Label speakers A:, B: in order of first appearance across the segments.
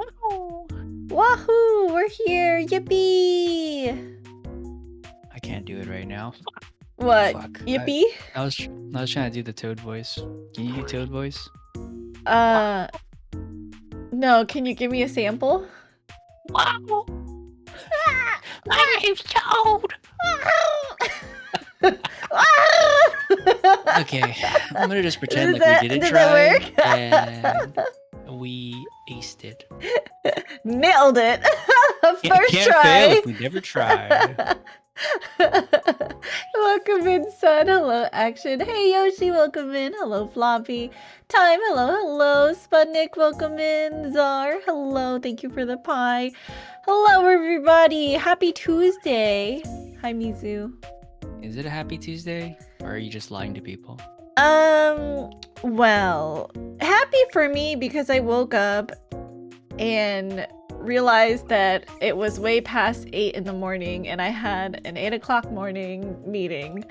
A: Wahoo! We're here! Yippee!
B: I can't do it right now.
A: What?
B: Fuck.
A: Yippee?
B: I was trying to do the Toad voice. Can you do Toad voice?
A: No, can you give me a sample?
B: Wow! My name's Toad! Okay, I'm gonna just pretend like we didn't try.
A: Did that
B: And we aced it.
A: Nailed it! First
B: Can't
A: try!
B: fail if we never tried.
A: Welcome in, Sun. Hello, Action. Hey, Yoshi, welcome in. Hello, Floppy. Time, hello. Sputnik, welcome in. Czar, hello. Thank you for the pie. Hello, everybody. Happy Tuesday. Hi, Mizu.
B: Is it a happy Tuesday? Or are you just lying to people?
A: Well, happy for me because I woke up and realized that it was way past 8 in the morning and I had an 8 o'clock morning meeting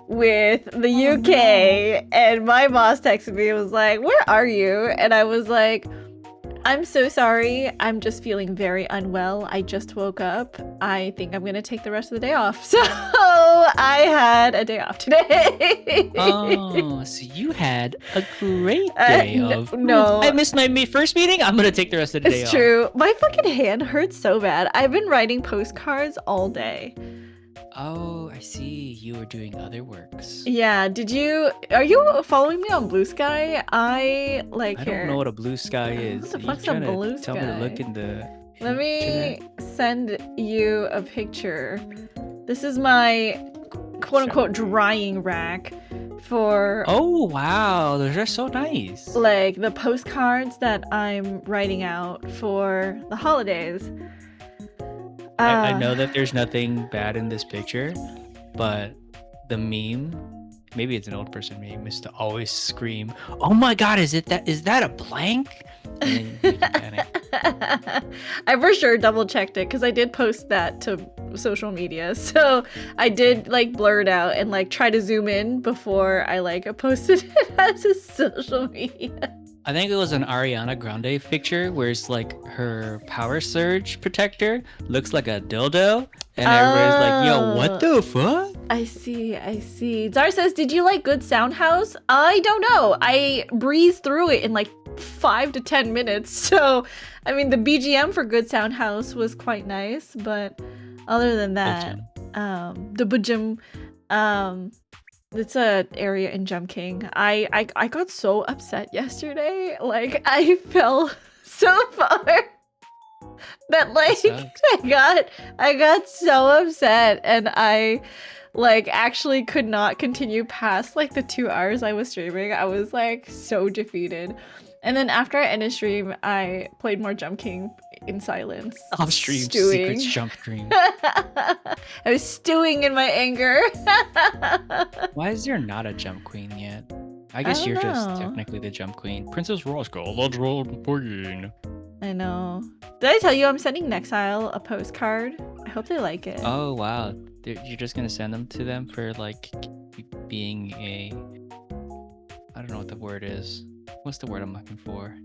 A: with the UK and my boss texted me and was like, "Where are you?" And I was like, "I'm so sorry. I'm just feeling very unwell. I just woke up. I think I'm going to take the rest of the day off." So I had a day off today.
B: Oh, so you had a great day of...
A: No.
B: I missed my first meeting. I'm going to take the rest of the day off.
A: It's true. My fucking hand hurts so bad. I've been writing postcards all day.
B: Oh, I see. You were doing other works.
A: Yeah. Are you following me on Blue Sky? I
B: don't know what a blue sky is.
A: What the fuck's a blue sky?
B: Tell me to look in the
A: Let me send you a picture. This is my quote-unquote drying rack for...
B: Oh, wow. Those are so nice.
A: Like the postcards that I'm writing out for the holidays.
B: I know that there's nothing bad in this picture, but the meme, maybe it's an old person meme, is to always scream, "Oh my god, is that a blank?" And then you panic.
A: I for sure double checked it because I did post that to social media, so I did like blur it out and like try to zoom in before I like posted it as a social media.
B: I think it was an Ariana Grande picture where it's like her power surge protector looks like a dildo, and everybody's like, "Yo, what the fuck?"
A: I see. Zara says, "Did you like Good Sound House?" I don't know. I breezed through it in like 5 to 10 minutes. So, I mean, the BGM for Good Sound House was quite nice, but other than that, the BGM, it's a area in Jump King. I got so upset yesterday. Like, I fell so far that like I got so upset, and I like actually could not continue past like the 2 hours I was streaming. I was like so defeated. And then after I ended stream, I played more Jump King in silence.
B: Off stream,
A: stewing.
B: secrets jump stream.
A: I was stewing in my anger.
B: Why is there not a Jump Queen yet? I guess you're just technically the Jump Queen. Princess Roscoe, the Jump Queen.
A: I know. Did I tell you I'm sending Nexile a postcard? I hope they like it.
B: Oh, wow. You're just going to send them to them for like being a... I don't know what the word is. What's the word I'm looking for?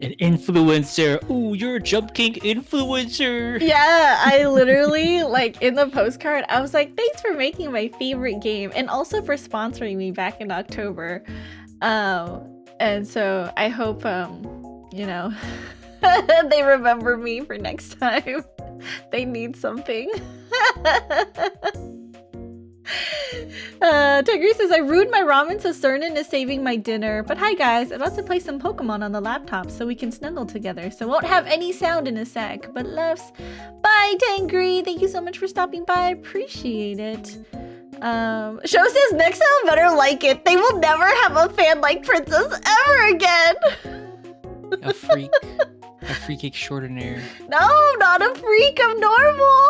B: An influencer. Ooh, you're a Jump King influencer.
A: Yeah, I literally, like, in the postcard, I was like, "Thanks for making my favorite game and also for sponsoring me back in October." And so I hope, you know, they remember me for next time. They need something. Tiger says, "I ruined my ramen, so Cernan is saving my dinner. But hi guys, I'm about to play some Pokemon on the laptop so we can snuggle together. So won't have any sound in a sec. But loves. Bye, Tangri. Thank you so much for stopping by. I appreciate it." Show says, "Nexel better like it. They will never have a fan like Princess ever again."
B: A freak. A freak extraordinaire.
A: No, not a freak. I'm normal.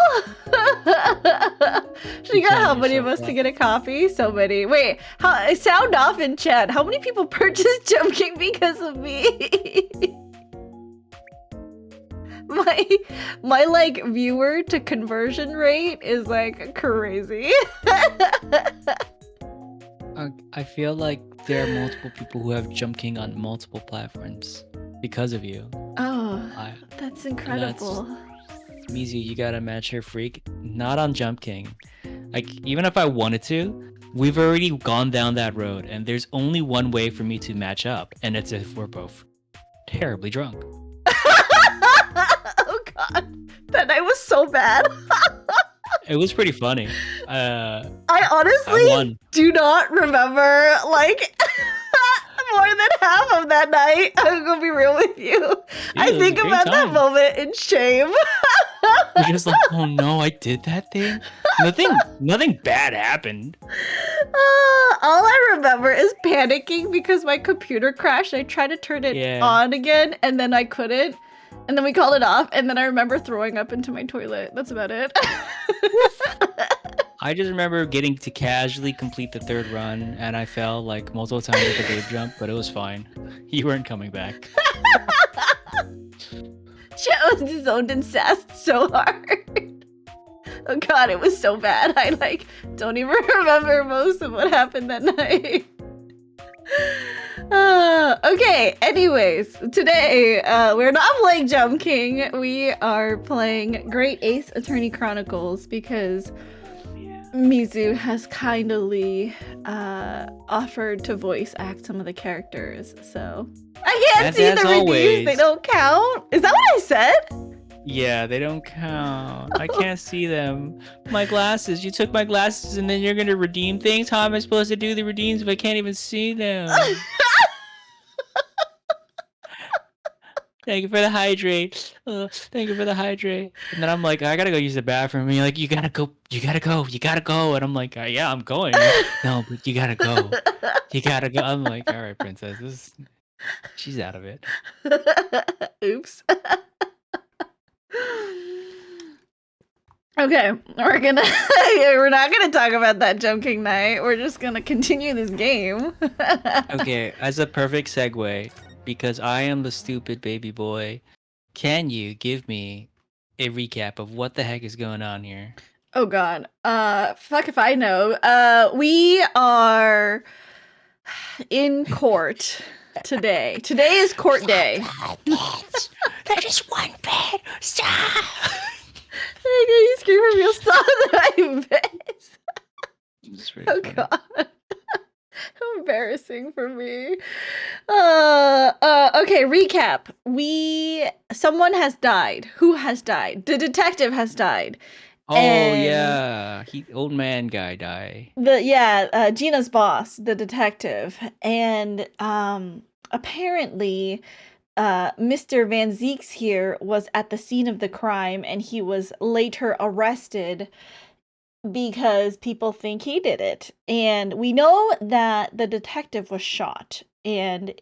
A: She got how many of us to get a copy? So many. Wait, sound off in chat. How many people purchased Jump King because of me? my like viewer to conversion rate is like crazy.
B: I feel like there are multiple people who have Jump King on multiple platforms because of you.
A: Oh,
B: I,
A: That's
B: and that's
A: incredible.
B: Mizu. You gotta match her freak, not on Jump King. Like even if I wanted to, we've already gone down that road, and there's only one way for me to match up, and it's if we're both terribly drunk.
A: Oh god, that night was so bad.
B: It was pretty funny.
A: I
B: I
A: honestly
B: won.
A: do not remember like more than half of that night. I'm gonna be real with you.
B: Yeah,
A: I
B: it was a
A: think
B: great
A: about that
B: time.
A: moment in shame.
B: You're just like, oh no, I did that thing. Nothing bad happened.
A: All I remember is panicking because my computer crashed. I tried to turn it
B: Yeah.
A: on again, and then I couldn't. And then we called it off, and then I remember throwing up into my toilet. That's about it.
B: I just remember getting to casually complete the third run, and I fell like multiple times with the babe jump, but it was fine. You weren't coming back.
A: Chet was disowned and sassed so hard. Oh god, it was so bad. I like don't even remember most of what happened that night. Okay, anyways, today we're not playing Jump King. We are playing Great Ace Attorney Chronicles because Mizu has kindly offered to voice act some of the characters. So I can't see the redeems.
B: Always.
A: They don't count. Is that what I said?
B: Yeah, they don't count. I can't see them. My glasses. You took my glasses and then you're gonna redeem things? How am I supposed to do the redeems if I can't even see them? Thank you for the hydrate. Thank you for the hydrate. And then I'm like, I gotta go use the bathroom. And you're like, you gotta go. And I'm like, yeah, I'm going. No, but you gotta go. You gotta go. I'm like, all right, princess. She's out of it.
A: Oops. Okay, we're not gonna talk about that Jump King night. We're just gonna continue this game.
B: Okay, as a perfect segue, because I am the stupid baby boy, can you give me a recap of what the heck is going on here?
A: Oh god. Fuck if I know. We are in court today. Today is court day.
B: That is one bed. Stop.
A: You scream real stop that I bet. Oh
B: Funny.
A: god. How embarrassing for me. Okay, recap. Someone has died. Who has died? The detective has died.
B: Oh yeah, old man guy died.
A: Gina's boss, the detective, and apparently, Mr. Van Zeeks here was at the scene of the crime, and he was later arrested because people think he did it. And we know that the detective was shot, and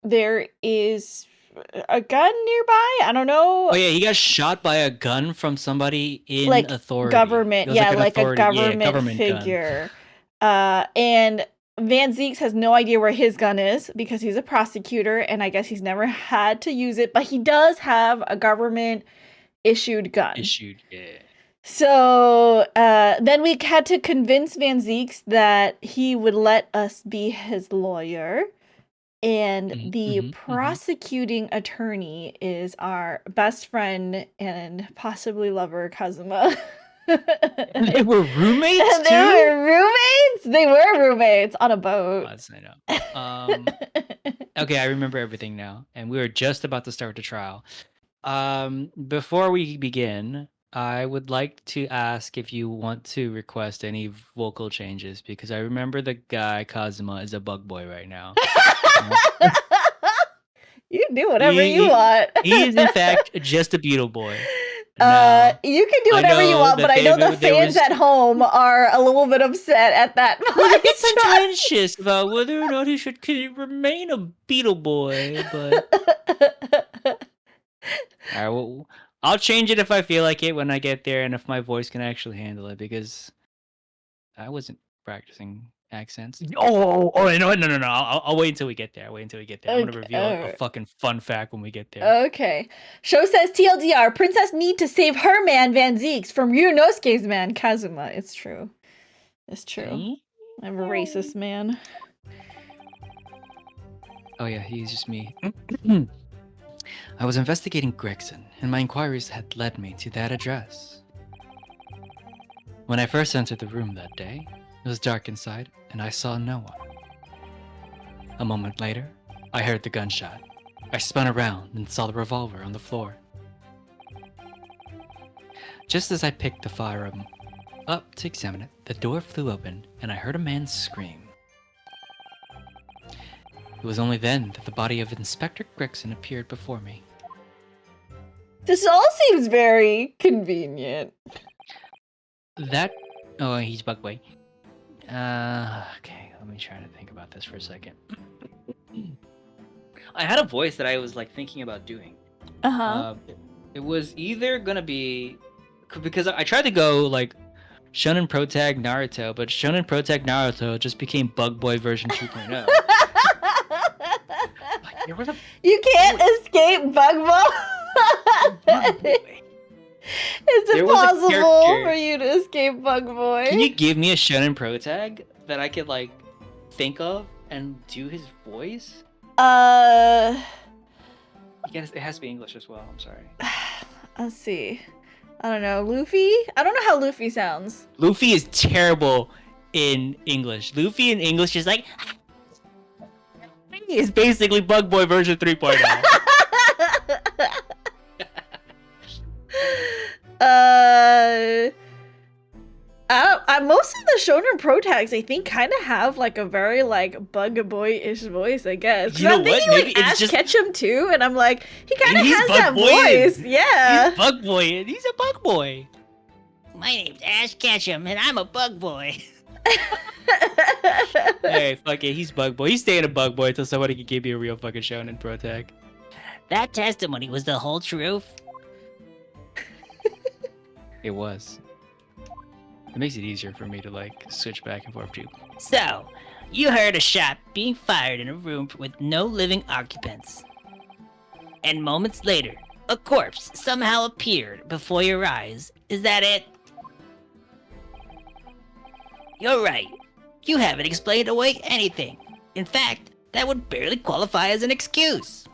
A: there is a gun nearby. I don't know.
B: Oh yeah, he got shot by a gun from somebody in
A: like
B: authority.
A: Government, like a government
B: gun.
A: figure. And Van Zeeks has no idea where his gun is because he's a prosecutor, and I guess he's never had to use it, but he does have a government issued gun.
B: Yeah.
A: So then we had to convince Van Zeeks that he would let us be his lawyer. And the prosecuting attorney is our best friend and possibly lover, Kazuma.
B: And they were roommates too?
A: They were roommates on a boat.
B: I know. Okay, I remember everything now. And we were just about to start the trial. Before we begin, I would like to ask if you want to request any vocal changes, because I remember the guy Kazuma is a bug boy right now.
A: You can do whatever you want.
B: He is in fact just a Beetle boy.
A: You can do whatever you want, but I know the fans at home are a little bit upset at that.
B: They get contentious about whether or not he should remain a Beetle boy, but all right, well, I'll change it if I feel like it when I get there, and if my voice can actually handle it, because I wasn't practicing accents. Oh, no. I'll wait until we get there. I'm gonna reveal a fucking fun fact when we get there.
A: Okay. Show says TLDR, Princess need to save her man Van Zeeks from Ryunosuke's man Kazuma. It's true. I'm a racist man.
B: Oh yeah, he's just me. I was investigating Gregson, and my inquiries had led me to that address. When I first entered the room that day, it was dark inside, and I saw no one. A moment later, I heard the gunshot. I spun around and saw the revolver on the floor. Just as I picked the firearm up to examine it, the door flew open, and I heard a man scream. It was only then that the body of Inspector Gregson appeared before me.
A: This all seems very convenient.
B: Oh, he's bug boy. Okay, let me try to think about this for a second. I had a voice that I was like thinking about doing. It was either gonna be because I tried to go like Shonen Pro Tag Naruto, but Shonen Pro Tag Naruto just became Bug Boy version 2.0.
A: You can't escape Bug Boy. It's impossible for you to escape Bug Boy.
B: Can you give me a Shonen Pro Tag that I could like think of and do his voice? Yes, it has to be English as well. I'm sorry.
A: Let's see. I don't know. Luffy? I don't know how Luffy sounds.
B: Luffy is terrible in English. Luffy in English is like... is basically Bug Boy version 3.0.
A: Most of the Shonen Pro tags, I think, kind of have like a very like Bug Boy-ish voice, I guess.
B: You know
A: I'm thinking
B: what?
A: like Ash Ketchum too, and I'm like, he kind of has that
B: Bug-Boy-ed.
A: voice. Yeah.
B: He's Bug Boy. He's a Bug Boy.
C: My name's Ash Ketchum, and I'm a bug boy.
B: Hey, fuck it. He's Bug Boy. He's staying a Bug Boy until somebody can give me a real fucking Shonen Pro Tag.
C: That testimony was the whole truth.
B: It was. It makes it easier for me to like switch back and forth too.
C: So, you heard a shot being fired in a room with no living occupants. And moments later, a corpse somehow appeared before your eyes. Is that it? You're right. You haven't explained away anything. In fact, that would barely qualify as an excuse.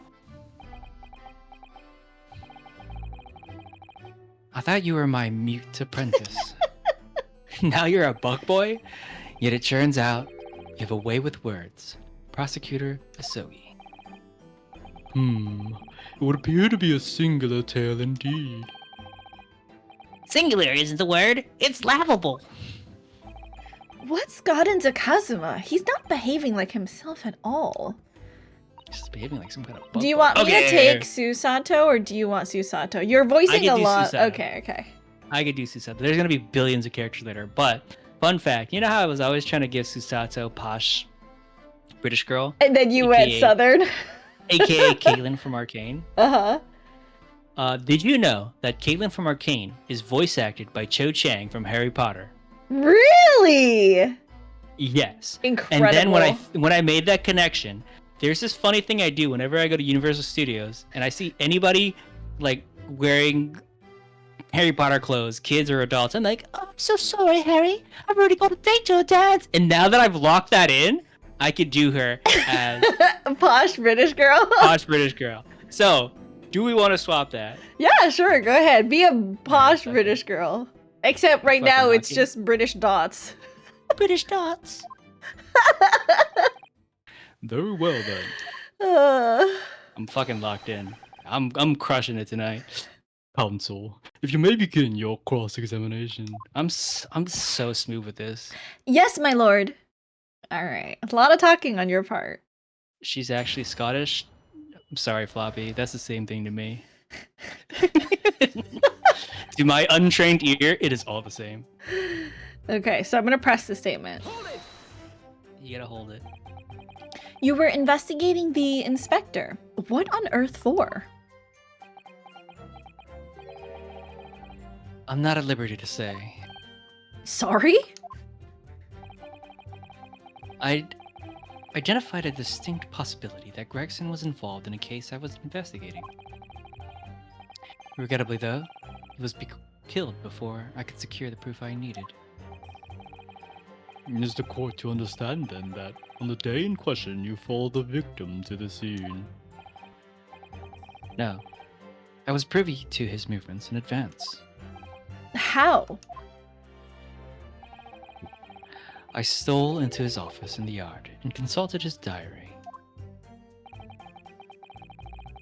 B: I thought you were my mute apprentice. Now you're a Bug Boy? Yet it turns out you have a way with words. Prosecutor Asogi. It would appear to be a singular tale indeed.
C: Singular isn't the word. It's laughable.
A: What's got into Kazuma? He's not behaving like himself at all.
B: Just behaving like some kind of bug
A: Do you
B: boy.
A: want me to take Susato, or do you want Susato? You're voicing a lot.
B: Susato.
A: Okay.
B: I could do Susato. There's gonna be billions of characters later, but fun fact, you know how I was always trying to give Susato posh British girl?
A: And then you went Southern.
B: AKA Caitlyn from Arcane.
A: Uh-huh.
B: Did you know that Caitlyn from Arcane is voice acted by Cho Chang from Harry Potter?
A: Really?
B: Yes.
A: Incredible.
B: And then when I made that connection, there's this funny thing I do whenever I go to Universal Studios and I see anybody like wearing Harry Potter clothes, kids or adults. I'm like, oh, I'm so sorry, Harry. I've already got a date to dance. And now that I've locked that in, I could do her as
A: a posh British girl.
B: posh British girl. So, do we want to swap that?
A: Yeah, sure. Go ahead. Be a posh British girl. Except right
B: Fucking
A: now, it's
B: lucky.
A: just British dots.
C: British dots.
B: Very well then. I'm fucking locked in. I'm crushing it tonight. Counsel, if you may begin your cross-examination. I'm so smooth with this.
A: Yes, my lord. All right. A lot of talking on your part.
B: She's actually Scottish. I'm sorry, Floppy. That's the same thing to me. To my untrained ear, it is all the same.
A: Okay, so I'm going to press the statement.
B: You gotta hold it.
A: You were investigating the inspector. What on earth for?
B: I'm not at liberty to say.
A: Sorry?
B: I identified a distinct possibility that Gregson was involved in a case I was investigating. Regrettably, though, he was killed before I could secure the proof I needed. Is the court to understand, then, that
D: On the day in question, you followed the victim to the scene.
B: No. I was privy to his movements in advance.
A: How?
B: I stole into his office in the yard and consulted his diary.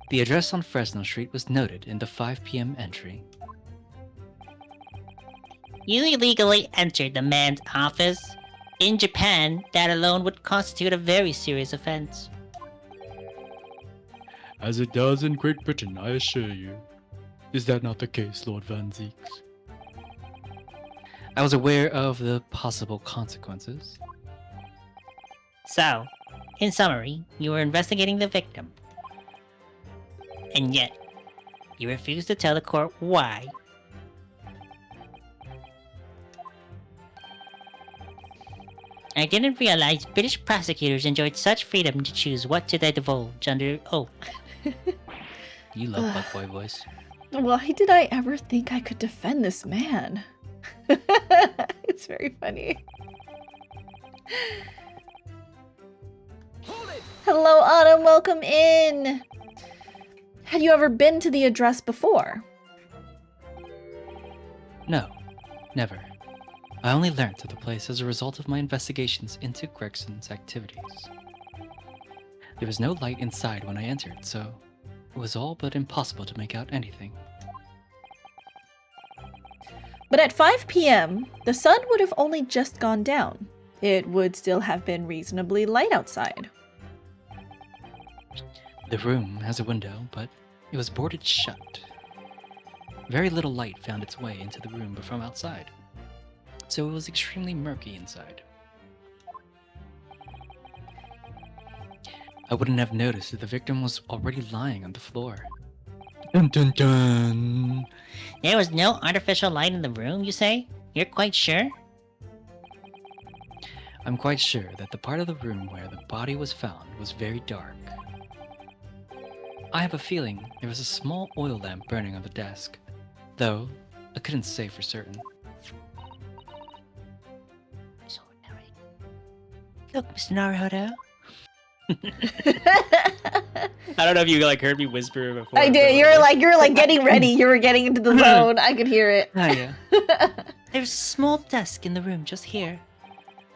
B: The address on Fresno Street was noted in the 5 p.m. entry.
C: You illegally entered the man's office. In Japan, that alone would constitute a very serious offense.
D: As it does in Great Britain, I assure you. Is that not the case, Lord Van Zeeks?
B: I was aware of the possible consequences.
C: So, in summary, you were investigating the victim. And yet, you refused to tell the court why. I didn't realize British prosecutors enjoyed such freedom to choose what to divulge under oath.
B: You love Buckboy voice.
A: Why did I ever think I could defend this man? It's very funny. Hello, Autumn. Welcome in. Had you ever been to the address before?
B: No, never. I only learnt of the place as a result of my investigations into Gregson's activities. There was no light inside when I entered, so it was all but impossible to make out anything.
A: But at 5 p.m., the sun would have only just gone down. It would still have been reasonably light outside.
B: The room has a window, but it was boarded shut. Very little light found its way into the room from outside, so it was extremely murky inside. I wouldn't have noticed that the victim was already lying on the floor.
D: Dun dun dun!
C: There was no artificial light in the room, you say? You're quite sure?
B: I'm quite sure that the part of the room where the body was found was very dark. I have a feeling there was a small oil lamp burning on the desk, though I couldn't say for certain.
C: Look, Mr. Naruto.
B: I don't know if you heard me whisper before.
A: I did. You're like getting ready. You were getting into the zone. I could hear it.
B: Oh yeah.
C: There's a small desk in the room just here.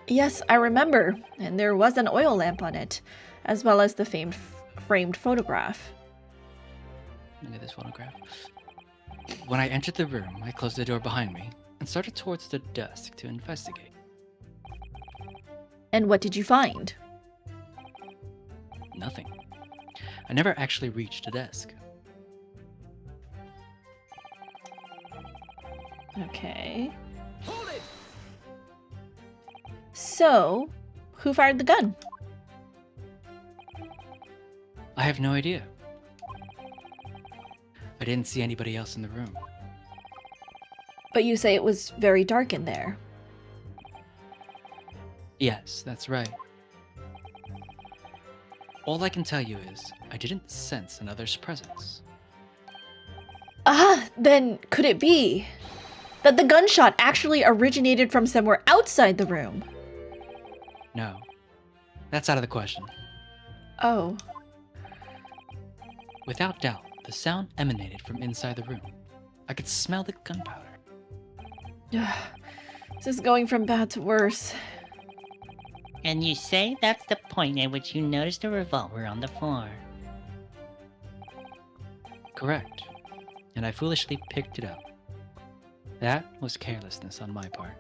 A: Yes, I remember. And there was an oil lamp on it, as well as the framed photograph.
B: Look at this photograph. When I entered the room, I closed the door behind me and started towards the desk to investigate.
A: And what did you find?
B: Nothing. I never actually reached a desk.
A: Okay. So, who fired the gun?
B: I have no idea. I didn't see anybody else in the room.
A: But you say it was very dark in there.
B: Yes, that's right. All I can tell you is, I didn't sense another's presence.
A: Ah, then could it be that the gunshot actually originated from somewhere outside the room?
B: No. That's out of the question.
A: Oh.
B: Without doubt, the sound emanated from inside the room. I could smell the gunpowder.
A: This is going from bad to worse.
C: And you say that's the point at which you noticed the revolver on the floor.
B: Correct. And I foolishly picked it up. That was carelessness on my part.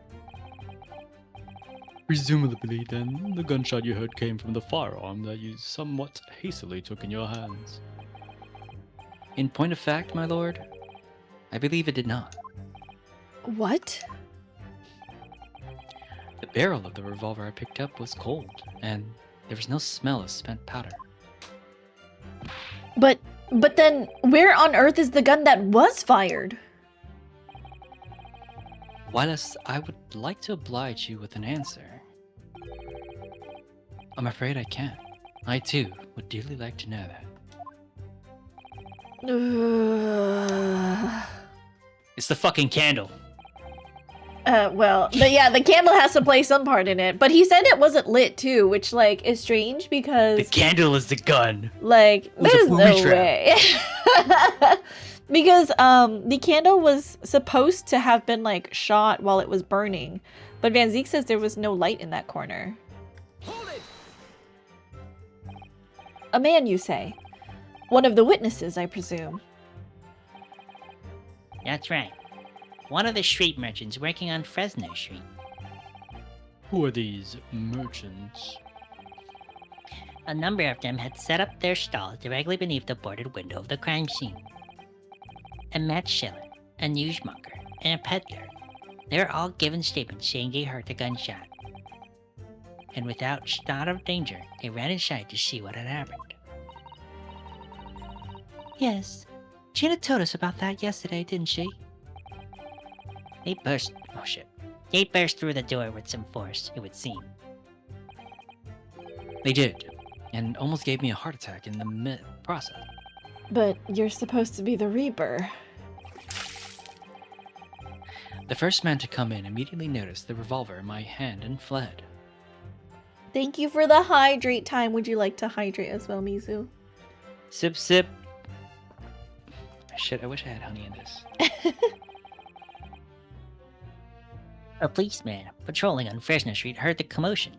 D: Presumably, then, the gunshot you heard came from the firearm that you somewhat hastily took in your hands.
B: In point of fact, my lord, I believe it did not.
A: What?
B: The barrel of the revolver I picked up was cold, and there was no smell of spent powder.
A: But then, where on earth is the gun that was fired?
B: Whilst I would like to oblige you with an answer, I'm afraid I can't. I too would dearly like to know that.
C: It's the fucking candle.
A: But yeah, the candle has to play some part in it. But he said it wasn't lit too, which like is strange because
B: The candle is the gun.
A: like
B: was a
A: there's no
B: booby trap.
A: way. Because the candle was supposed to have been like shot while it was burning, but Van Zeek says there was no light in that corner. A man, you say? One of the witnesses, I presume.
C: That's right. One of the street merchants working on Fresno Street.
D: Who are these merchants?
C: A number of them had set up their stalls directly beneath the boarded window of the crime scene. A match seller, a newsmonger, and a peddler. They're all given statements saying they heard the gunshot. And without thought of danger, they ran inside to see what had happened. Yes, Gina told us about that yesterday, didn't she? They burst through the door with some force, it would seem.
B: They did, and almost gave me a heart attack in the process.
A: But you're supposed to be the Reaper.
B: The first man to come in immediately noticed the revolver in my hand and fled.
A: Thank you for the hydrate time. Would you like to hydrate as well, Mizu?
B: Sip, sip. Shit, I wish I had honey in this.
C: A policeman patrolling on Fresno Street heard the commotion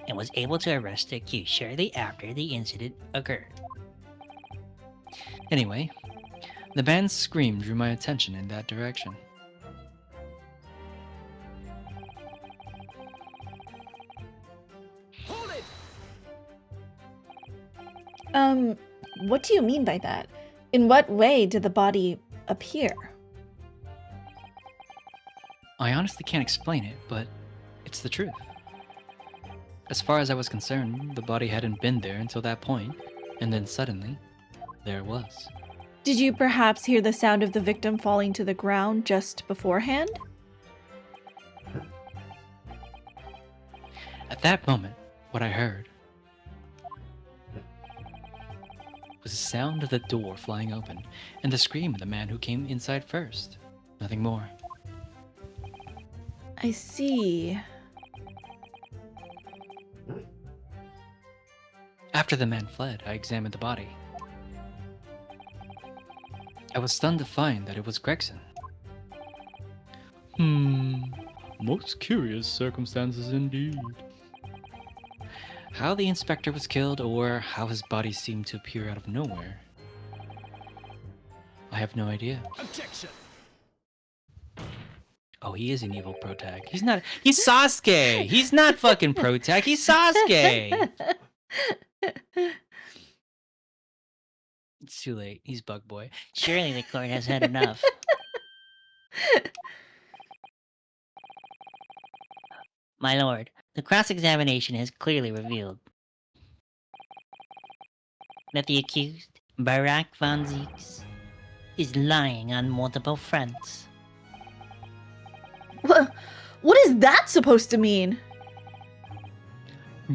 C: and was able to arrest the accused shortly after the incident occurred.
B: Anyway, the man's scream drew my attention in that direction.
A: What do you mean by that? In what way did the body appear?
B: I honestly can't explain it, but it's the truth. As far as I was concerned, the body hadn't been there until that point, and then suddenly, there it was.
A: Did you perhaps hear the sound of the victim falling to the ground just beforehand?
B: At that moment, what I heard was the sound of the door flying open, and the scream of the man who came inside first. Nothing more.
A: I see.
B: After the man fled, I examined the body. I was stunned to find that it was Gregson.
D: Most curious circumstances indeed.
B: How the inspector was killed or how his body seemed to appear out of nowhere, I have no idea.
E: Objection.
B: Oh, he is an evil protag. He's not. He's Sasuke. He's not fucking protag. He's Sasuke. It's too late. He's Bug Boy.
C: Surely the court has had enough. My lord, the cross-examination has clearly revealed that the accused, Barack Von Zeeks, is lying on multiple fronts.
A: What is that supposed to mean?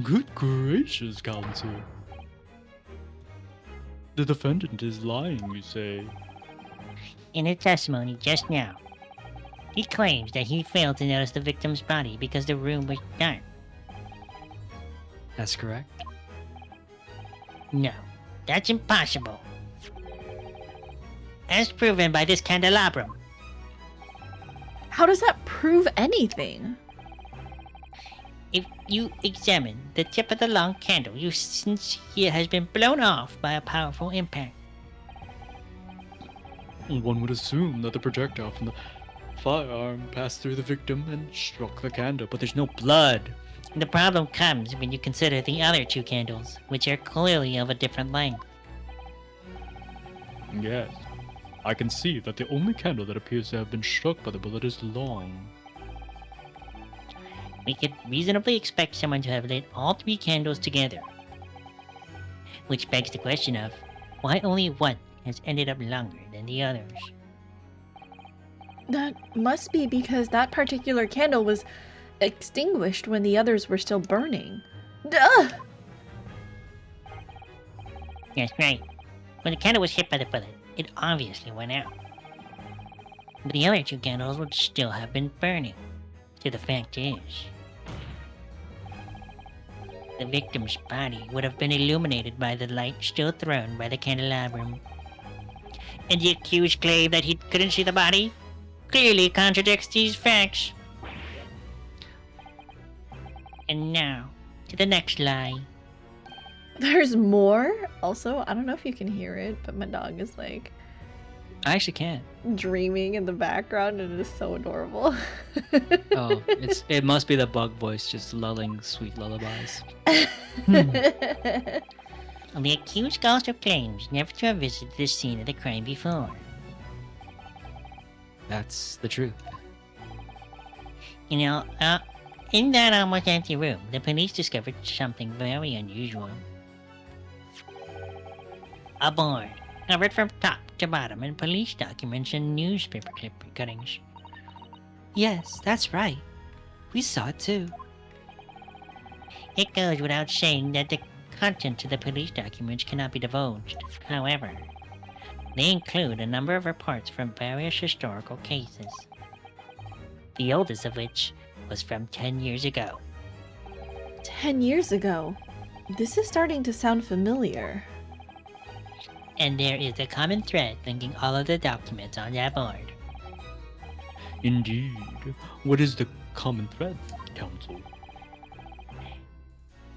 D: Good gracious, counsel. The defendant is lying, you say?
C: In her testimony just now, he claims that he failed to notice the victim's body because the room was dark.
B: That's correct.
C: No, that's impossible. As proven by this candelabrum.
A: How does that prove anything?
C: If you examine the tip of the long candle, you see it has been blown off by a powerful impact.
D: One would assume that the projectile from the firearm passed through the victim and struck the candle, but there's no blood.
C: The problem comes when you consider the other two candles, which are clearly of a different length.
D: Yes, I can see that the only candle that appears to have been struck by the bullet is long.
C: We could reasonably expect someone to have lit all three candles together. Which begs the question of, why only one has ended up longer than the others?
A: That must be because that particular candle was extinguished when the others were still burning. Duh!
C: That's right. When the candle was hit by the bullet, it obviously went out. but the other 2 candles would still have been burning. So the fact is, the victim's body would have been illuminated by the light still thrown by the candelabrum. And the accused claim that he couldn't see the body clearly contradicts these facts. And now, to the next lie.
A: There's more. Also, I don't know if you can hear it, but my dog is like
B: I actually can't.
A: dreaming in the background, and it is so adorable.
B: Oh, it must be the bug voice just lulling sweet lullabies.
C: The accused also claims never to have visited the scene of the crime before.
B: That's the truth.
C: You know, in that almost empty room, the police discovered something very unusual. A board, covered from top to bottom in police documents and newspaper cuttings.
B: Yes, that's right. We saw it too.
C: It goes without saying that the contents of the police documents cannot be divulged. However, they include a number of reports from various historical cases. The oldest of which was from 10 years ago.
A: 10 years ago. This is starting to sound familiar.
C: And there is a common thread linking all of the documents on that board.
D: Indeed. What is the common thread, Counsel?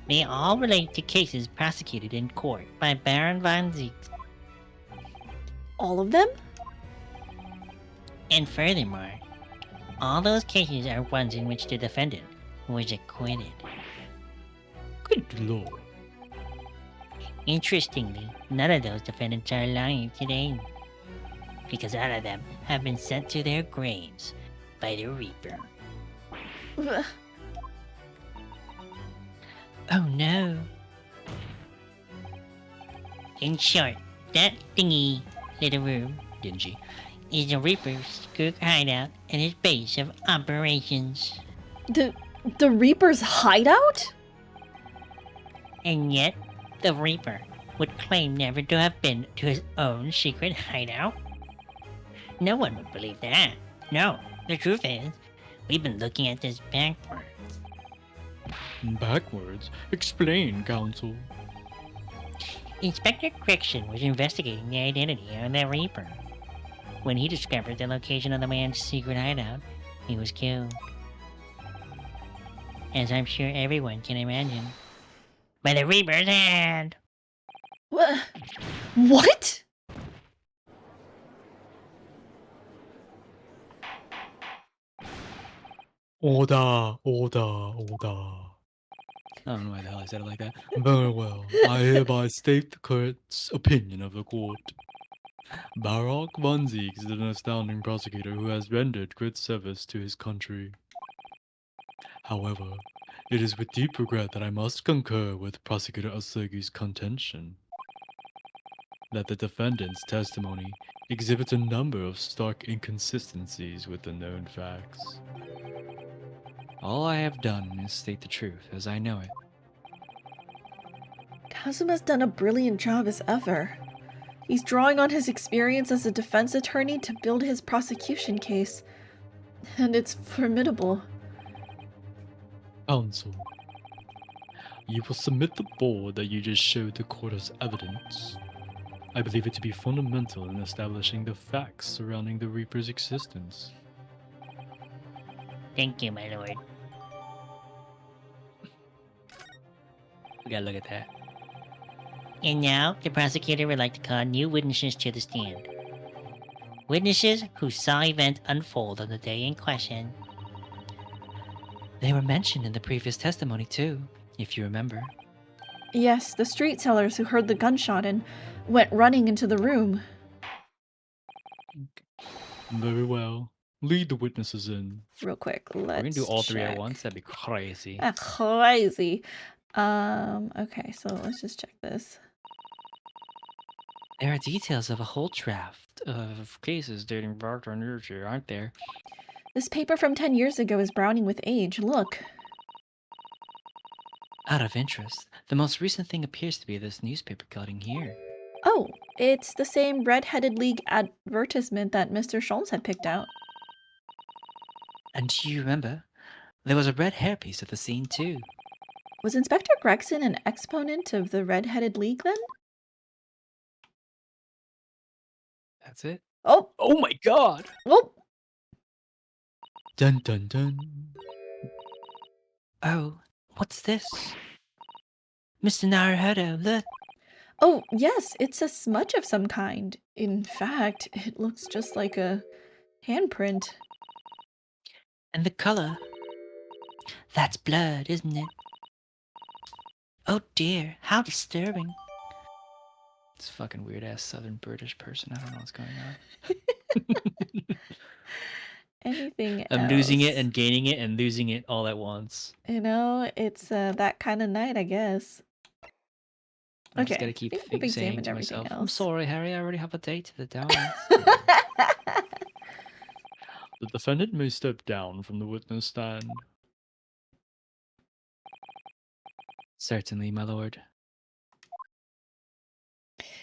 C: They all relate to cases prosecuted in court by Baron von Zieks.
A: All of them?
C: And furthermore, all those cases are ones in which the defendant was acquitted.
D: Good lord.
C: Interestingly, none of those defendants are alive today, because all of them have been sent to their graves by the Reaper.
A: Ugh.
C: Oh no. In short, that thingy little room
B: Dingy.
C: is the Reaper's secret hideout and his base of operations.
A: The Reaper's hideout?
C: And yet, the Reaper would claim never to have been to his own secret hideout? No one would believe that. No, the truth is, we've been looking at this backwards.
D: Backwards? Explain, Counsel.
C: Inspector Crichton was investigating the identity of the Reaper. When he discovered the location of the man's secret hideout, he was killed. As I'm sure everyone can imagine. By the Reaper's hand!
A: What?
D: Order, order, order.
B: I don't know why the hell I said it like that.
D: Very well. I hereby state the court's opinion of the court. Barak von Zieks is an astounding prosecutor who has rendered great service to his country. However, it is with deep regret that I must concur with Prosecutor Osegi's contention that the defendant's testimony exhibits a number of stark inconsistencies with the known facts.
B: All I have done is state the truth as I know it.
A: Kazuma's done a brilliant job as ever. He's drawing on his experience as a defense attorney to build his prosecution case. And it's formidable.
D: Counsel, you will submit the board that you just showed the court as evidence. I believe it to be fundamental in establishing the facts surrounding the Reaper's existence.
C: Thank you, my lord.
B: We gotta look at that.
C: And now, the prosecutor would like to call new witnesses to the stand. Witnesses who saw events unfold on the day in question.
B: They were mentioned in the previous testimony too, if you remember.
A: Yes, the street sellers who heard the gunshot and went running into the room.
D: Very well. Lead the witnesses in.
A: Real quick, let's
B: We're gonna do all three at
A: check.
B: once. That'd be crazy.
A: Ah, crazy. Okay, so let's just check this.
B: There are details of a whole draft of cases dating back to years here, aren't there?
A: This paper from 10 years ago is browning with age. Look.
B: Out of interest, the most recent thing appears to be this newspaper cutting here.
A: Oh, Oh, it's the same Red-Headed League advertisement that Mr. Schultz had picked out.
B: And do you remember? There was a red hairpiece at the scene too.
A: Was Inspector Gregson an exponent of the Red-Headed League then?
B: That's it.
A: Oh,
B: Oh my god!
A: oh,
D: Dun dun dun.
C: Oh, what's this? Mr. Naruhodo, look.
A: oh, yes, it's a smudge of some kind. In fact, it looks just like a handprint.
C: And the color. That's blood, isn't it? Oh dear, how disturbing.
B: This fucking weird ass Southern British person. I don't know what's going on.
A: Anything
B: I'm losing it
A: else?
B: and gaining it and losing it all at once.
A: You know, it's that kind of night, I guess.
B: I just
A: Okay,
B: gotta keep
A: I think we've
B: saying
A: examined
B: to
A: everything
B: myself, I'm
A: else.
B: sorry, Harry, I already have a date to the dance.
D: The defendant may step down from the witness stand.
B: Certainly, my lord.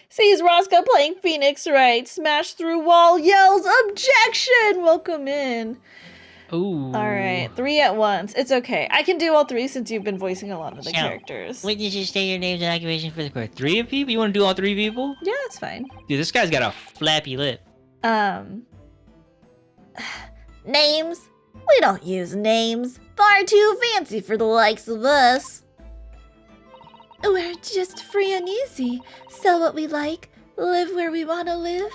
A: Sees Roscoe playing Phoenix Wright. Smash through wall, yells, objection! Welcome in.
B: Ooh.
A: Alright, 3 at once. It's okay. I can do all 3 since you've been voicing a lot of the
C: So,
A: characters.
C: Witnesses state your names and occupation for the court. 3 of people? You want to do all 3 people?
A: Yeah, it's fine.
B: Dude, this guy's got a flappy lip.
E: Names? We don't use names. Far too fancy for the likes of us. We're just free and easy. Sell what we like. Live where we want to live.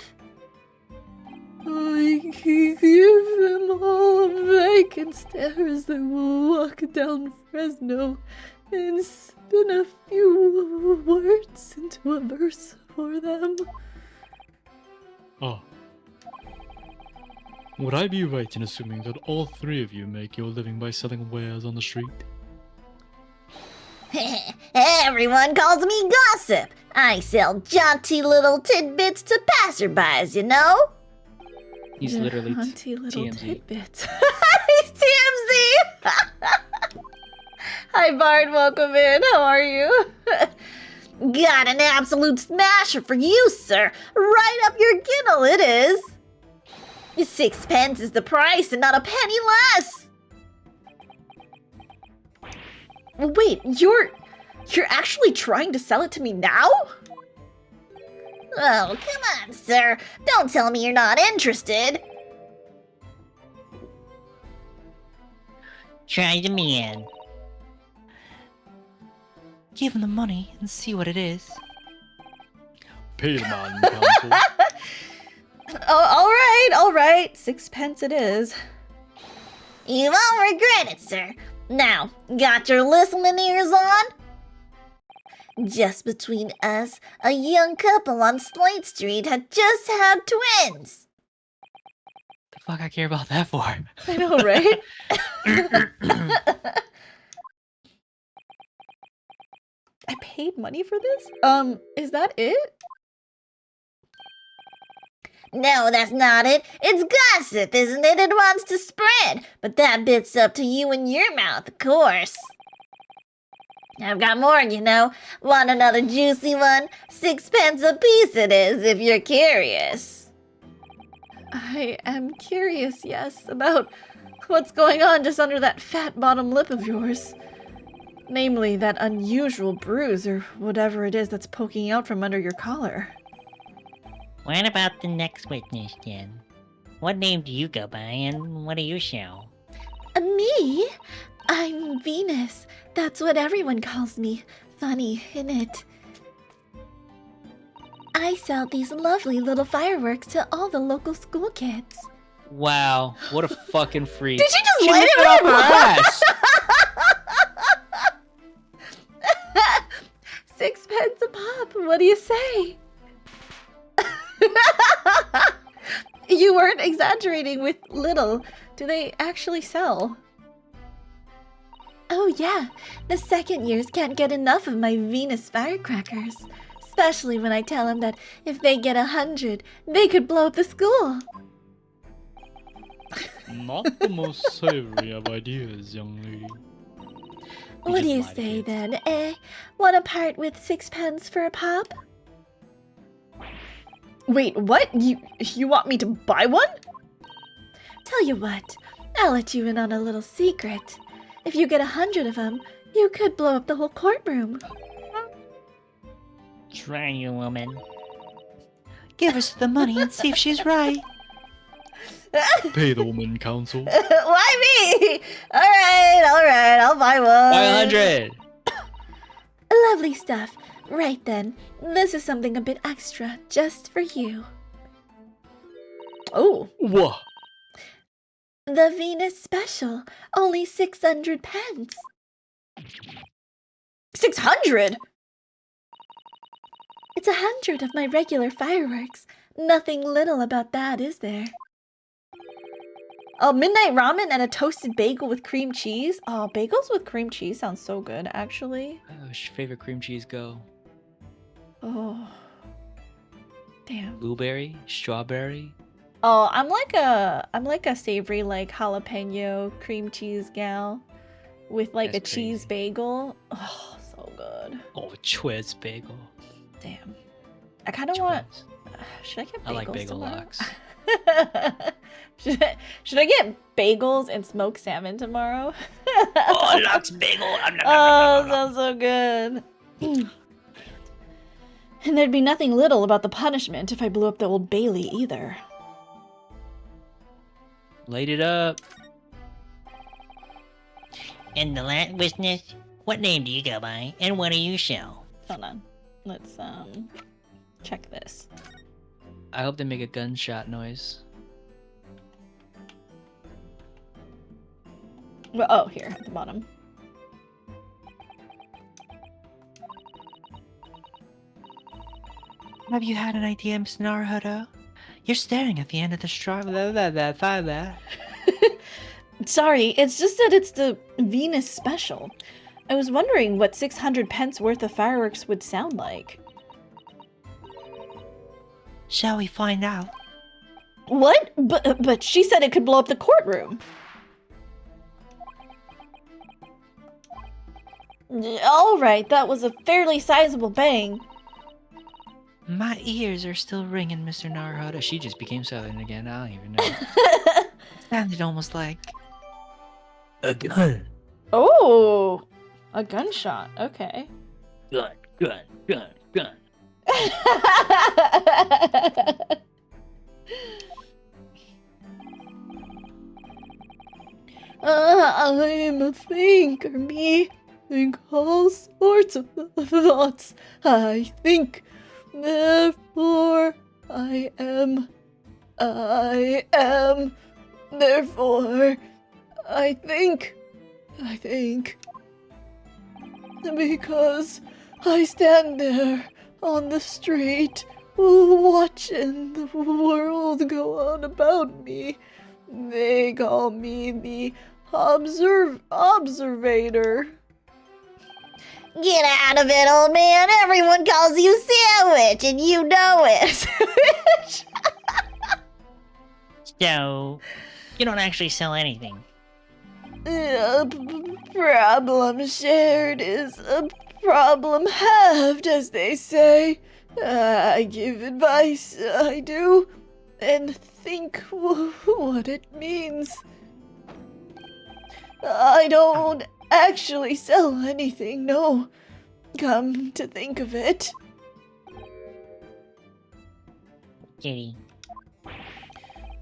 A: I give them all vacant stare as they walk down Fresno and spin a few words into a verse for them.
D: Ah. Would I be right in assuming that all 3 of you make your living by selling wares on the street?
E: Everyone calls me gossip. I sell jaunty little tidbits to passerbys, you know?
B: He's literally
A: Hunty little
B: TMZ.
A: tidbits.
E: TMZ!
A: Hi Bard, welcome in. How are you?
E: Got an absolute smasher for you, sir. Right up your ginnel it is. 6 pence is the price and not a penny less.
A: Wait, you're actually trying to sell it to me now?
E: Oh, come on, sir. Don't tell me you're not interested.
C: Try the man. Give him the money and see what it is.
D: Pay the man, counsel.
A: Oh, all right. 6 pence it is.
E: You won't regret it, sir. Now, got your listening ears on? Just between us, a young couple on Slate Street had just had twins.
B: The fuck I care about that for?
A: I know, right? I paid money for this? Is that it?
E: No, that's not it. It's gossip, isn't it? It wants to spread. But that bit's up to you and your mouth, of course. I've got more, you know. Want another juicy one? 6 pence a piece it is, if you're curious.
A: I am curious, yes, about what's going on just under that fat bottom lip of yours. Namely, that unusual bruise or whatever it is that's poking out from under your collar.
C: What about the next witness, then? What name do you go by, and what do you sell?
E: Me? I'm Venus. That's what everyone calls me. Funny, innit? I sell these lovely little fireworks to all the local school kids.
B: Wow, what a fucking freak.
E: Did you just
B: She
E: light
B: lit
E: it
B: up
E: up?
B: her ass.
A: 6 pence a pop, what do you say? You weren't exaggerating with little. Do they actually sell?
E: Oh yeah, the second years can't get enough of my Venus firecrackers. Especially when I tell them that if they get 100, they could blow up the school.
D: Not the most savory of ideas, young lady.
E: What do you
B: just lied to
E: say
B: kids.
E: then, eh? Want to part with 6 pence for a pop?
A: Wait, what? You want me to buy one?
E: Tell you what, I'll let you in on a little secret. If you get 100 of them, you could blow up the whole courtroom.
C: Try you, woman.
B: Give us the money and see if she's right.
D: Pay the woman, counsel.
E: Why me? Alright, I'll buy one.
B: 500.
E: Lovely stuff. Right then, this is something a bit extra, just for you.
A: Oh,
D: Whoa.
E: The Venus Special, only 600 pence.
A: 600?
E: It's 100 of my regular fireworks. Nothing little about that, is there?
A: Oh, midnight ramen and a toasted bagel with cream cheese. Oh, bagels with cream cheese sounds so good, actually.
B: Where's your favorite cream cheese go?
A: Oh, damn.
B: Blueberry? Strawberry?
A: Oh, I'm like a savory, like jalapeno cream cheese gal with like
B: That's
A: a cheese
B: crazy.
A: bagel. Oh, so good.
B: Oh, Chwez bagel.
A: Damn. I kind of want.
B: Chwez.
A: Should I get bagels
B: I like bagel
A: tomorrow?
B: locks.
A: should I get bagels and smoked salmon tomorrow?
C: Oh, Lux bagel.
A: Oh, sounds so good. And there'd be nothing little about the punishment if I blew up the Old Bailey either.
B: Light it up.
C: And the last business, what name do you go by, and what do you sell?
A: Hold on. Let's check this.
B: I hope they make a gunshot noise.
A: Well, oh, here at the bottom.
B: Have you had an idea, Mr. Naruhodo? You're staring at the end of the straw.
A: Sorry, it's just that it's the Venus Special. I was wondering what 600 pence worth of fireworks would sound like.
B: Shall we find out?
A: What? But she said it could blow up the courtroom. Alright, that was a fairly sizable bang.
B: My ears are still ringing, Mr. Naruhodo. She just became Southern again. I don't even know. Sounded almost like a gun.
A: Oh, a gunshot. Okay.
C: Gun, gun, gun, gun.
A: I'm a thinker, me. Think all sorts of thoughts. I think, therefore I am. I am, therefore I think. I think. Because I stand there on the street, watching the world go on about me. They call me the observator.
E: Get out of it, old man. Everyone calls you Sandwich, and you know it.
C: So, you don't actually sell anything.
A: Problem shared is a problem halved, as they say. I give advice, I do, and think what it means. I don't actually sell anything, no. Come to think of it.
C: Kitty.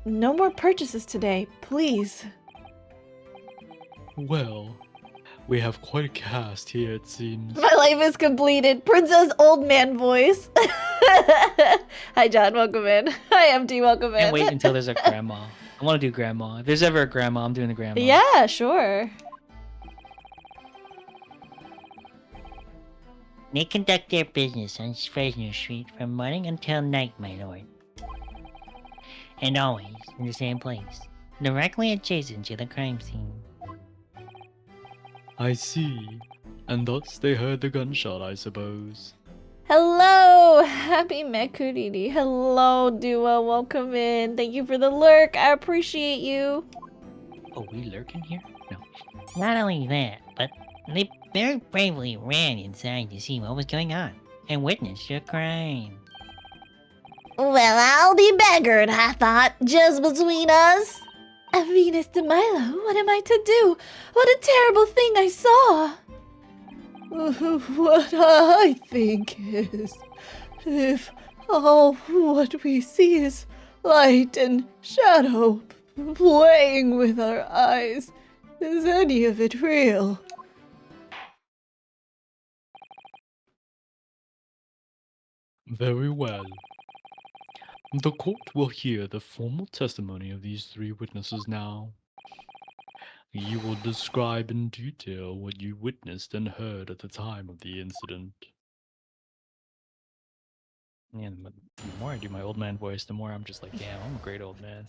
A: No more purchases today, please.
D: Well, we have quite a cast here, it seems.
A: My life is completed. Princess Old Man voice. Hi, John. Welcome in. Hi, MT. Welcome in.
B: Can't wait until there's a grandma. I want to do grandma. If there's ever a grandma, I'm doing the grandma.
A: Yeah, sure.
C: They conduct their business on Fresno Street from morning until night, my lord. And always in the same place, directly adjacent to the crime scene.
D: I see. And thus they heard the gunshot, I suppose.
A: Hello, happy Mekuriri. Hello, Dua. Welcome in. Thank you for the lurk. I appreciate you.
B: Oh, we lurking here? No.
C: Not only that, but they very bravely ran inside to see what was going on and witnessed a crime.
E: Well, I'll be beggared, I thought, just between us. Venus de Milo, what am I to do? What a terrible thing I saw!
A: What I think is, if all what we see is light and shadow playing with our eyes, is any of it real?
D: Very well. The court will hear the formal testimony of these three witnesses now. You will describe in detail what you witnessed and heard at the time of the incident.
B: Yeah, the more I do my old man voice, the more I'm just like, damn, I'm a great old man.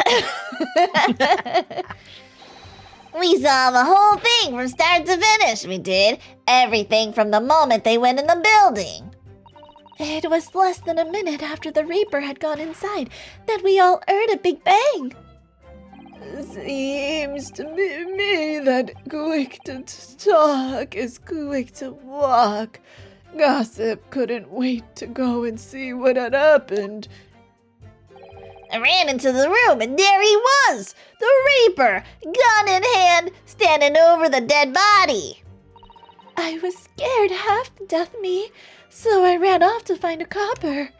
E: We saw the whole thing from start to finish, we did. Everything from the moment they went in the building.
A: It was less than a minute after the Reaper had gone inside that we all heard a big bang. Seems to me that quick to talk is quick to walk. Gossip couldn't wait to go and see what had happened.
E: I ran into the room and there he was, the Reaper, gun in hand, standing over the dead body.
A: I was scared half to death, me, so I ran off to find a copper.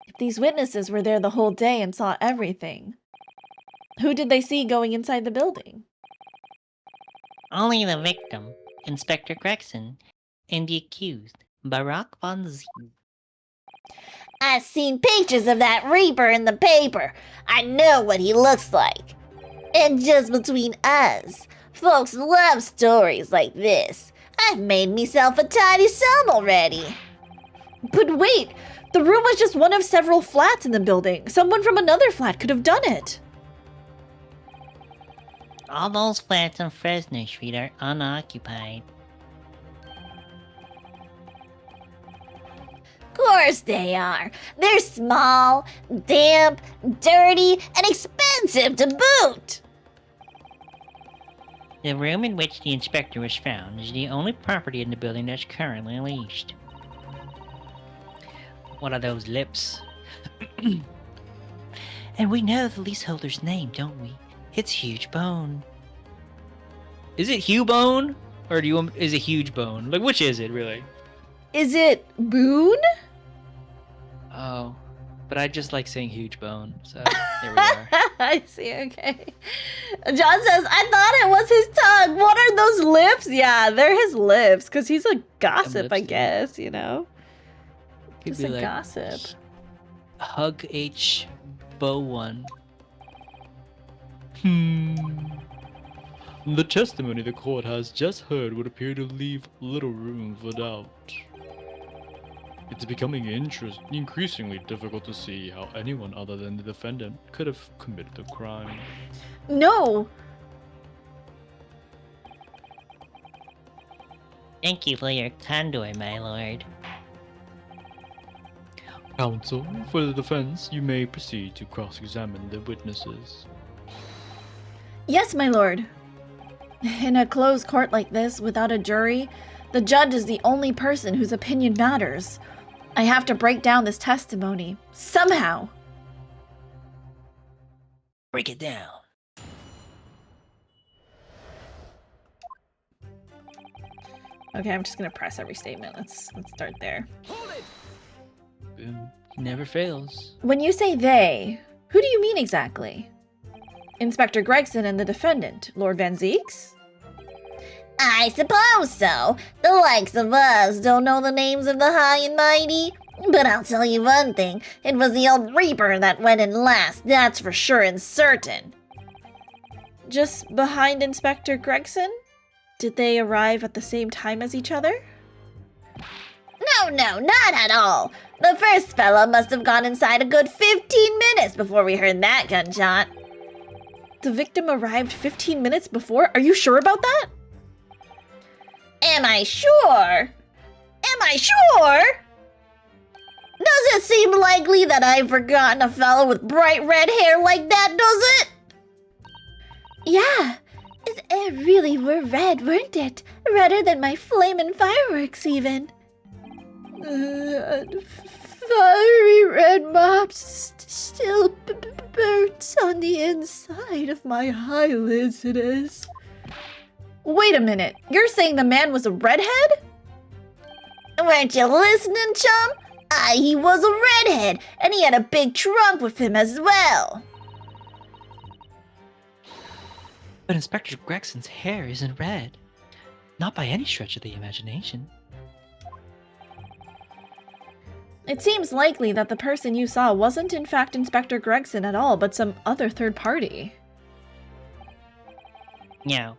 A: If these witnesses were there the whole day and saw everything, who did they see going inside the building?
C: Only the victim, Inspector Gregson, and the accused, Barack von Z.
E: I've seen pictures of that Reaper in the paper. I know what he looks like. And just between us, folks love stories like this. I've made myself a tidy sum already.
A: But wait, the room was just one of several flats in the building. Someone from another flat could have done it.
C: All those flats on Fresno Street are unoccupied.
E: Of course they are. They're small, damp, dirty, and expensive to boot.
C: The room in which the inspector was found is the only property in the building that's currently leased. What are those lips? And we know the leaseholder's name, don't we? It's Huge Bone.
B: Is it Hugh Bone? Or is it Huge Bone? Like, which is it, really?
A: Is it Boone?
B: Oh, but I just like saying Huge Bone, so there we are.
A: I see, okay. John says, I thought it was his tongue. What are those lips? Yeah, they're his lips, because he's a gossip, I
B: lips,
A: guess, you know?
B: Could
A: Just
B: be
A: a
B: like
A: gossip.
B: Hug H Bow One.
D: The testimony the court has just heard would appear to leave little room for doubt. It's becoming increasingly difficult to see how anyone other than the defendant could have committed the crime.
A: No!
C: Thank you for your candor, my lord.
D: Counsel, for the defense, you may proceed to cross-examine the witnesses.
A: Yes, my lord. In a closed court like this, without a jury, the judge is the only person whose opinion matters. I have to break down this testimony. Somehow.
C: Break it down.
A: Okay, I'm just gonna press every statement. Let's start there.
B: It never fails.
A: When you say they, who do you mean exactly? Inspector Gregson and the defendant, Lord Van Zeeks?
E: I suppose so. The likes of us don't know the names of the high and mighty. But I'll tell you one thing, it was the old Reaper that went in last, that's for sure and certain.
A: Just behind Inspector Gregson? Did they arrive at the same time as each other?
E: No, not at all. The first fella must have gone inside a good 15 minutes before we heard that gunshot.
A: The victim arrived 15 minutes before? Are you sure about that?
E: Am I sure? Does it seem likely that I've forgotten a fellow with bright red hair like that, does it?
A: Yeah, his hair really were red, weren't it? Redder than my flamin' fireworks, even. Fiery red mops still burnt on the inside of my eyelids, it is. Wait a minute, you're saying the man was a redhead?
E: Weren't you listening, chum? He was a redhead, and he had a big trunk with him as well.
B: But Inspector Gregson's hair isn't red. Not by any stretch of the imagination.
A: It seems likely that the person you saw wasn't in fact Inspector Gregson at all, but some other third party.
C: No,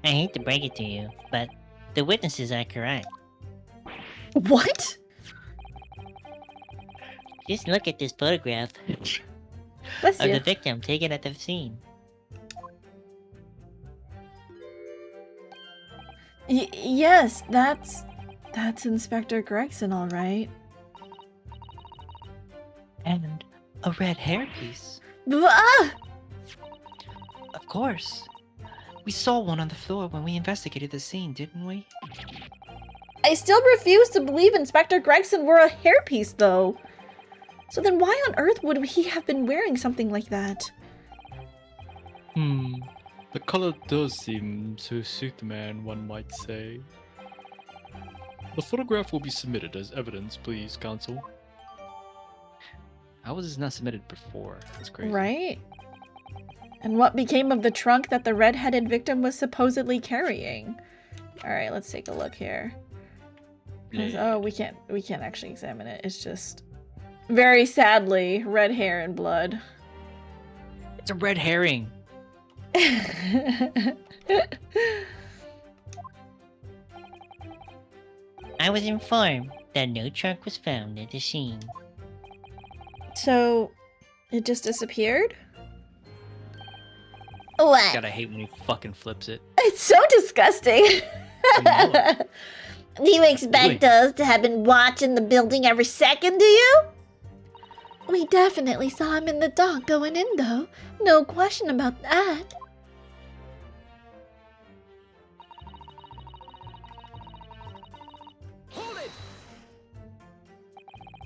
C: I hate to break it to you, but the witnesses are correct.
A: What?
C: Just look at this photograph
A: Bless
C: of
A: you.
C: the victim taken at the scene.
A: Yes, that's Inspector Gregson, all right.
B: And a red hairpiece.
A: Ah!
B: Of course. We saw one on the floor when we investigated the scene, didn't we?
A: I still refuse to believe Inspector Gregson wore a hairpiece, though. So then why on earth would he have been wearing something like that?
D: The color does seem to suit the man, one might say. The photograph will be submitted as evidence, please, counsel.
B: How was this not submitted before? That's crazy.
A: Right? And what became of the trunk that the red-headed victim was supposedly carrying? Alright, let's take a look here. 'Cause- Oh, we can't actually examine it. It's just very sadly red hair and blood.
B: It's a red herring.
C: I was informed that no trunk was found at the scene.
A: So, it just disappeared?
E: What?
B: God, I hate when he fucking flips it.
A: It's so disgusting.
B: know.
E: Do you expect us to have been watching the building every second, do you?
A: We definitely saw him in the dock going in, though. No question about that.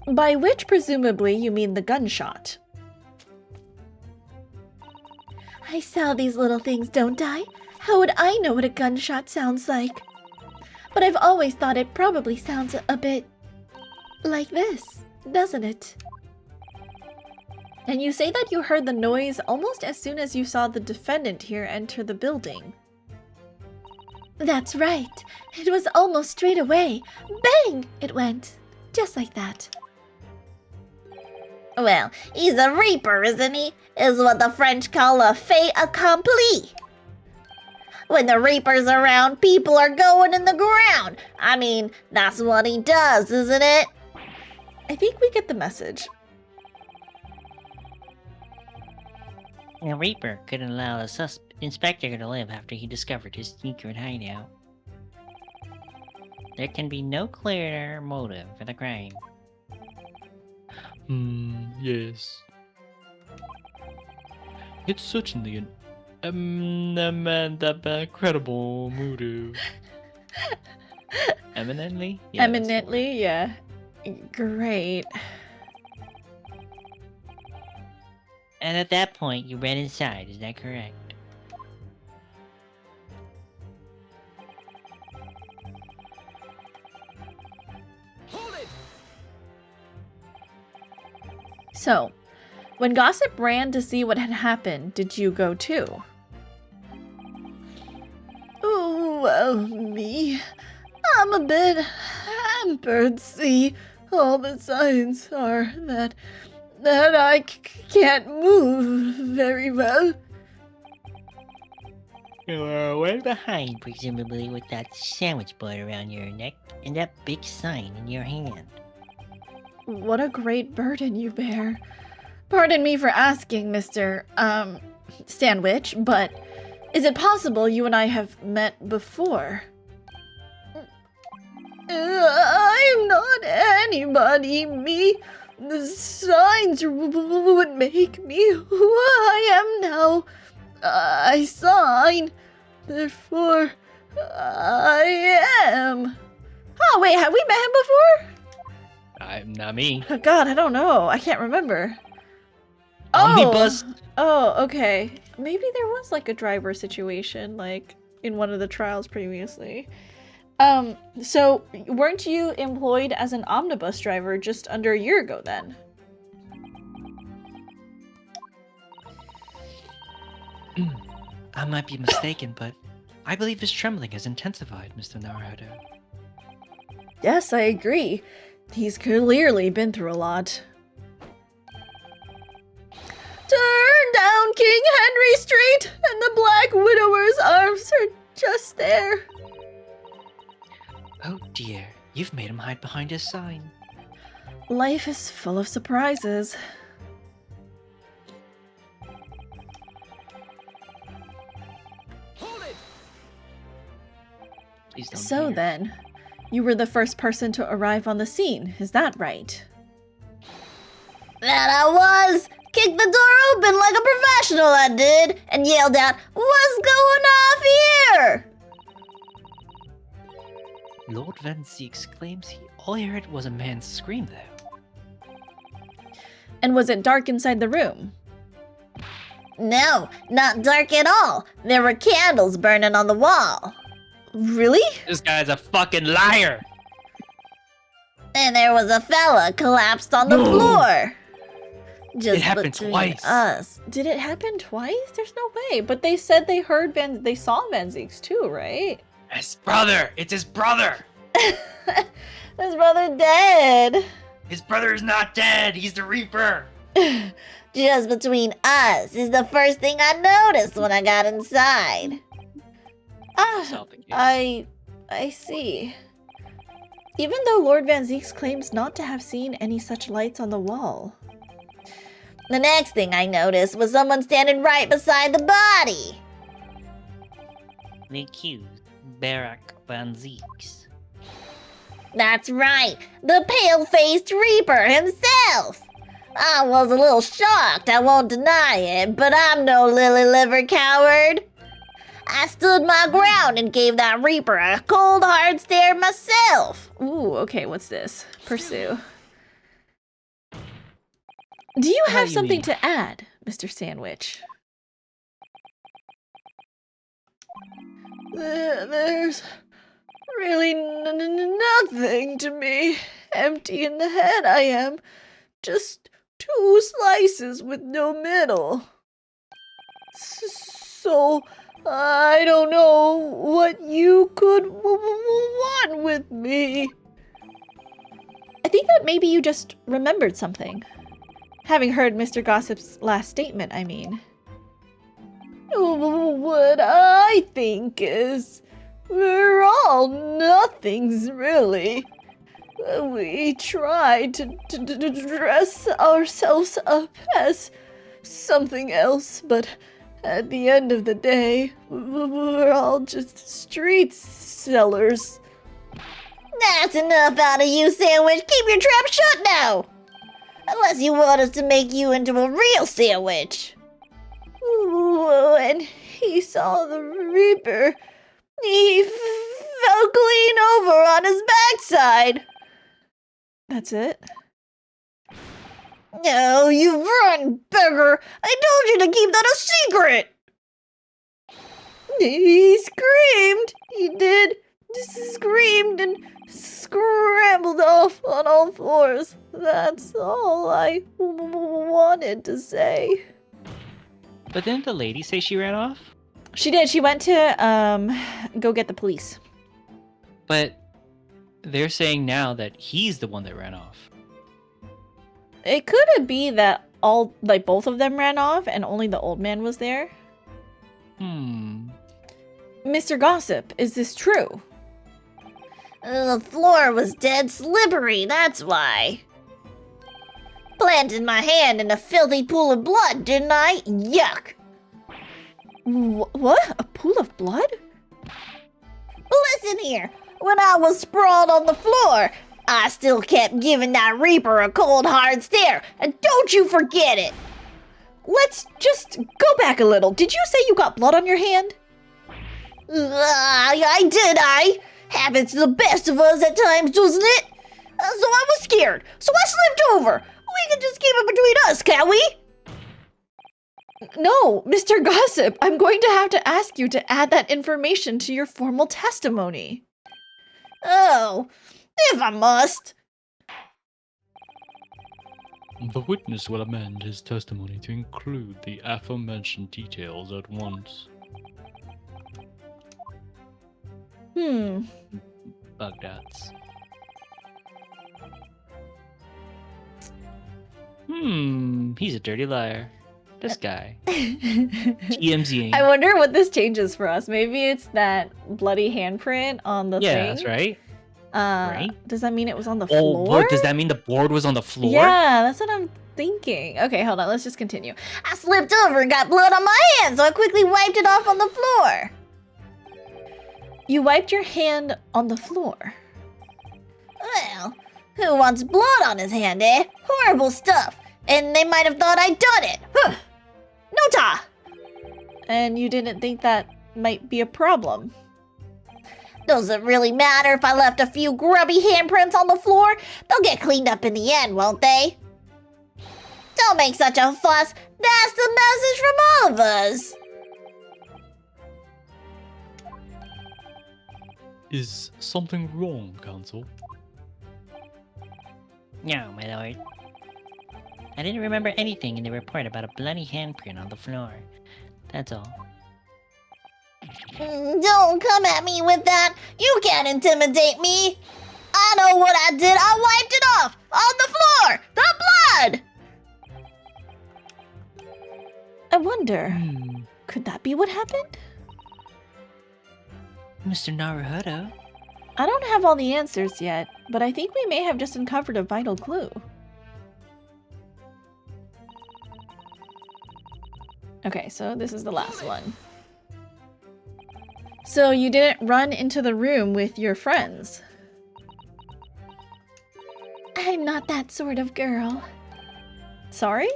A: By which, presumably, you mean the gunshot. I saw these little things, don't I? How would I know what a gunshot sounds like? But I've always thought it probably sounds a bit like this, doesn't it? And you say that you heard the noise almost as soon as you saw the defendant here enter the building. That's right. It was almost straight away. Bang! It went. Just like that.
E: Well, he's a reaper, isn't he? Is what the French call a fait accompli. When the reaper's around, people are going in the ground. I mean, that's what he does, isn't it?
A: I think we get the message.
C: The Reaper couldn't allow the inspector to live after he discovered his secret hideout. There can be no clearer motive for the crime.
D: Yes. It's certainly an incredible motive.
B: Eminently? Yeah, that's the word.
A: Eminently, yeah. Great.
C: And at that point, you ran inside, is that correct?
A: So, when Gossip ran to see what had happened, did you go too? Oh, well, me. I'm a bit hampered, see. All the signs are that I can't move very well.
C: You are way behind, presumably, with that sandwich board around your neck and that big sign in your hand.
A: What a great burden you bear. Pardon me for asking, Mr. Sandwich, but is it possible you and I have met before? I'm not anybody, me. The signs would make me who I am now. I sign, therefore I am. Oh, wait, have we met him before?
B: Not me.
A: Oh, God, I don't know. I can't remember.
B: Omnibus.
A: Oh, okay. Maybe there was like a driver situation, like in one of the trials previously. So weren't you employed as an omnibus driver just under a year ago then?
C: I might be mistaken, but I believe his trembling has intensified, Mr. Naruto.
A: Yes, I agree. He's clearly been through a lot. Turn down King Henry Street, and the Black Widower's arms are just there.
C: Oh dear, you've made him hide behind his sign.
A: Life is full of surprises.
C: Please don't
A: So
C: hear.
A: then, you were the first person to arrive on the scene, is that right?
E: That I was! Kicked the door open like a professional, I did, and yelled out, "What's going off here?"
C: Lord Van Zeeks claims all he heard was a man's scream, though.
A: And was it dark inside the room?
E: No, not dark at all. There were candles burning on the wall.
A: Really?
B: This guy's a fucking liar.
E: And there was a fella collapsed on the
B: No.
E: floor. Just
C: It happened
E: between
C: twice.
E: us.
A: Did it happen twice? There's no way. But they said they saw Van Zeeks too, right?
B: His brother. It's his brother.
E: His brother dead.
B: His brother is not dead. He's the Reaper.
E: Just between us is the first thing I noticed when I got inside.
A: I see. Even though Lord Van Zeeks claims not to have seen any such lights on the wall.
E: The next thing I noticed was someone standing right beside the body.
C: The accused, Barack Van Zeeks.
E: That's right, the pale-faced Reaper himself. I was a little shocked, I won't deny it, but I'm no lily-livered coward. I stood my ground and gave that Reaper a cold hard stare myself.
A: Ooh, okay, what's this? Pursue. Do you
B: How
A: have
B: you
A: something
B: mean?
A: to add, Mr. Sandwich? There's really nothing to me. Empty in the head I am. Just 2 slices with no middle. So, I don't know what you could want with me. I think that maybe you just remembered something. Having heard Mr. Gossip's last statement, I mean. What I think is, we're all nothings, really. We try to dress ourselves up as something else, but at the end of the day, we're all just street sellers.
E: That's enough out of you, Sandwich. Keep your trap shut now. Unless you want us to make you into a real sandwich.
A: When he saw the Reaper, he fell clean over on his backside. That's it?
E: No, you rotten beggar. I told you to keep that a secret.
A: He screamed. He did. Screamed and scrambled off on all fours. That's all I wanted to say.
B: But didn't the lady say she ran off?
A: She did. She went to go get the police.
B: But they're saying now that he's the one that ran off.
A: It could be that both of them ran off and only the old man was there. Mr. Gossip, is this true?
E: The floor was dead slippery, that's why. Planted my hand in a filthy pool of blood, didn't I? Yuck.
A: What? A pool of blood?
E: Listen here. When I was sprawled on the floor, I still kept giving that Reaper a cold hard stare, and don't you forget it.
A: Let's just go back a little. Did you say you got blood on your hand?
E: I did. Happens to the best of us at times, doesn't it? So I was scared, so I slipped over. We can just keep it between us, can we?
A: No, Mr. Gossip, I'm going to have to ask you to add that information to your formal testimony.
E: Oh, if I must.
D: The witness will amend his testimony to include the aforementioned details at once.
B: Baghdad's. He's a dirty liar. This guy. TMZ.
A: I wonder what this changes for us. Maybe it's that bloody handprint on the thing.
B: Yeah, that's right.
A: Right? Does that mean it was on the
B: Oh,
A: floor?
B: does that mean the board was on the floor?
A: Yeah, that's what I'm thinking. Okay, hold on. Let's just continue.
E: I slipped over and got blood on my hand, so I quickly wiped it off on the floor.
A: You wiped your hand on the floor.
E: Well, who wants blood on his hand, eh? Horrible stuff. And they might have thought I'd done it. Huh. No ta.
A: And you didn't think that might be a problem.
E: Does it really matter if I left a few grubby handprints on the floor? They'll get cleaned up in the end, won't they? Don't make such a fuss. That's the message from all of us.
D: Is something wrong, Counsel?
C: No, my lord. I didn't remember anything in the report about a bloody handprint on the floor. That's all.
E: Don't come at me with that. You can't intimidate me. I know what I did. I wiped it off on the floor. The blood.
A: I wonder, could that be what happened?
C: Mr. Naruhodo?
A: I don't have all the answers yet, but I think we may have just uncovered a vital clue. Okay, so this is the last one. So you didn't run into the room with your friends?
E: I'm not that sort of girl.
A: Sorry?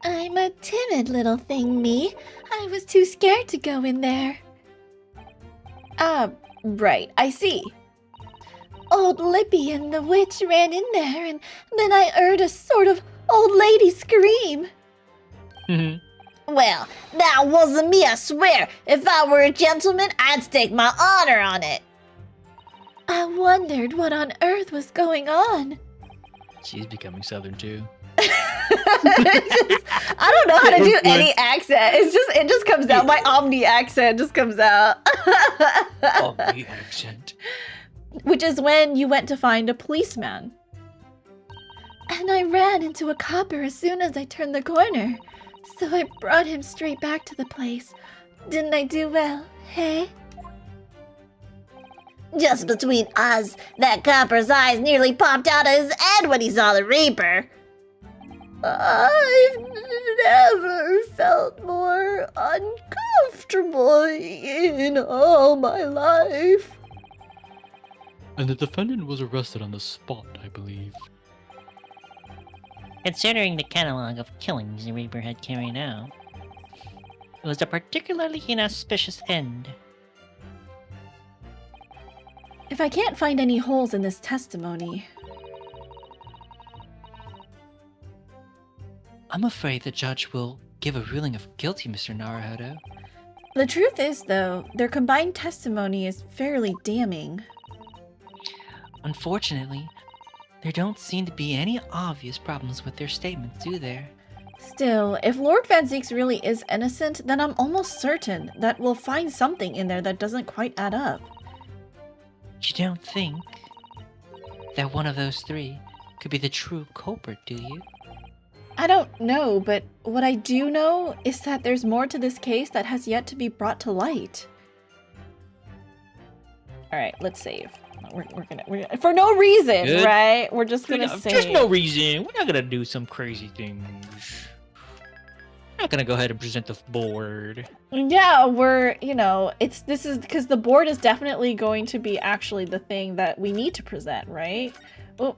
E: I'm a timid little thing, me. I was too scared to go in there.
A: Ah, right, I see.
E: Old Lippy and the witch ran in there, and then I heard a sort of old lady scream. Well, that wasn't me, I swear. If I were a gentleman, I'd stake my honor on it. I wondered what on earth was going on.
B: She's becoming southern too.
A: I don't know how to do any accent. It just comes out. My Omni accent just comes out.
B: Omni accent.
A: Which is when you went to find a policeman.
E: And I ran into a copper as soon as I turned the corner. So I brought him straight back to the place. Didn't I do well, hey? Just between us, that copper's eyes nearly popped out of his head when he saw the Reaper. I've never felt more uncomfortable in all my life.
D: And the defendant was arrested on the spot, I believe.
C: Considering the catalog of killings the Reaper had carried out, it was a particularly inauspicious end.
A: If I can't find any holes in this testimony...
B: I'm afraid the judge will give a ruling of guilty, Mr. Naruhodo.
A: The truth is, though, their combined testimony is fairly damning.
B: Unfortunately, there don't seem to be any obvious problems with their statements, do there?
A: Still, if Lord Van Zieks really is innocent, then I'm almost certain that we'll find something in there that doesn't quite add up.
B: You don't think that one of those three could be the true culprit, do you?
A: I don't know, but what I do know is that there's more to this case that has yet to be brought to light. Alright, let's save. We're gonna for no reason,
B: Good.
A: right? We're just gonna save.
B: There's no reason. We're not gonna do some crazy things. We're not gonna go ahead and present the board.
A: Yeah, this is because the board is definitely going to be actually the thing that we need to present, right? Oh,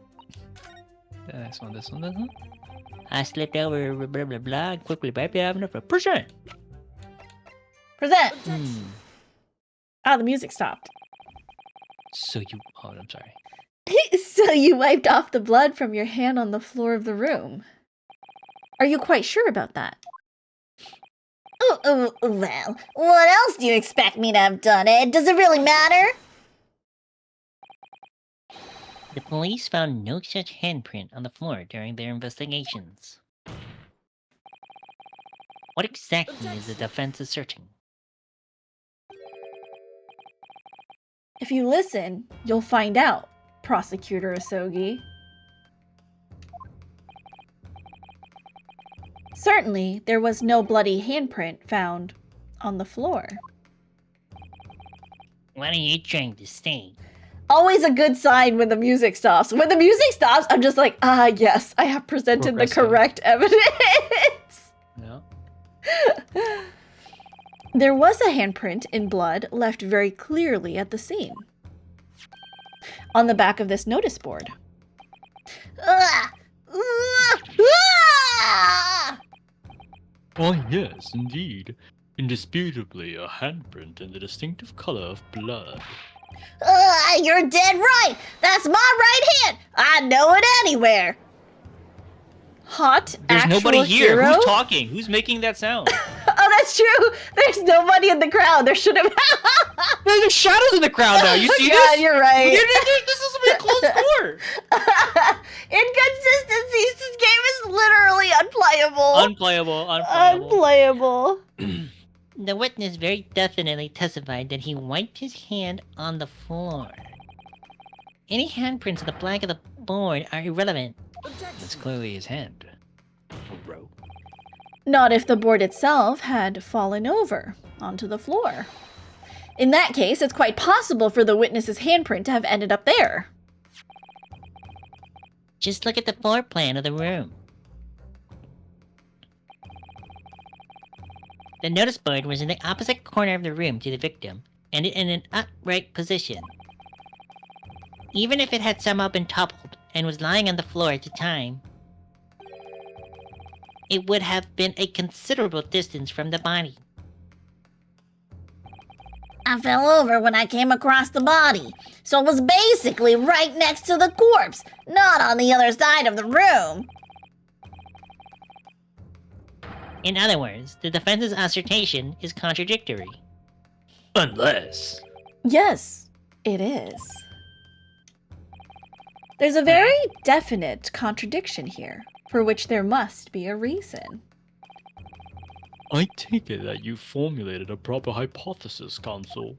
B: This one.
C: I slipped over, blah blah blah, quickly wiped it off for present.
A: present! Ah, the music stopped.
B: So you... Oh, I'm sorry.
A: So you wiped off the blood from your hand on the floor of the room. Are you quite sure about that?
E: Well, what else do you expect me to have done, Ed? Does it really matter?
C: The police found no such handprint on the floor during their investigations. What exactly is the defense asserting?
A: If you listen, you'll find out, Prosecutor Asogi. Certainly, there was no bloody handprint found on the floor.
C: What are you trying to say?
A: Always a good sign when the music stops. When the music stops, I'm just like, yes, I have presented the correct evidence.
B: No.
A: There was a handprint in blood left very clearly at the scene. On the back of this notice board.
D: Oh yes, indeed. Indisputably a handprint in the distinctive color of blood.
E: You're dead right. That's my right hand. I know it anywhere.
A: Hot
B: There's
A: actual
B: nobody here.
A: hero?
B: Who's talking? Who's making that sound?
A: Oh, that's true. There's nobody in the crowd. There should have.
B: There's shadows in the crowd now. You see
A: God,
B: this?
A: you're right.
B: This is a closed door.
E: Inconsistencies. This game is literally unplayable.
B: Unplayable.
A: Unplayable.
C: The witness very definitely testified that he wiped his hand on the floor. Any handprints on the blank of the board are irrelevant.
B: That's clearly his hand. Bro.
A: Not if the board itself had fallen over onto the floor. In that case, it's quite possible for the witness's handprint to have ended up there.
C: Just look at the floor plan of the room. The notice board was in the opposite corner of the room to the victim, and in an upright position. Even if it had somehow been toppled and was lying on the floor at the time, it would have been a considerable distance from the body.
E: I fell over when I came across the body, so it was basically right next to the corpse, not on the other side of the room.
C: In other words, the defense's assertion is contradictory.
B: Unless.
A: Yes, it is. There's a very definite contradiction here, for which there must be a reason.
D: I take it that you formulated a proper hypothesis, counsel.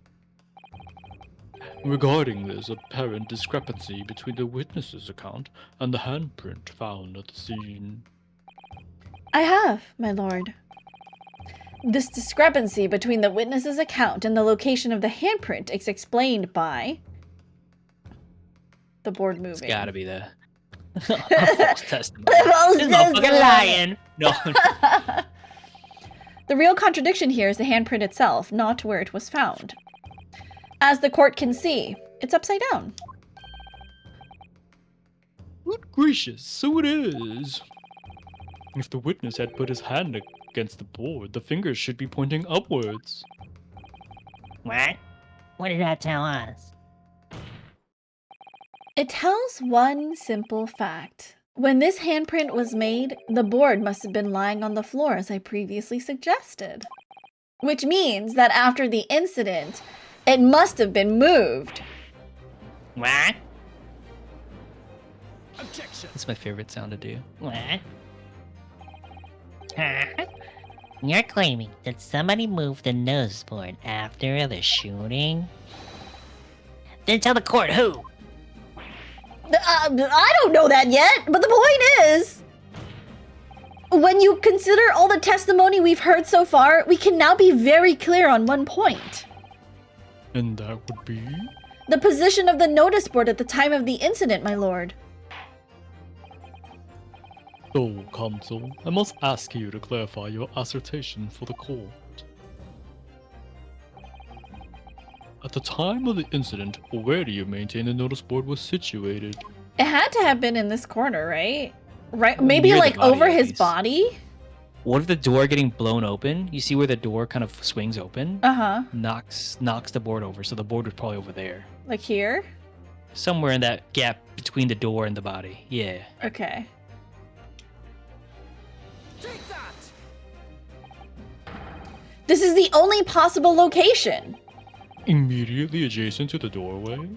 D: Regarding this apparent discrepancy between the witness's account and the handprint found at the scene.
A: I have, my lord. This discrepancy between the witness's account and the location of the handprint is explained by the board moving.
B: It's gotta be the a false testimony.
C: This motherfucker lying.
B: No.
A: The real contradiction here is the handprint itself, not where it was found. As the court can see, it's upside down.
D: Good gracious, so it is. If the witness had put his hand against the board, the fingers should be pointing upwards.
C: What? What did that tell us?
A: It tells one simple fact. When this handprint was made, the board must have been lying on the floor as I previously suggested. Which means that after the incident, it must have been moved.
C: What?
B: That's my favorite sound to do.
C: What? Huh? You're claiming that somebody moved the notice board after the shooting? Then tell the court who!
E: I don't know that yet, but the point is,
A: When you consider all the testimony we've heard so far, we can now be very clear on one point.
D: And that would be?
A: The position of the notice board at the time of the incident, my lord.
D: So, counsel, I must ask you to clarify your assertion for the court. At the time of the incident, where do you maintain the notice board was situated?
A: It had to have been in this corner, right? Right, maybe
B: Near the
A: like
B: body,
A: over
B: at
A: his
B: least.
A: body?
B: What if the door getting blown open? You see where the door kind of swings open?
A: Uh-huh.
B: Knocks the board over, so the board was probably over there.
A: Like here?
B: Somewhere in that gap between the door and the body. Yeah.
A: Okay. This is the only possible location.
D: Immediately adjacent to the doorway?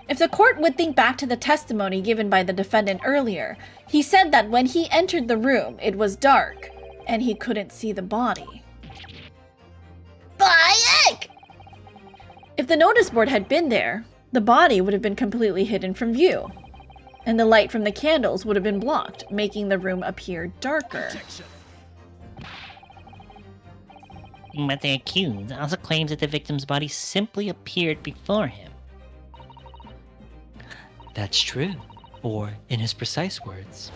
A: If the court would think back to the testimony given by the defendant earlier, he said that when he entered the room, it was dark, and he couldn't see the body.
E: Bayek!
A: If the notice board had been there, the body would have been completely hidden from view, and the light from the candles would have been blocked, making the room appear darker.
C: But the accused also claims that the victim's body simply appeared before him.
B: That's true. Or, in his precise words,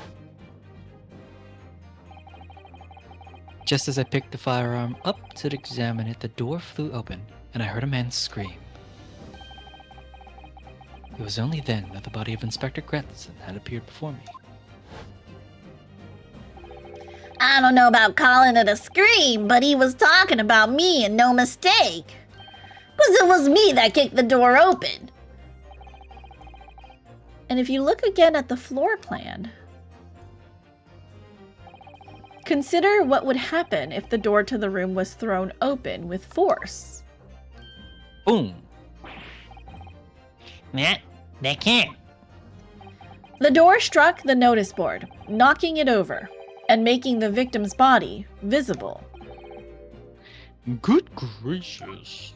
B: just as I picked the firearm up to examine it, the door flew open, and I heard a man scream. It was only then that the body of Inspector Gretchen had appeared before me.
E: I don't know about calling it a scream, but he was talking about me and no mistake. 'Cause it was me that kicked the door open.
A: And if you look again at the floor plan, consider what would happen if the door to the room was thrown open with force.
B: Boom!
C: That can't.
A: The door struck the notice board, knocking it over, and making the victim's body visible.
D: Good gracious.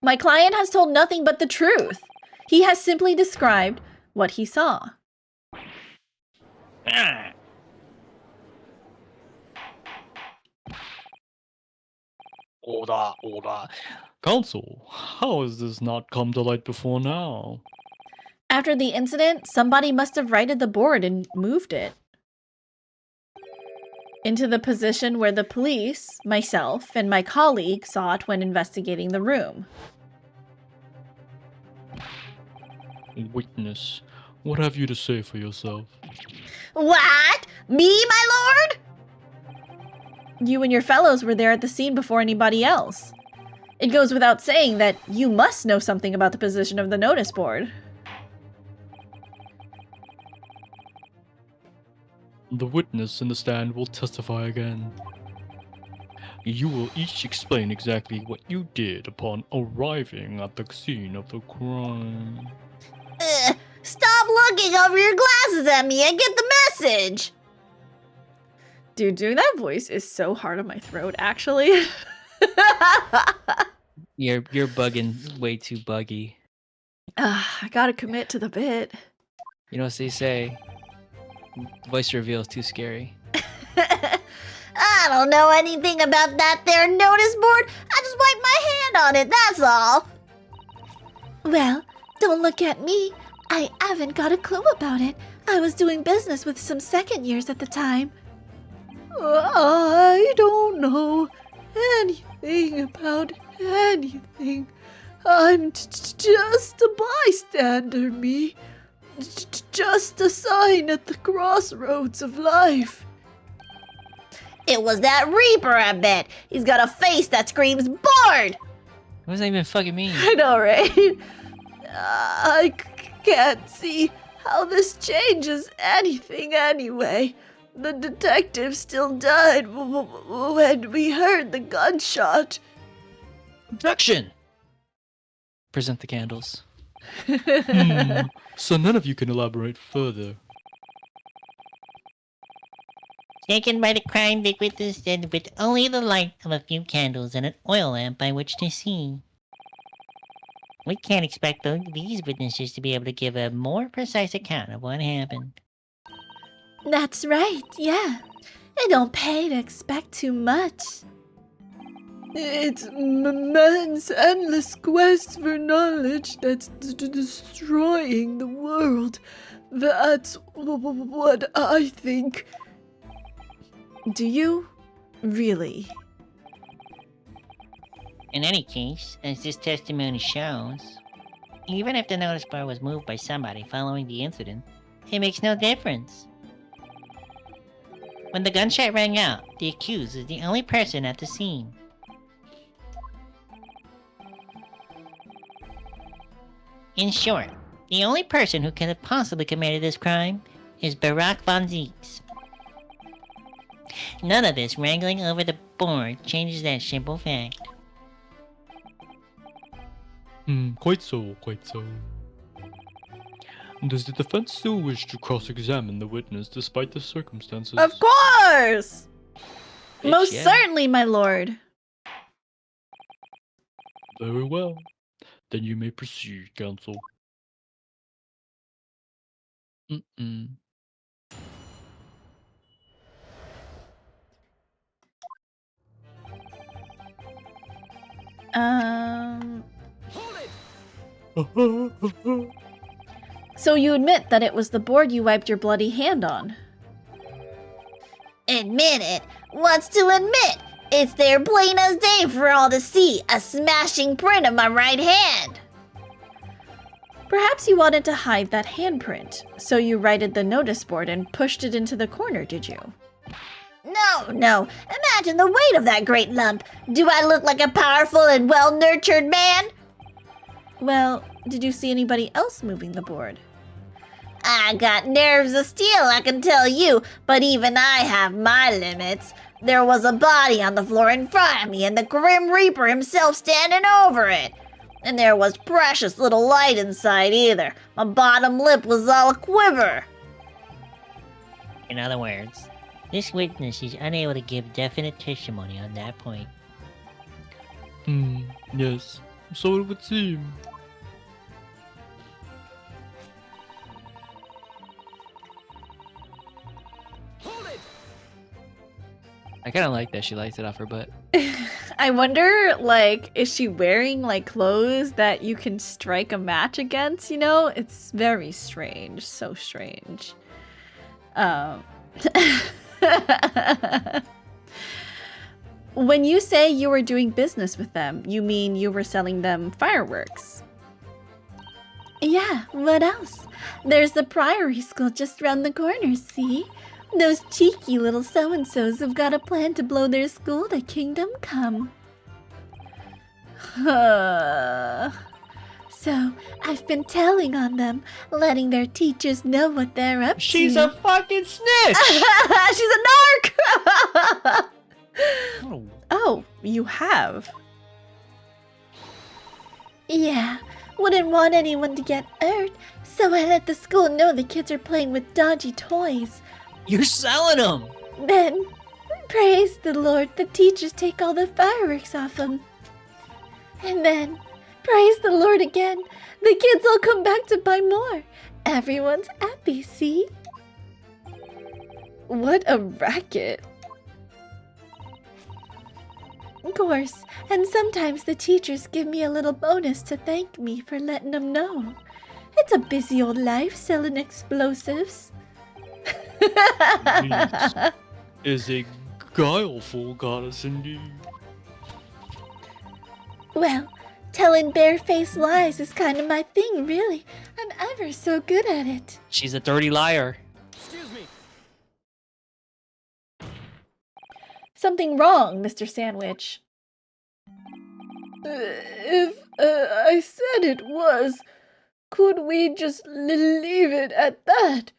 A: My client has told nothing but the truth. He has simply described what he saw.
C: Ah.
D: Order. Counsel, how has this not come to light before now?
A: After the incident, somebody must have righted the board and moved it into the position where the police, myself, and my colleague saw it when investigating the room.
D: Witness, what have you to say for yourself?
E: What? Me, my lord?
A: You and your fellows were there at the scene before anybody else. It goes without saying that you must know something about the position of the notice board.
D: The witness in the stand will testify again. You will each explain exactly what you did upon arriving at the scene of the crime.
E: Stop looking over your glasses at me and get the message.
A: Dude, doing that voice is so hard on my throat, actually.
B: You're bugging way too buggy.
A: I gotta commit to the bit.
B: You know what they say? Voice reveal is too scary.
E: I don't know anything about that there notice board. I just wiped my hand on it, that's all. Well, don't look at me. I haven't got a clue about it. I was doing business with some second years at the time.
A: I don't know anything about anything. I'm just a bystander, me. Just a sign at the crossroads of life.
E: It was that Reaper, I bet. He's got a face that screams bored.
B: What does that even fucking mean?
A: I know, right? I can't see how this changes anything anyway. The detective still died when we heard the gunshot.
B: Objection! Present the candles.
D: So none of you can elaborate further.
C: Taken by the crime they witnessed and with only the light of a few candles and an oil lamp by which to see. We can't expect these witnesses to be able to give a more precise account of what happened.
A: That's right, yeah. It don't pay to expect too much. It's man's endless quest for knowledge that's destroying the world. That's what I think. Do you really?
C: In any case, as this testimony shows, even if the notice board was moved by somebody following the incident, it makes no difference. When the gunshot rang out, the accused is the only person at the scene. In short, the only person who could have possibly committed this crime is Barack von Zieks. None of this wrangling over the board changes that simple fact.
D: Quite so, quite so. Does the defense still wish to cross-examine the witness despite the circumstances?
A: Of course!
B: Bitch,
A: Most
B: yeah.
A: certainly, my lord.
D: Very well. Then you may proceed, counsel.
A: Um... So you admit that it was the board you wiped your bloody hand on?
E: Admit it. What's to admit? It's there plain as day for all to see. A smashing print of my right hand.
A: Perhaps you wanted to hide that handprint, so you righted the notice board and pushed it into the corner, did you?
E: No. Imagine the weight of that great lump. Do I look like a powerful and well-nurtured man?
A: Well, did you see anybody else moving the board?
E: I got nerves of steel, I can tell you, but even I have my limits. There was a body on the floor in front of me, and the Grim Reaper himself standing over it. And there was precious little light inside either. My bottom lip was all a quiver.
C: In other words, this witness is unable to give definite testimony on that point.
D: Yes. So it would seem.
B: I kind of like that she lights it off her butt.
A: I wonder, like, is she wearing, like, clothes that you can strike a match against, you know? It's very strange. So strange. When you say you were doing business with them, you mean you were selling them fireworks?
E: Yeah, what else? There's the Priory School just round the corner, see? Those cheeky little so-and-sos have got a plan to blow their school to kingdom come. So, I've been telling on them, letting their teachers know what they're up
B: She's
E: to.
B: a fucking snitch!
A: She's a narc!
B: Oh,
A: Oh, you have?
E: Yeah, wouldn't want anyone to get hurt, so I let the school know the kids are playing with dodgy toys.
B: you're selling them!
E: Then, praise the Lord, the teachers take all the fireworks off them. And then, praise the Lord again, the kids all come back to buy more. Everyone's happy, see?
A: What a racket.
E: Of course, and sometimes the teachers give me a little bonus to thank me for letting them know. It's a busy old life selling explosives.
D: This is a guileful goddess indeed.
E: Well, telling barefaced lies is kind of my thing, really. I'm ever so good at it.
B: She's a dirty liar.
A: Something wrong, Mr. Sandwich. If I said it was, could we just leave it at that?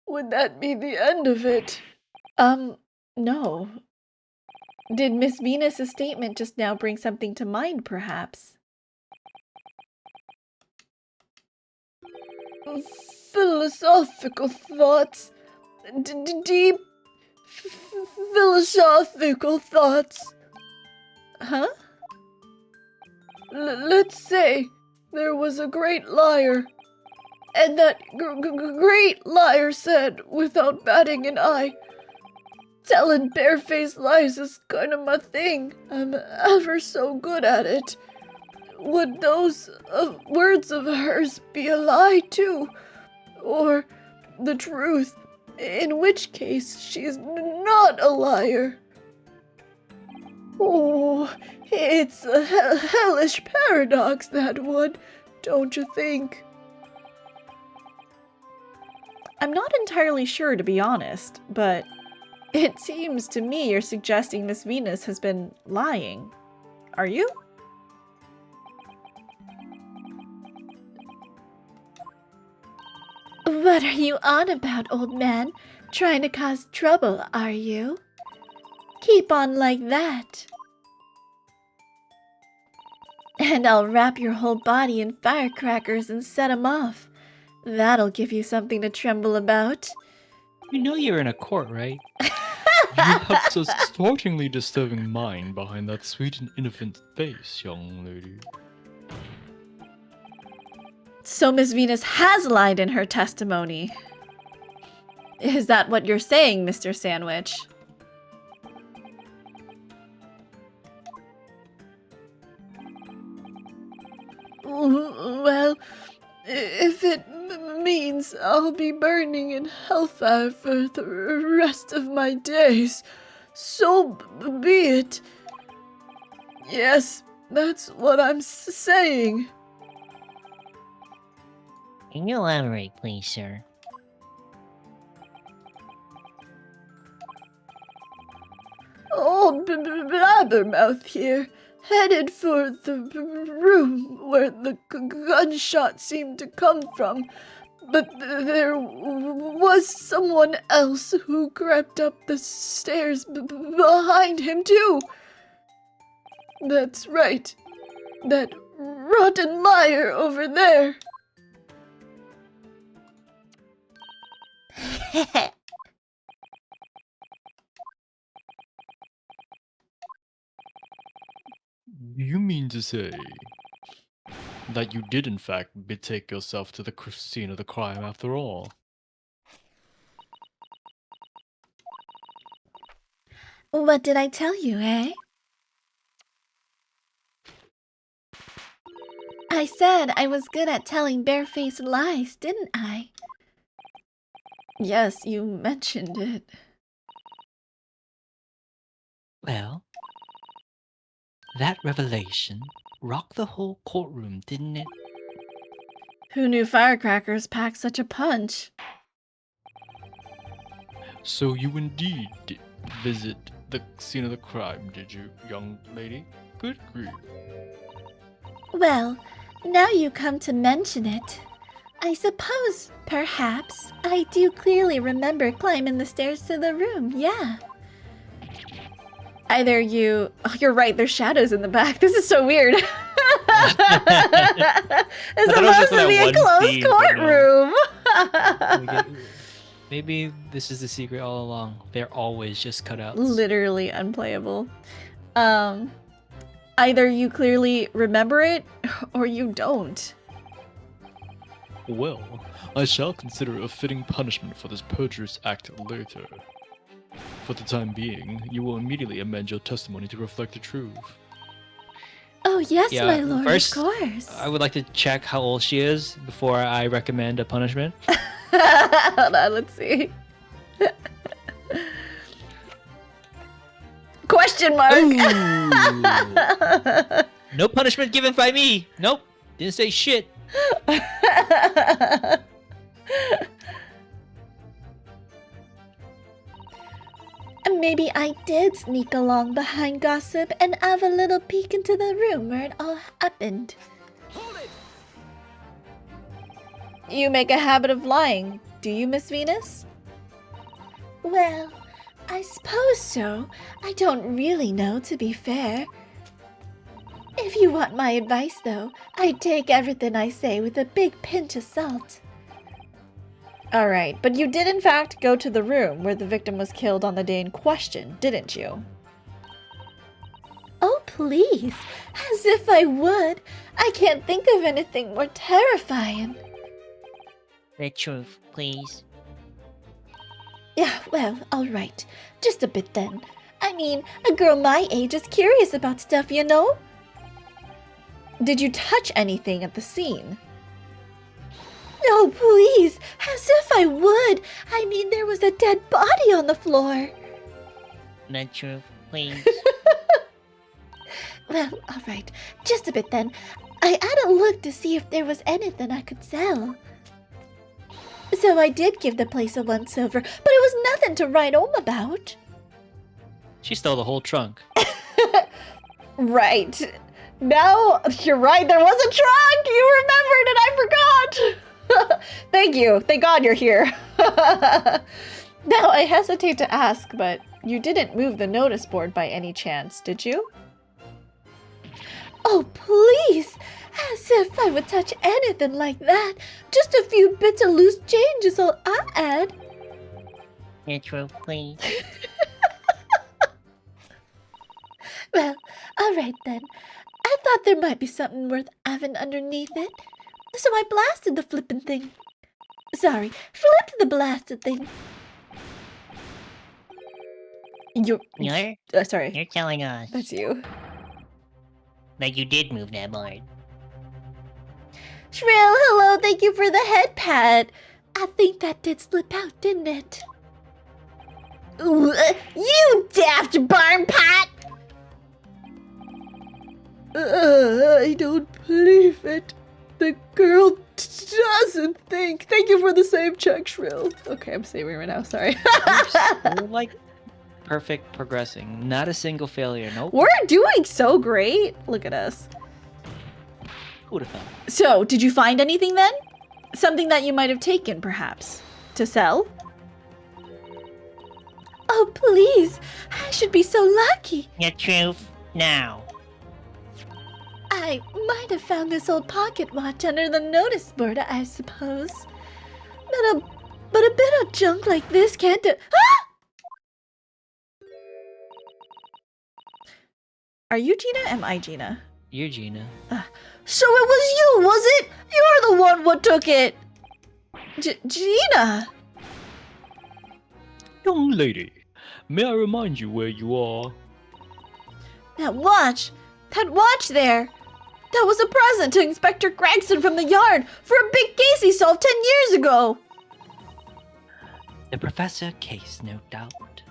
A: Would that be the end of it? No. Did Miss Venus's statement just now bring something to mind, perhaps? Philosophical thoughts. Deep philosophical thoughts. Huh? Let's say there was a great liar, and that great liar said, without batting an eye, telling barefaced lies is kind of my thing. I'm ever so good at it. Would those words of hers be a lie too? Or the truth? In which case, she's not a liar. Oh, it's a hellish paradox, that one, don't you think? I'm not entirely sure, to be honest, but it seems to me you're suggesting Miss Venus has been lying. Are you?
E: What are you on about, old man? Trying to cause trouble, are you? Keep on like that. And I'll wrap your whole body in firecrackers and set 'em off. That'll give you something to tremble about.
B: You know you're in a court, right?
D: You have a startlingly disturbing mind behind that sweet and innocent face, young lady.
A: So Miss Venus has lied in her testimony. Is that what you're saying, Mr. Sandwich?
E: Well, if it means I'll be burning in hellfire for the rest of my days, so be it. Yes, that's what I'm saying.
C: Can you elaborate, please, sir?
E: Old Blabbermouth here, headed for the room where the gunshot seemed to come from. But there was someone else who crept up the stairs behind him, too. That's right. That rotten liar over there.
D: You mean to say that you did in fact betake yourself to the scene of the crime after all?
E: What did I tell you, eh? I said I was good at telling barefaced lies, didn't I?
A: Yes, you mentioned it.
C: Well, that revelation rocked the whole courtroom, didn't it?
A: Who knew firecrackers packed such a punch?
D: So you indeed did visit the scene of the crime, did you, young lady? Good grief.
E: Well, now you come to mention it, I suppose, perhaps, I do clearly remember climbing the stairs to the room, yeah.
A: Either you... Oh, you're right, there's shadows in the back. This is so weird. It's supposed to be a closed courtroom.
B: Maybe this is the secret all along. They're always just cutouts.
A: Literally unplayable. Either you clearly remember it, or you don't.
D: Well, I shall consider it a fitting punishment for this perjurious act later. For the time being, you will immediately amend your testimony to reflect the truth.
E: Oh yes,
B: Yeah,
E: my lord,
B: first,
E: of course.
B: I would like to check how old she is before I recommend a punishment.
A: Hold on, let's see. Question mark.
B: No punishment given by me. Nope. Didn't say shit.
E: Maybe I did sneak along behind gossip and have a little peek into the room where it all happened.
A: You make a habit of lying, do you, Miss Venus?
E: Well, I suppose so. I don't really know, to be fair. If you want my advice, though, I'd take everything I say with a big pinch of salt.
A: Alright, but you did in fact go to the room where the victim was killed on the day in question, didn't you?
E: Oh, please. As if I would. I can't think of anything more terrifying.
C: The truth, please.
E: Yeah, well, alright. Just a bit then. I mean, a girl my age is curious about stuff, you know?
A: Did you touch anything at the scene?
E: Oh, please! As if I would! I mean, there was a dead body on the floor!
C: The truth, please.
E: Well, alright. Just a bit then. I had a look to see if there was anything I could sell. So I did give the place a once-over, but it was nothing to write home about.
B: She stole the whole trunk.
A: Right. No, you're right, there was a trunk! You remembered and I forgot! Thank you. Thank God you're here. Now, I hesitate to ask, but you didn't move the notice board by any chance, did you? Oh, please! As if I would touch anything like that. Just a few bits of loose change is all I add.
C: Intro, please.
E: Well, alright then. I thought there might be something worth having underneath it. So I blasted the flippin' thing. Sorry, flipped the blasted thing.
C: You're
A: Sorry.
C: you're telling us
A: That's you.
C: that you did move that board.
E: Shrill, hello, thank you for the head pat. I think that did slip out, didn't it? Ooh, you daft barn pat!
A: I don't believe it. The girl doesn't think. Thank you for the save check, Shrill. Okay, I'm saving right now. Sorry.
B: We're like perfect progressing. Not a single failure. Nope.
A: We're doing so great. Look at us.
B: Who would have thought?
A: So, did you find anything then? Something that you might have taken, perhaps, to sell?
E: Oh, please, I should be so lucky.
C: The truth now.
E: I might have found this old pocket watch under the notice board, I suppose. But a bit of junk like this can't do— Ah!
A: Are you Gina? Am I Gina?
B: You're Gina.
A: So it was you, was it? You're the one what took it. Gina.
D: Young lady, may I remind you where you are?
A: That watch there. That was a present to Inspector Gregson from the yard for a big case he solved 10 years ago.
B: The professor case, no doubt.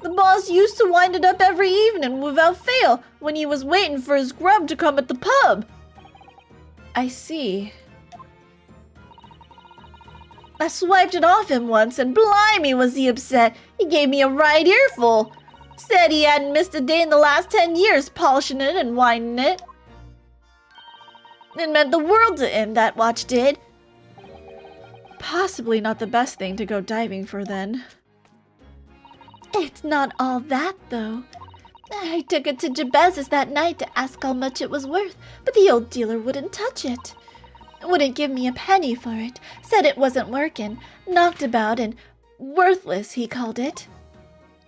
A: The boss used to wind it up every evening without fail when he was waiting for his grub to come at the pub. I see. I swiped it off him once and blimey was he upset. He gave me a right earful. Said he hadn't missed a day in the last 10 years polishing it and winding it. It meant the world to him, that watch did. Possibly not the best thing to go diving for then.
E: It's not all that, though. I took it to Jabez's that night to ask how much it was worth, but the old dealer wouldn't touch it. Wouldn't give me a penny for it, said it wasn't working, knocked about and worthless, he called it.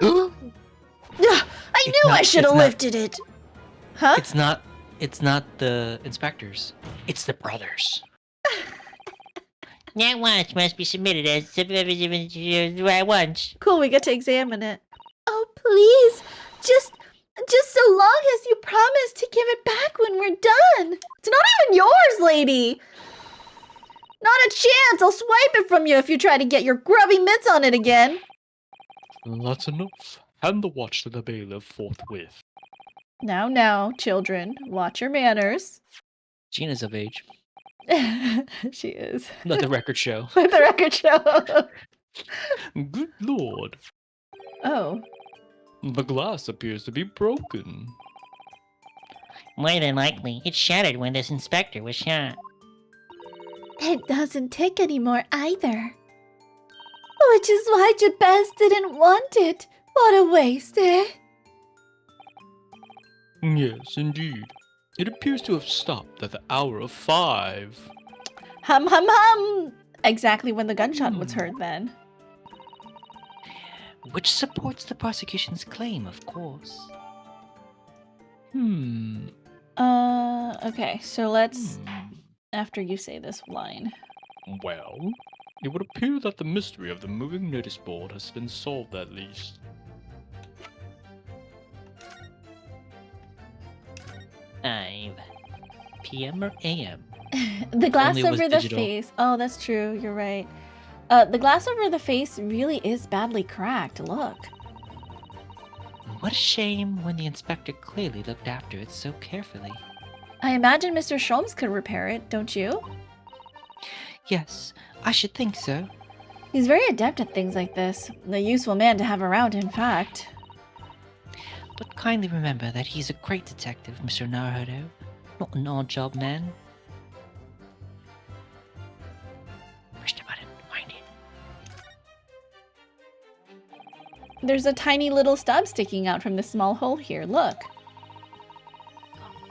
E: Ugh, I knew I should have lifted it.
A: Huh?
B: It's not the inspectors. It's the brothers.
C: That watch must be submitted as the right watch.
A: Cool, we get to examine it.
E: Oh, please, just so long as you promise to give it back when we're done.
A: It's not even yours, lady. Not a chance. I'll swipe it from you if you try to get your grubby mitts on it again.
D: That's enough. Hand the watch to the bailiff forthwith.
A: Now, children, watch your manners.
B: Gina's of age.
A: She is.
B: Let the record show.
A: Let the record show.
D: Good lord.
A: Oh.
D: The glass appears to be broken.
C: More than likely, it shattered when this inspector was shot.
E: It doesn't tick anymore either. Which is why Jabez didn't want it. What a waste, eh?
D: Yes, indeed. It appears to have stopped at the hour of 5.
A: Hum, hum, hum. Exactly when the gunshot was heard then.
B: Which supports the prosecution's claim, of course.
A: Okay, so let's, after you say this line.
D: Well, it would appear that the mystery of the moving notice board has been solved at least.
B: PM or AM?
A: The glass
B: only it was
A: over the
B: digital.
A: face. Oh, that's true. You're right. The glass over the face really is badly cracked. Look.
B: What a shame when the inspector clearly looked after it so carefully.
A: I imagine Mr. Sholmes could repair it, don't you?
B: Yes, I should think so.
A: He's very adept at things like this. A useful man to have around, in fact.
B: But kindly remember that he's a great detective, Mr. Naruto. Not an odd job man.
A: There's a tiny little stub sticking out from this small hole here. Look.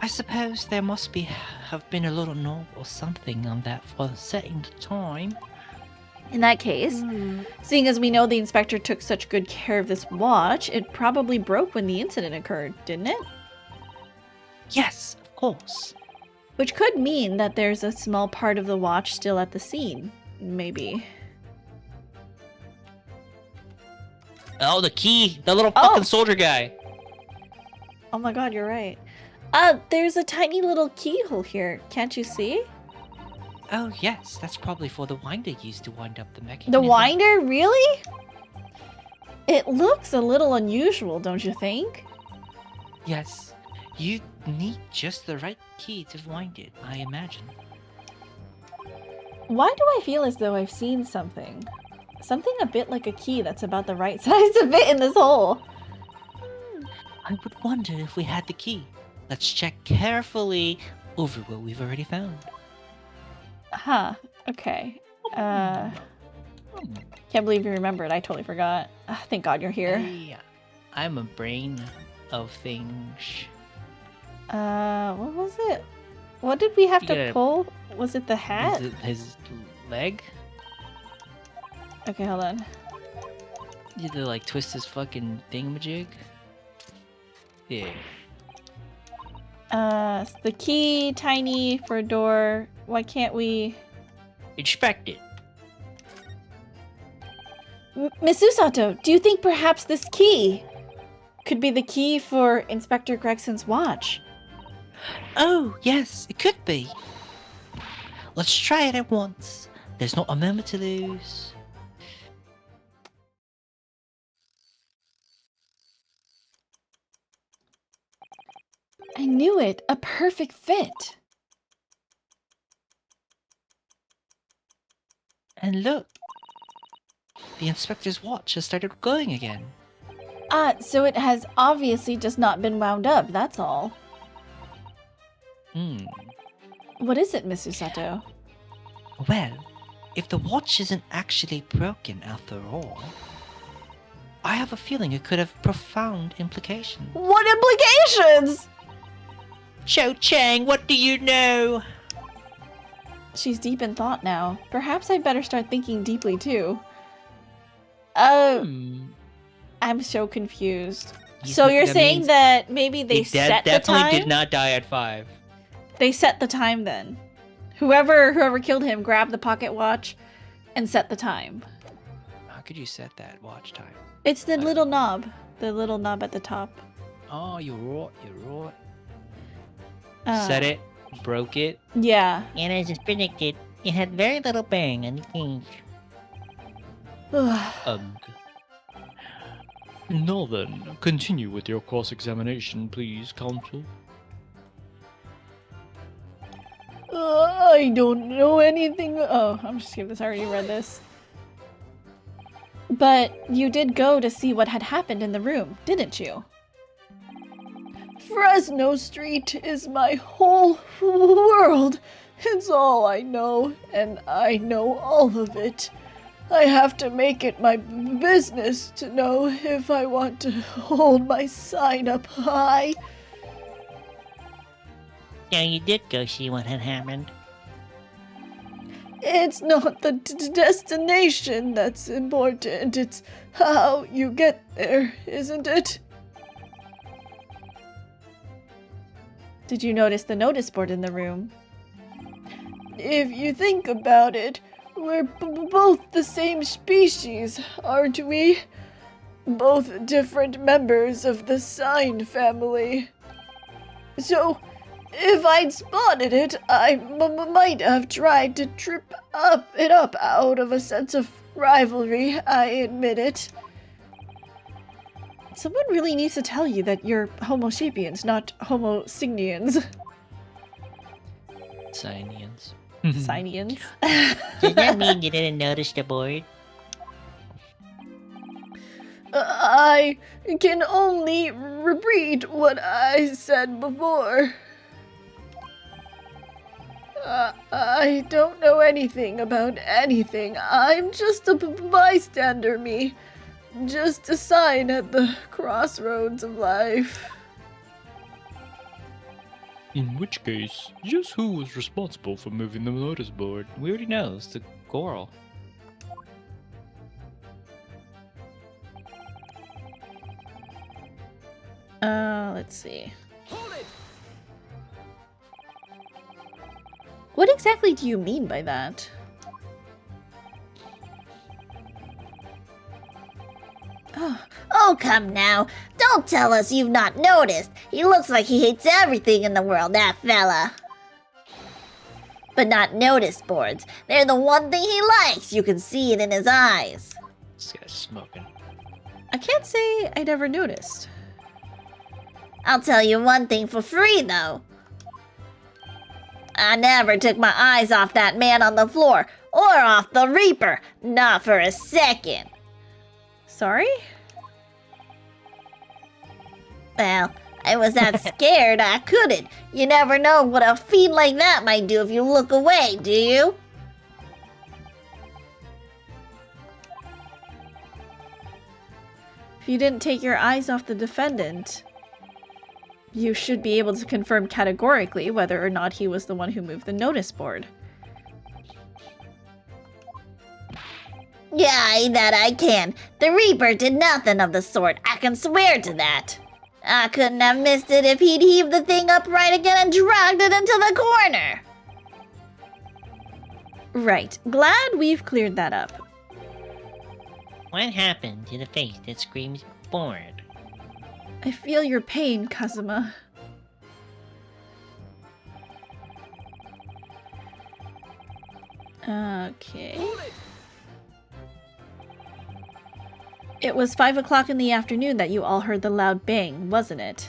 C: I suppose there must have been a little knob or something on that for setting the time.
A: In that case, seeing as we know the inspector took such good care of this watch, it probably broke when the incident occurred, didn't it?
C: Yes, of course.
A: Which could mean that there's a small part of the watch still at the scene. Maybe.
C: Oh, the key! The little fucking soldier guy!
A: Oh my god, you're right. There's a tiny little keyhole here. Can't you see?
C: Oh, yes, that's probably for the winder used to wind up the mechanism.
A: The winder? Really? It looks a little unusual, don't you think?
C: Yes, you need just the right key to wind it, I imagine.
A: Why do I feel as though I've seen something? Something a bit like a key that's about the right size to fit in this hole.
C: I would wonder if we had the key. Let's check carefully over what we've already found.
A: Huh. Okay. Can't believe you remembered. I totally forgot. Thank God you're here.
C: Hey, I'm a brain of things.
A: What was it? What did we have to
C: Yeah.
A: pull? Was it the hat?
C: Is it his leg?
A: Okay, hold on.
C: You had to like twist his fucking thingamajig? Yeah.
A: The key, tiny for a door. Why can't we...
C: Inspect it.
A: Miss Usato, do you think perhaps this key could be the key for Inspector Gregson's watch?
C: Oh, yes, it could be. Let's try it at once. There's not a moment to lose.
A: I knew it! A perfect fit!
C: And look, the inspector's watch has started going again.
A: So it has obviously just not been wound up, that's all. What is it, Miss Usato?
C: Well, if the watch isn't actually broken after all, I have a feeling it could have profound implications.
A: What implications?
C: Cho Chang, what do you know?
A: She's deep in thought now. Perhaps I'd better start thinking deeply too. I'm so confused. So you're saying that maybe they set the time?
B: Definitely did not die at 5.
A: They set the time then. Whoever killed him grabbed the pocket watch and set the time.
B: How could you set that watch time?
A: It's the little knob. The little knob at the top.
B: Oh, you're right.
A: Uh,
B: Set it, broke it.
A: Yeah.
C: And as predicted, it had very little bearing on the thing.
D: Now then, continue with your cross-examination, please, counsel.
A: I don't know anything. Oh, I'm just kidding. I already read this. But you did go to see what had happened in the room, didn't you? Fresno Street is my whole world. It's all I know, and I know all of it. I have to make it my business to know if I want to hold my sign up high.
C: So you did go see what had happened.
A: It's not the destination that's important, it's how you get there, isn't it? Did you notice the notice board in the room? If you think about it, we're both the same species, aren't we? Both different members of the sign family. So, if I'd spotted it, I might have tried to trip it up out of a sense of rivalry, I admit it. Someone really needs to tell you that you're Homo sapiens, not Homo signians.
B: Sinians.
A: Signians.
C: Does that mean you didn't notice the board?
A: I can only repeat what I said before. I don't know anything about anything. I'm just a bystander, me. just a sign at the crossroads of life.
D: In which case, just who was responsible for moving the notice board?
B: We already know. It's the coral.
A: Let's see. What exactly do you mean by that?
E: Oh, come now. Don't tell us you've not noticed. He looks like he hates everything in the world, that fella. But not notice boards. They're the one thing he likes. You can see it in his eyes.
B: This guy's smoking.
A: I can't say I never noticed.
E: I'll tell you one thing for free, though. I never took my eyes off that man on the floor, or off the Reaper. Not for a second.
A: Sorry?
E: Well, I was that scared I couldn't. You never know what a fiend like that might do if you look away, do you?
A: If you didn't take your eyes off the defendant, you should be able to confirm categorically whether or not he was the one who moved the notice board.
E: Yeah, that I can. The Reaper did nothing of the sort. I can swear to that. I couldn't have missed it if he'd heaved the thing upright again and dragged it into the corner.
A: Right. Glad we've cleared that up.
C: What happened to the face that screams bored?
A: I feel your pain, Kazuma. Okay. It was 5 o'clock in the afternoon that you all heard the loud bang, wasn't it?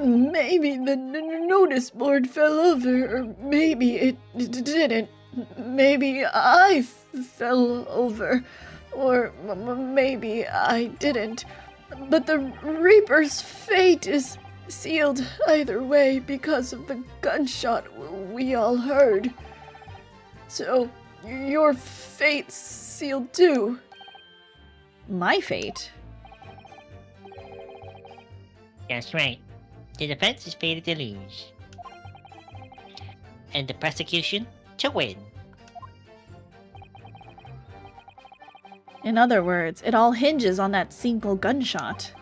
A: Maybe the notice board fell over, or maybe it didn't. Maybe I fell over, or maybe I didn't. But the Reaper's fate is sealed either way because of the gunshot we all heard. So, your fate's sealed too. My fate?
C: That's right. The defense is fated to lose. And the prosecution to win.
A: In other words, it all hinges on that single gunshot.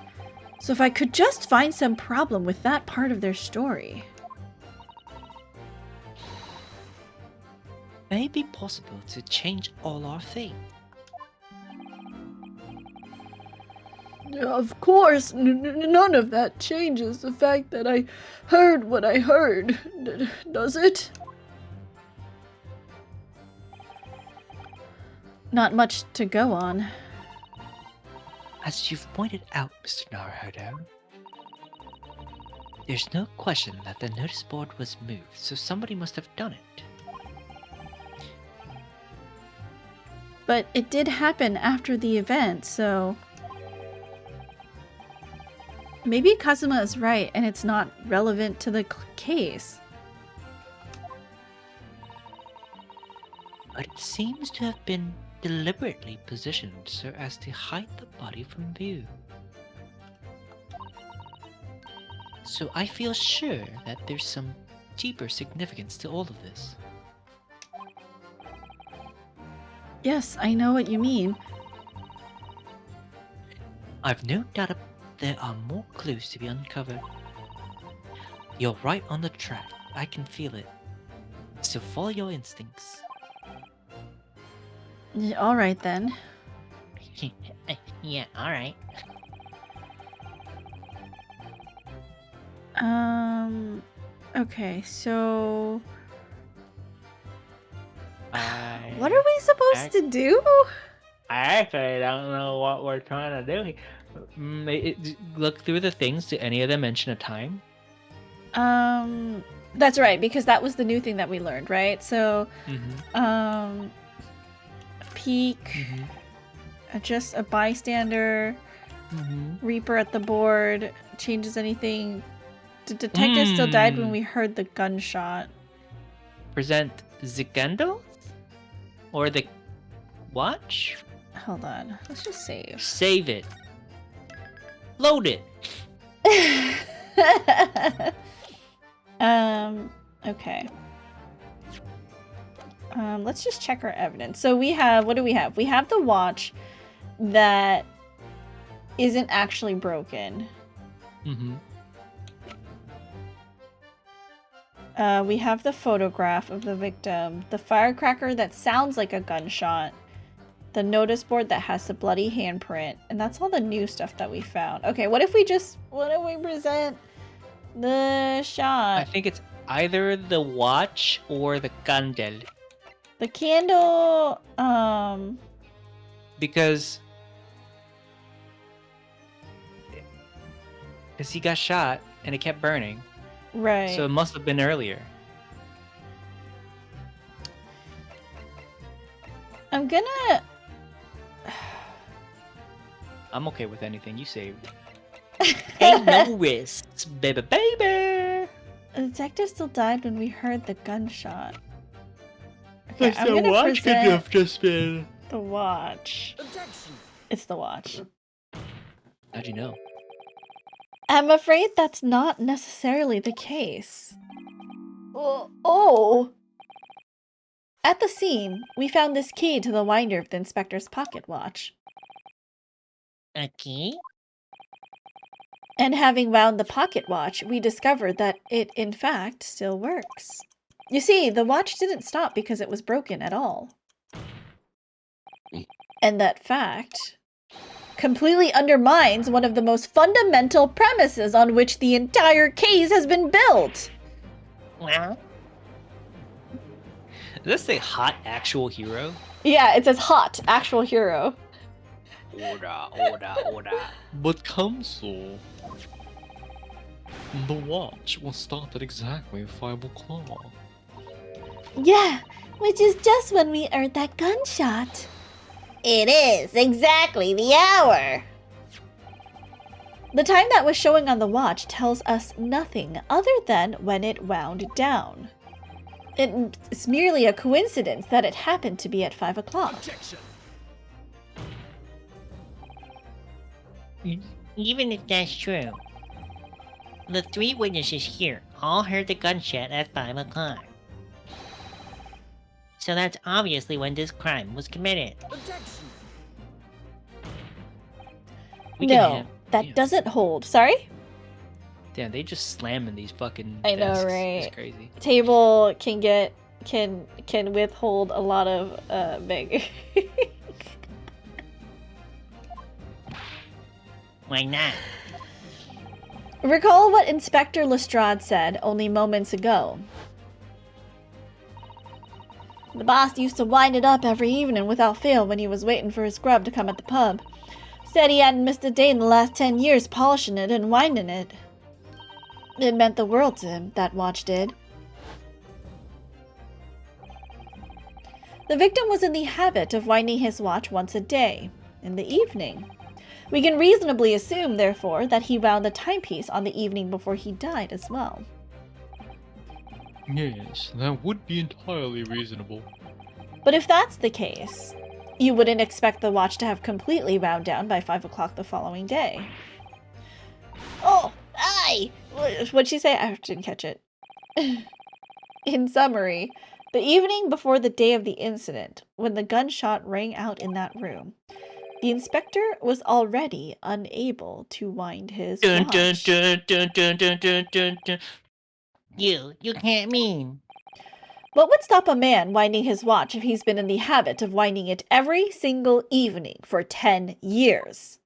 A: So if I could just find some problem with that part of their story.
B: May it be possible to change all our fate.
A: Of course, none of that changes the fact that I heard what I heard, does it? Not much to go on.
B: As you've pointed out, Mr. Naruhodo, there's no question that the notice board was moved, so somebody must have done it.
A: But it did happen after the event, so... Maybe Kazuma is right and it's not relevant to the case.
B: But it seems to have been deliberately positioned so as to hide the body from view. So I feel sure that there's some deeper significance to all of this.
A: Yes, I know what you mean.
B: I've no doubt there are more clues to be uncovered. You're right on the track. I can feel it. So follow your instincts.
A: Alright then.
C: Yeah, alright.
A: Okay, so... What
C: I
A: are we supposed to do?
B: actually don't know what we're trying to do here. Look through the things. Do any of them mention a time?
A: That's right, because that was the new thing that we learned, right? So, peek, just a bystander, Reaper at the board, changes anything. The detective still died when we heard the gunshot.
B: Present the candles? Or the watch?
A: Hold on. Let's just save.
B: Save it. Load it.
A: Okay. Let's just check our evidence. So we have, what do we have? We have the watch that isn't actually broken.
D: Mm-hmm.
A: We have the photograph of the victim, the firecracker that sounds like a gunshot, the notice board that has the bloody handprint, and that's all the new stuff that we found. Okay, what if we present the shot?
B: I think it's either the watch or the candle.
A: The candle,
B: Because he got shot and it kept burning.
A: right.
B: So it must have been earlier.
A: I'm gonna...
B: I'm okay with anything you saved.
C: Ain't no risks, baby, baby.
A: The detective still died when we heard the gunshot. Okay, I'm gonna present
D: just been.
A: the watch.
C: Objection.
A: It's the watch.
B: How'd you know?
A: I'm afraid that's not necessarily the case. Oh! At the scene, we found this key to the winder of the inspector's pocket watch.
C: A key?
A: And having wound the pocket watch, we discovered that it, in fact, still works. You see, the watch didn't stop because it was broken at all. And that fact completely undermines one of the most fundamental premises on which the entire case has been built.
C: Well,
B: Does that say hot actual hero?
A: Yeah, it says hot, actual hero.
B: Order.
D: But counsel, the watch will start at exactly 5 o'clock.
A: Yeah, which is just when we heard that gunshot.
E: It is exactly the hour.
A: The time that was showing on the watch tells us nothing other than when it wound down. It's merely a coincidence that it happened to be at 5 o'clock.
C: even if that's true, the 3 witnesses here all heard the gunshot at 5 o'clock. So that's obviously when this crime was committed.
B: We can
A: No,
B: have-
A: that
B: yeah.
A: doesn't hold. Sorry?
B: Damn, they just slamming these fucking
A: I know,
B: desks.
A: right?
B: It's crazy.
A: Table can withhold a lot of big.
C: Why not?
A: Recall what Inspector Lestrade said only moments ago. The boss used to wind it up every evening without fail when he was waiting for his grub to come at the pub. Said he hadn't missed a day in the last 10 years polishing it and winding it. It meant the world to him, that watch did. The victim was in the habit of winding his watch once a day, in the evening. We can reasonably assume, therefore, that he wound the timepiece on the evening before he died as well.
D: Yes, that would be entirely reasonable.
A: But if that's the case, you wouldn't expect the watch to have completely wound down by 5 o'clock the following day. Oh, aye! What'd she say? I didn't catch it. In summary, the evening before the day of the incident, when the gunshot rang out in that room, the inspector was already unable to wind his
C: Dun,
A: watch.
C: dun, dun, dun, dun, dun, dun, dun. You can't mean.
A: What would stop a man winding his watch if he's been in the habit of winding it every single evening for 10 years?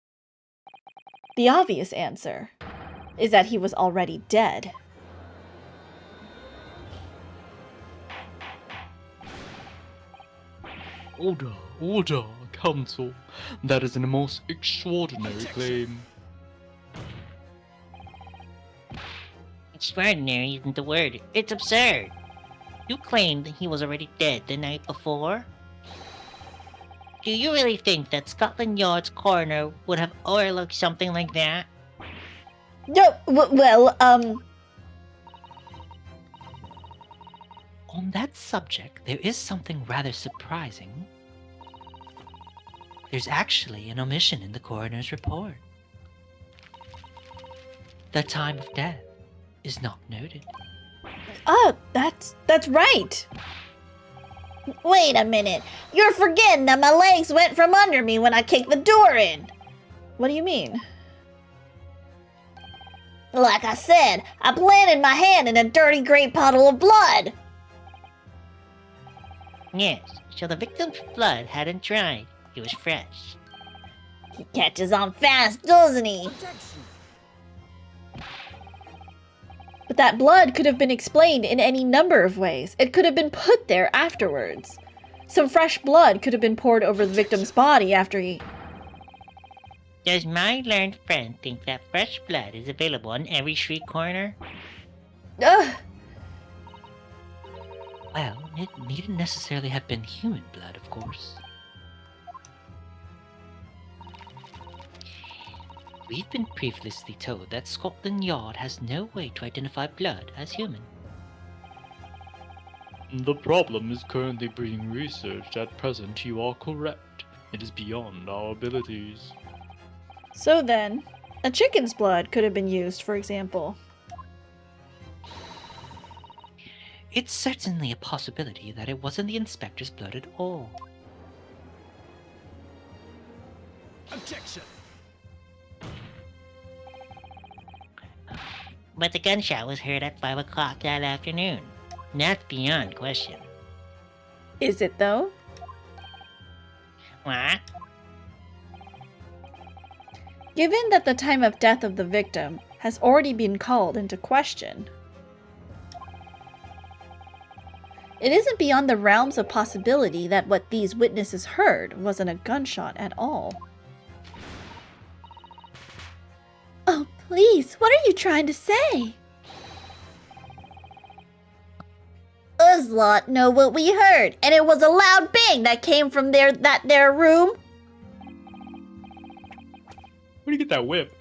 A: The obvious answer is that he was already dead.
D: Order, counsel. That is a most extraordinary claim.
C: Extraordinary isn't the word. It's absurd. You claimed that he was already dead the night before? Do you really think that Scotland Yard's coroner would have overlooked something like that?
A: No, well,
B: On that subject, there is something rather surprising.
C: There's actually an omission in the coroner's report. The time of death is not noted.
A: Oh, that's right.
E: Wait a minute. You're forgetting that my legs went from under me when I kicked the door in.
A: What do you mean?
E: Like I said, I planted my hand in a dirty gray puddle of blood.
C: Yes, so the victim's blood hadn't dried. It was fresh.
E: He catches on fast, doesn't he?
A: But that blood could have been explained in any number of ways. It could have been put there afterwards. Some fresh blood could have been poured over the victim's body after he...
C: Does my learned friend think that fresh blood is available on every street corner?
A: Ugh!
C: Well, it needn't necessarily have been human blood, of course. We've been previously told that Scotland Yard has no way to identify blood as human.
D: The problem is currently being researched. At present, you are correct. It is beyond our abilities.
A: So then, a chicken's blood could have been used, for example.
C: It's certainly a possibility that it wasn't the inspector's blood at all.
F: Objection!
C: But the gunshot was heard at 5 o'clock that afternoon. That's beyond question.
A: Is it, though?
C: What?
A: Given that the time of death of the victim has already been called into question, it isn't beyond the realms of possibility that what these witnesses heard wasn't a gunshot at all.
E: Oh, please, what are you trying to say? Us lot know what we heard, and it was a loud bang that came from that there room.
D: Where do you get that whip?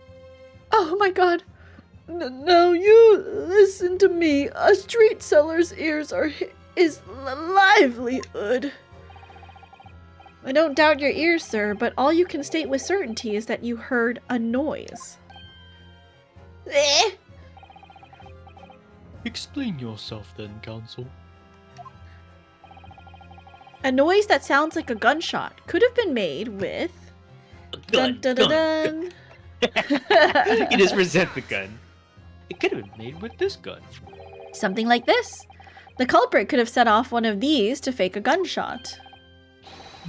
A: Oh my god. No, you listen to me. A street seller's ears is livelihood. I don't doubt your ears, sir, but all you can state with certainty is that you heard a noise.
E: Eh?
D: Explain yourself then, counsel.
A: A noise that sounds like a gunshot could have been made with... Dun dun dun dun.
B: You just present the gun. It could have been made with this gun.
A: Something like this. The culprit could have set off one of these to fake a gunshot.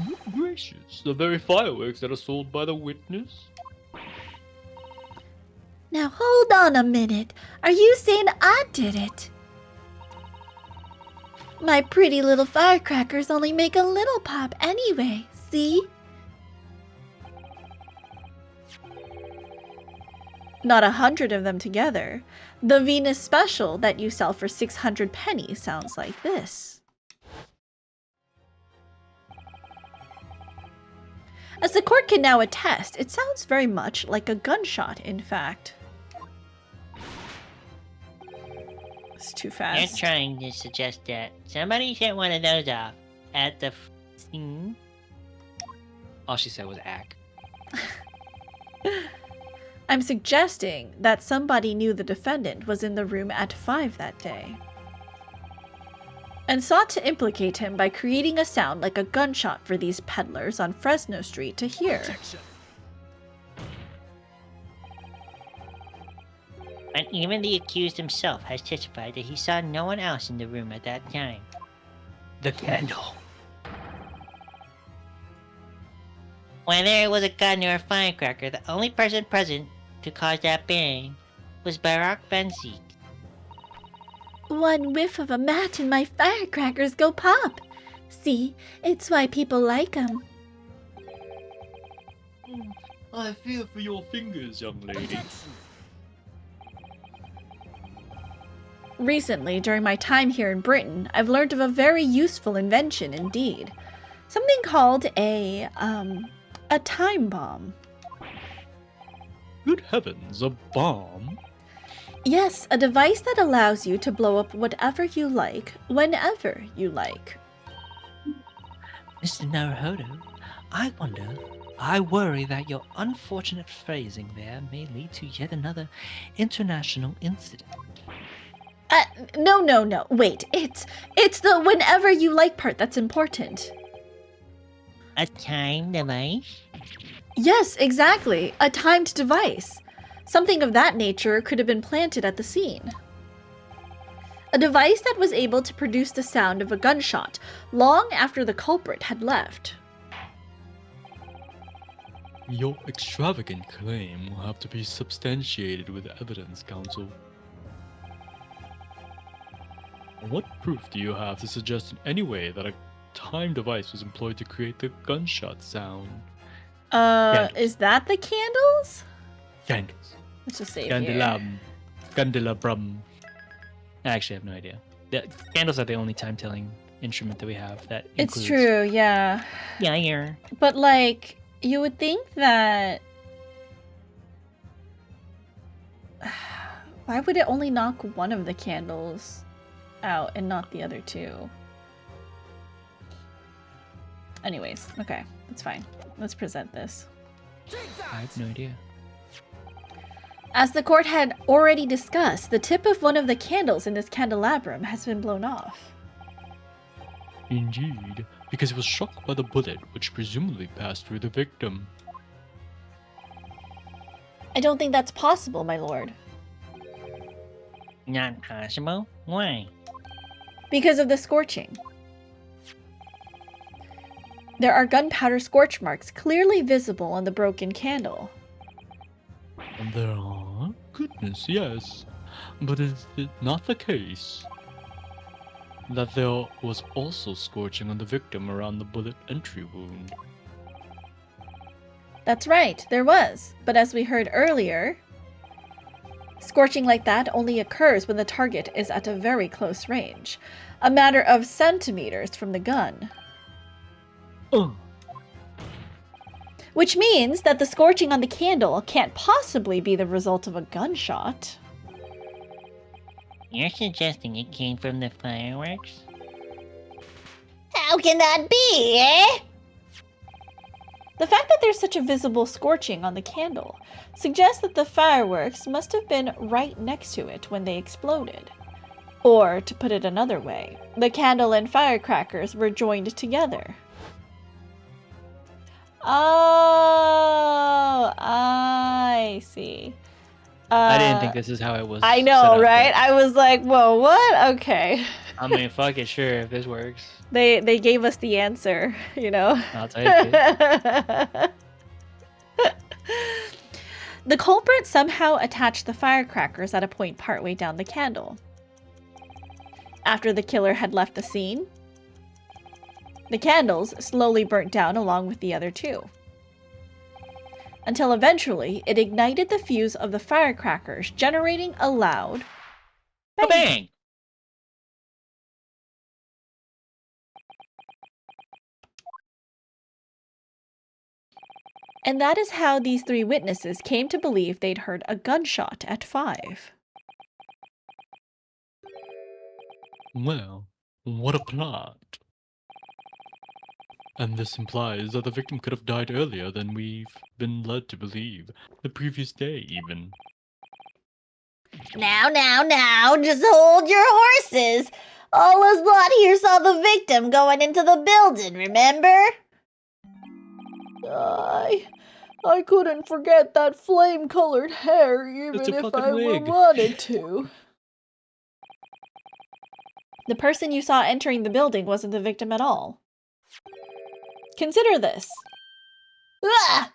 D: Good gracious, the very fireworks that are sold by the witness?
E: Now hold on a minute. Are you saying I did it? My pretty little firecrackers only make a little pop anyway, see?
A: Not 100 of them together. The Venus special that you sell for 600 pennies sounds like this. As the court can now attest, it sounds very much like a gunshot, in fact. It's too
C: You're
A: fast.
C: trying to suggest that somebody set one of those off at the scene?
B: All she said was ack.
A: I'm suggesting that somebody knew the defendant was in the room at 5 that day and sought to implicate him by creating a sound like a gunshot for these peddlers on Fresno Street to hear.
F: Objection!
C: But even the accused himself has testified that he saw no one else in the room at that time.
B: The candle.
C: Whether it was a gun or a firecracker, the only person present to cause that bang was Barack Van Zeke.
E: One whiff of a match and my firecrackers go pop. See, it's why people like 'em.
D: I fear for your fingers, young lady.
F: Objection!
A: Recently, during my time here in Britain, I've learned of a very useful invention indeed. Something called a time bomb.
D: Good heavens, a bomb?
A: Yes, a device that allows you to blow up whatever you like, whenever you like.
C: Mr. Naruhodo, I wonder
B: I worry that your unfortunate phrasing there may lead to yet another international incident.
A: No. Wait, it's the whenever you like part that's important.
C: A time device?
A: Yes, exactly. A timed device. Something of that nature could have been planted at the scene. A device that was able to produce the sound of a gunshot long after the culprit had left.
D: Your extravagant claim will have to be substantiated with evidence, counsel. What proof do you have to suggest in any way that a time device was employed to create the gunshot sound? Candles.
A: Is that the candles?
D: Candles.
A: Let's just save here.
B: Candelabrum. Candelabrum. I actually have no idea. The candles are the only time-telling instrument that we have that includes...
A: It's true, yeah.
C: Yeah.
A: But like, you would think that... Why would it only knock one of the candles out and not the other two? Anyways, okay, that's fine. Let's present this.
B: I have no idea.
A: As the court had already discussed, the tip of one of the candles in this candelabrum has been blown off.
D: Indeed, because it was struck by the bullet which presumably passed through the victim.
A: I don't think that's possible, my lord.
C: Not possible? Why?
A: Because of the scorching. There are gunpowder scorch marks clearly visible on the broken candle.
D: And there are? Goodness, yes. But is it not the case that there was also scorching on the victim around the bullet entry wound?
A: That's right, there was. But as we heard earlier, scorching like that only occurs when the target is at a very close range. A matter of centimeters from the gun. Which means that the scorching on the candle can't possibly be the result of a gunshot.
C: You're suggesting it came from the fireworks?
E: How can that be, eh?
A: The fact that there's such a visible scorching on the candle suggests that the fireworks must have been right next to it when they exploded. Or, to put it another way, the candle and firecrackers were joined together. Oh, I see.
B: I didn't think this is how it was.
A: I
B: set
A: know,
B: up,
A: right?
B: but-
A: I was like, whoa, what? Okay.
B: I mean, fuck it, sure, if this works.
A: They gave us the answer, you know?
B: I'll take it.
A: The culprit somehow attached the firecrackers at a point partway down the candle. After the killer had left the scene, the candles slowly burnt down along with the other two, until eventually it ignited the fuse of the firecrackers, generating a loud bang.
C: Bang!
A: And that is how these three witnesses came to believe they'd heard a gunshot at 5.
D: Well, what a plot. And this implies that the victim could have died earlier than we've been led to believe. The previous day, even.
E: Now, just hold your horses. All us lot here saw the victim going into the building, remember?
A: I couldn't forget that flame-colored hair even
B: It's a
A: if
B: fucking
A: I
B: wig.
A: wanted to. The person you saw entering the building wasn't the victim at all. Consider this.
E: Ah!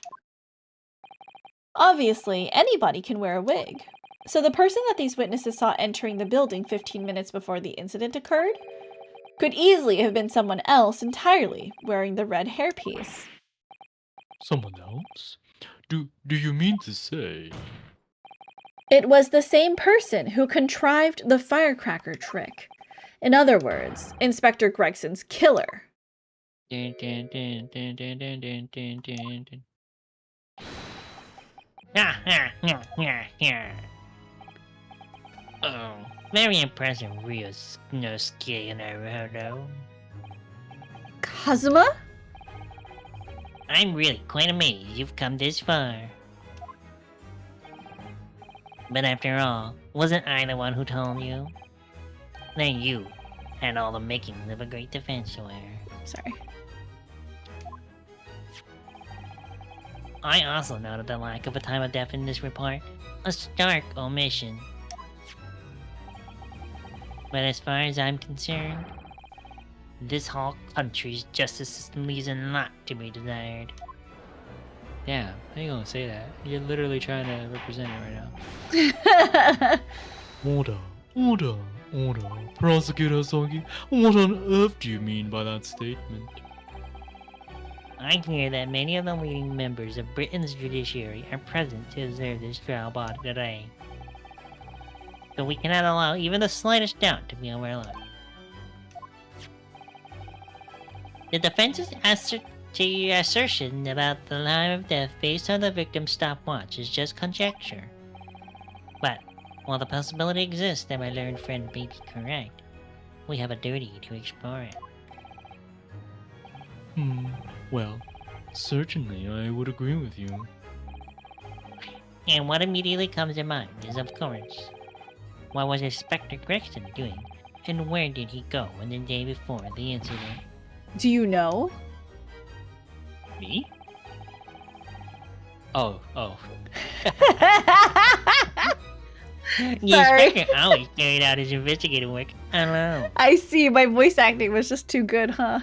A: Obviously, anybody can wear a wig. So the person that these witnesses saw entering the building 15 minutes before the incident occurred could easily have been someone else entirely wearing the red hairpiece.
D: Someone else? Do you mean to say?
A: It was the same person who contrived the firecracker trick. In other words, Inspector Gregson's killer.
C: Dun, dun, dun, dun, dun, dun, dun, dun, dun, dun. Oh, very impressive, real no skill in a row.
A: Kazuma?
C: I'm really quite amazed you've come this far. But after all, wasn't I the one who told you? Then you had all the makings of a great defense lawyer.
A: Sorry.
C: I also noted the lack of a time of death in this report. A stark omission. But as far as I'm concerned, this whole country's justice system leaves a lot to be desired.
B: Damn, how you gonna say that? You're literally trying to represent it right now.
D: Order, order, order. Prosecutor Sogi, what on earth do you mean by that statement?
C: I hear that many of the leading members of Britain's judiciary are present to observe this trial body today. So we cannot allow even the slightest doubt to be overlooked. The defense's assertion about the time of death based on the victim's stopwatch is just conjecture. But, while the possibility exists that my learned friend may be correct, we have a duty to explore it.
D: Well, certainly I would agree with you.
C: And what immediately comes to mind is, of course, what was Inspector Gregson doing, and where did he go on the day before the incident?
A: Do you know?
B: Me? Oh.
C: The
A: Sorry.
C: inspector always carried out his investigative work alone.
A: I see. My voice acting was just too good, huh?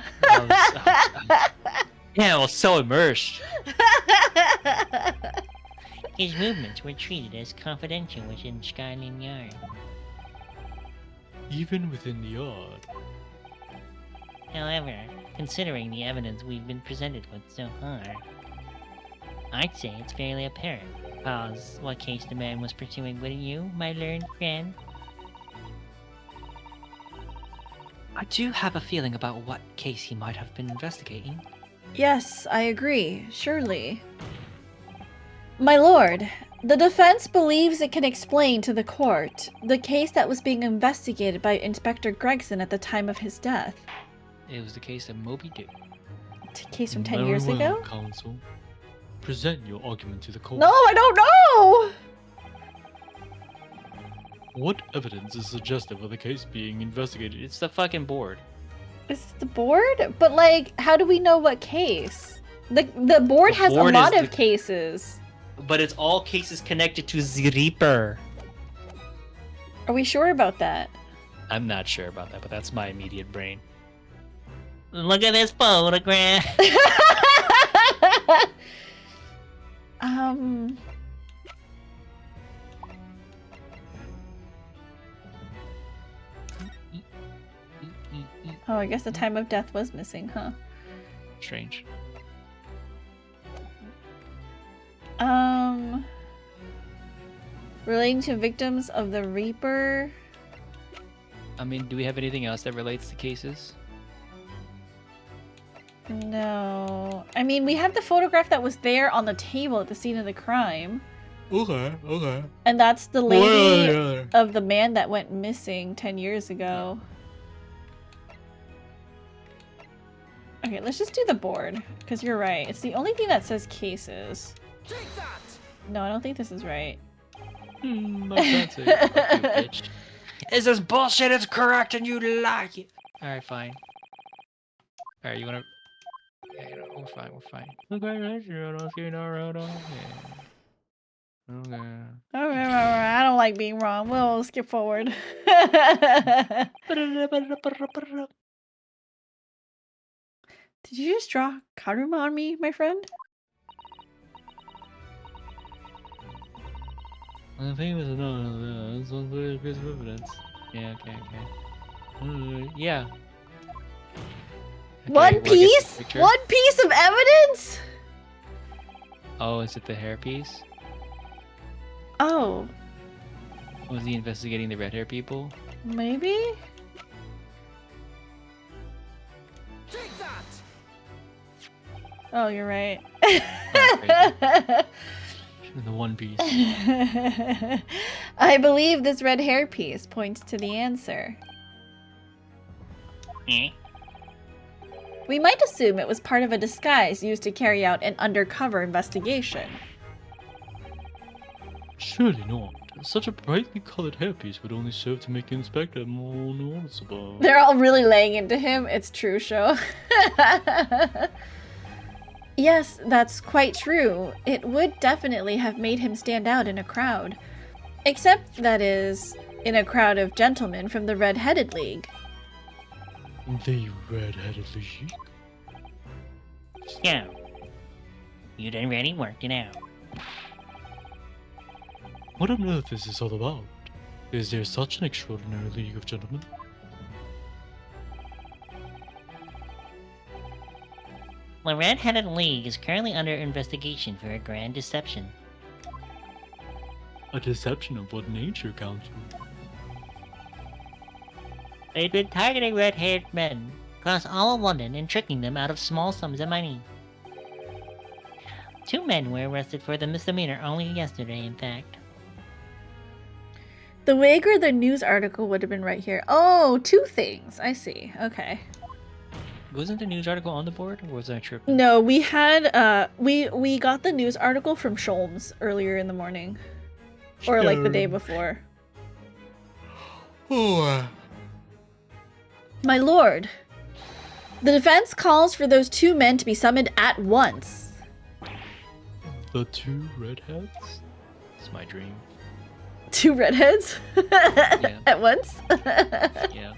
B: Yeah, I was so immersed.
C: His movements were treated as confidential within Skyline Yard.
D: Even within the yard.
C: However, considering the evidence we've been presented with so far, I'd say it's fairly apparent what case the man was pursuing, wouldn't you, my learned friend?
B: I do have a feeling about what case he might have been investigating.
A: Yes, I agree. Surely. My lord, the defense believes it can explain to the court the case that was being investigated by Inspector Gregson at the time of his death.
B: It was the case of Moby Dick.
A: Case from 10
D: Very
A: years
D: well,
A: ago?
D: counsel. Present your argument to the court.
A: No, I don't know!
D: What evidence is suggestive of the case being investigated?
B: It's the fucking board.
A: Is it the board? But, like, how do we know what case? The board
B: The
A: has
B: board
A: a lot
B: is
A: of
B: the-
A: cases.
B: But it's all cases connected to the Reaper.
A: Are we sure about that?
B: I'm not sure about that, but that's my immediate brain.
C: Look at this photograph!
A: Oh, I guess the time of death was missing, huh?
B: Strange.
A: Relating to victims of the Reaper.
B: I mean, do we have anything else that relates to cases?
A: No. I mean, we have the photograph that was there on the table at the scene of the crime.
D: Okay, okay.
A: And that's the lady
D: Well,
A: of the man that went missing 10 years ago. Okay, let's just do the board, because you're right. It's the only thing that says cases.
F: Take that!
A: No, I don't think this is right.
B: My fancy. Fuck you, bitch. Is this bullshit? It's correct and you like it. Alright, fine. Alright, you wanna... Yeah, you know, we're fine, we're fine. Congratulations, you know, right on. Yeah. Okay.
A: I don't like being wrong. We'll skip forward. Did you just draw Karuma on me, my friend?
B: I think it was no, this one's a piece of evidence. Yeah, okay. Yeah. Okay,
A: One
B: well, I guess
A: piece?
B: the picture-
A: One piece of evidence?
B: Oh, is it the hairpiece?
A: Oh,
B: Was he investigating the red hair people?
A: maybe?
F: Take that!
A: Oh, you're right.
D: The one piece.
A: I believe this red hair piece points to the answer.
C: Eh?
A: We might assume it was part of a disguise used to carry out an undercover investigation.
D: Surely not. Such a brightly colored hairpiece would only serve to make the inspector more noticeable.
A: They're all really laying into him. It's true, show. Yes, that's quite true. It would definitely have made him stand out in a crowd. Except, that is, in a crowd of gentlemen from the Red-Headed League.
D: The Red-Headed League?
C: So, you done ready worked it out.
D: What on earth is this all about? Is there such an extraordinary league of gentlemen?
C: The Red-Headed League is currently under investigation for a grand deception.
D: A deception of what nature, Counsel?
C: They've been targeting red-haired men across all of London and tricking them out of small sums of money. 2 men were arrested for the misdemeanor only yesterday, in fact.
A: The wig or the news article would have been right here. Oh, 2 things. I see. Okay.
B: Wasn't the news article on the board, or was I tripping?
A: No, we had, we got the news article from Sholmes earlier in the morning. Or like the day before.
D: Oh,
A: My lord, the defense calls for those 2 men to be summoned at once.
D: the 2 redheads?
B: It's my dream.
A: 2 redheads? At once?
B: Yeah.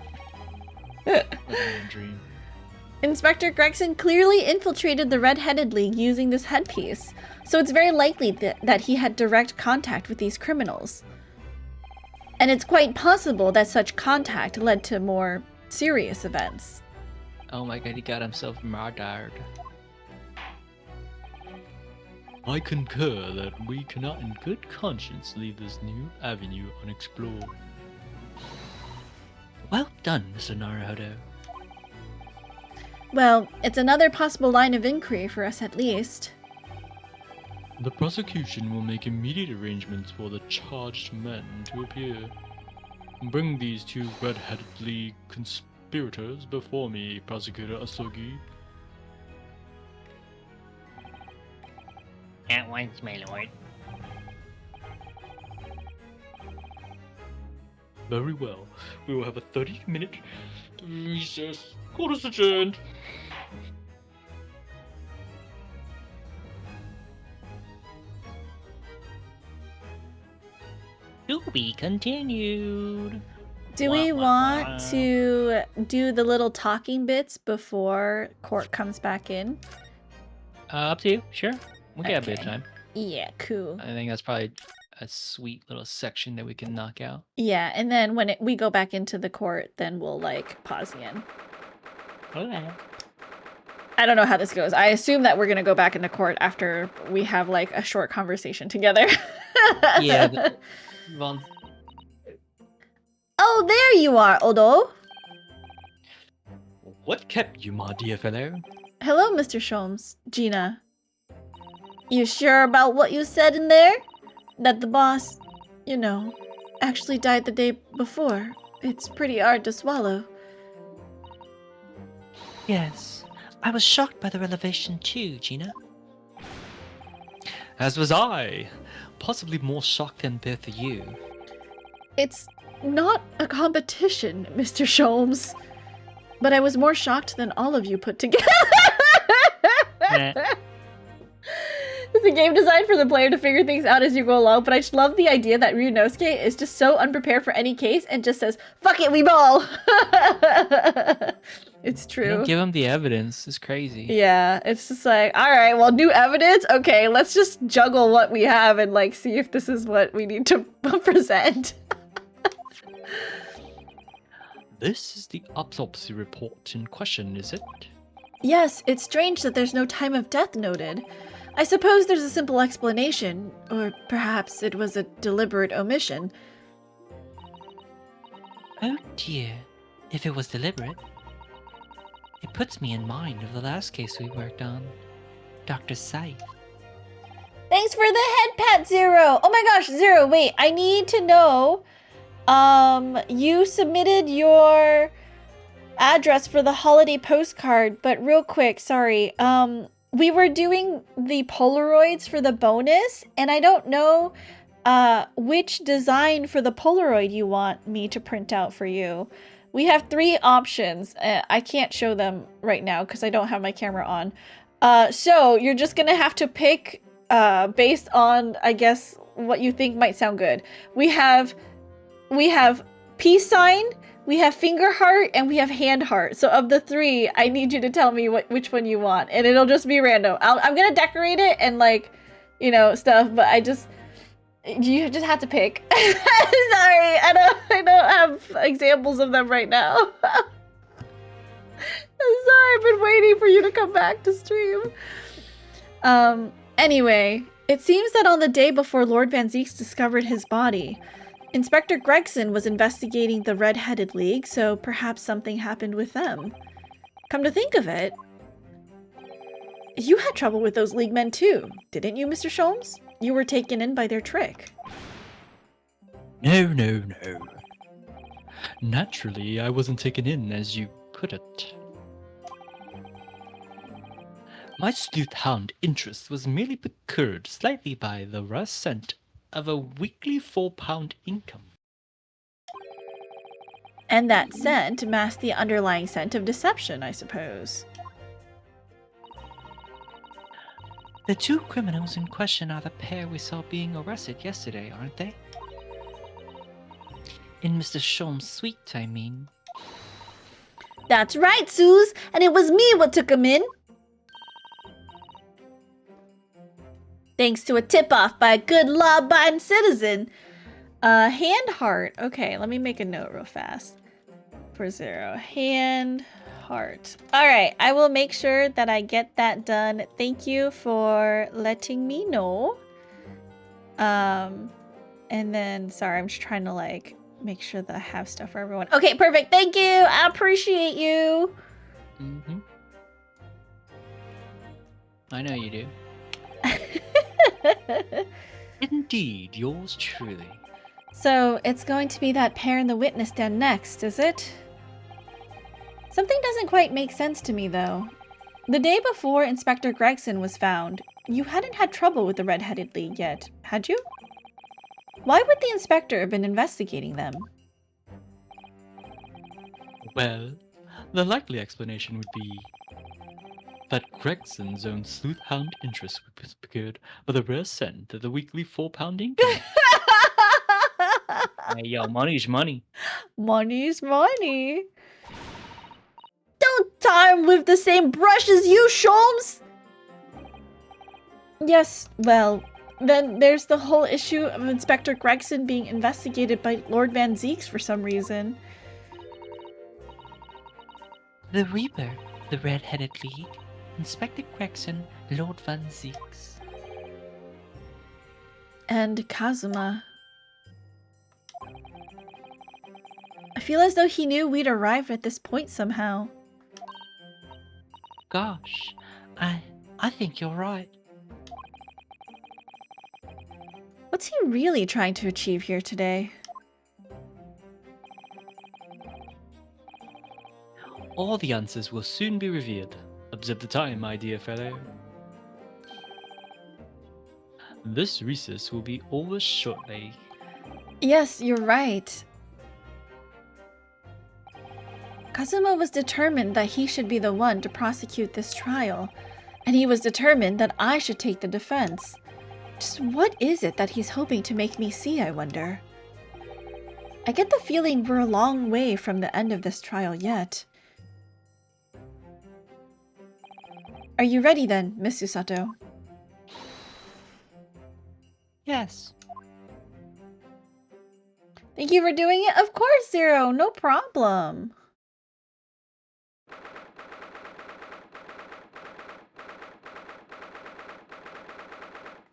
B: Living a dream.
A: Inspector Gregson clearly infiltrated the Red-Headed League using this headpiece, so it's very likely that he had direct contact with these criminals. And it's quite possible that such contact led to more serious events.
B: Oh my god, he got himself murdered.
D: I concur that we cannot in good conscience leave this new avenue unexplored.
B: Well done, Mr. Naruhodo.
A: Well, it's another possible line of inquiry for us at least.
D: The prosecution will make immediate arrangements for the charged men to appear. Bring these 2 red-headed league conspirators before me, Prosecutor Asogi.
C: At once, my lord.
D: Very well. We will have a 30-minute recess. Court is adjourned.
C: To be continued.
A: Do we want to do the little talking bits before court comes back in?
B: Up to you. Sure. We'll get a bit of
A: Okay.
B: time.
A: Yeah, cool.
B: I think that's probably a sweet little section that we can knock out.
A: Yeah, and then when we go back into the court, then we'll like pause again.
C: Okay.
A: I don't know how this goes. I assume that we're gonna go back into court after we have like a short conversation together.
B: Yeah. Von.
A: Oh, there you are, Odo.
B: What kept you, my dear fellow?
A: Hello, Mr. Sholmes. Gina. You sure about what you said in there? That the boss, you know, actually died the day before. It's pretty hard to swallow.
C: Yes. I was shocked by the revelation too, Gina.
B: As was I. Possibly more shocked than both of you.
A: It's not a competition, Mr. Sholmes. But I was more shocked than all of you put together. It's a game designed for the player to figure things out as you go along, but I just love the idea that Ryunosuke is just so unprepared for any case and just says, "Fuck it, we ball!" It's
B: You
A: true.
B: don't give him the evidence. It's crazy.
A: Yeah, it's just like, alright, well, new evidence? Okay, let's just juggle what we have and, like, see if this is what we need to present.
D: This is the autopsy report in question, is it?
A: Yes, it's strange that there's no time of death noted. I suppose there's a simple explanation, or perhaps it was a deliberate omission.
C: Oh dear. If it was deliberate. It puts me in mind of the last case we worked on. Dr. Scythe.
A: Thanks for the head pat, Zero! Oh my gosh, Zero, wait, I need to know, you submitted your, address for the holiday postcard, but real quick, sorry. We were doing the Polaroids for the bonus, and I don't know which design for the Polaroid you want me to print out for you. We have 3 options. I can't show them right now because I don't have my camera on. So you're just gonna have to pick based on, I guess, what you think might sound good. We have peace sign, we have finger heart, and we have hand heart. So of the 3, I need you to tell me which one you want, and it'll just be random. I'm gonna decorate it and, like, you know, stuff, but you just have to pick. Sorry, I don't have examples of them right now. I'm sorry, I've been waiting for you to come back to stream. Anyway, it seems that on the day before Lord Van Zieks discovered his body, Inspector Gregson was investigating the Red-Headed League, so perhaps something happened with them. Come to think of it, you had trouble with those League men too, didn't you, Mr. Sholmes? You were taken in by their trick.
D: No. Naturally, I wasn't taken in, as you put it. My sleuth-hound interest was merely procured slightly by the rare scent of a weekly £4 income.
A: And that scent masked the underlying scent of deception, I suppose.
B: The 2 criminals in question are the pair we saw being arrested yesterday, aren't they? In Mr. Sholmes' suite, I mean.
E: That's right, Suze, and it was me what took him in. Thanks to a tip-off by a good law-abiding citizen.
A: Hand heart. Okay, let me make a note real fast. 40. Hand heart. Alright, I will make sure that I get that done. Thank you for letting me know. And then, sorry, I'm just trying to, like, make sure that I have stuff for everyone. Okay, perfect. Thank you. I appreciate you.
B: Mm-hmm. I know you do.
D: Indeed, yours truly.
A: So, it's going to be that pair in the witness stand next, is it? Something doesn't quite make sense to me, though. The day before Inspector Gregson was found, you hadn't had trouble with the Red-Headed League yet, had you? Why would the inspector have been investigating them?
D: Well, the likely explanation would be that Gregson's own sleuth-hound interest was procured by the rare scent of the weekly £4 income.
B: Hey, yo, money's money.
A: Money's money.
E: Don't tar him with the same brush as you, Sholmes!
A: Yes, well, then there's the whole issue of Inspector Gregson being investigated by Lord Van Zieks for some reason.
B: The Reaper, the Red-Headed League, Inspector Gregson, Lord Van Zieks.
A: And Kazuma. I feel as though he knew we'd arrived at this point somehow.
B: Gosh, I think you're right.
A: What's he really trying to achieve here today?
D: All the answers will soon be revealed. Observe the time, my dear fellow. This recess will be over shortly.
A: Yes, you're right. Kazuma was determined that he should be the one to prosecute this trial, and he was determined that I should take the defense. Just what is it that he's hoping to make me see, I wonder? I get the feeling we're a long way from the end of this trial yet. Are you ready then, Miss Usato?
B: Yes.
A: Thank you for doing it. Of course, Zero. No problem.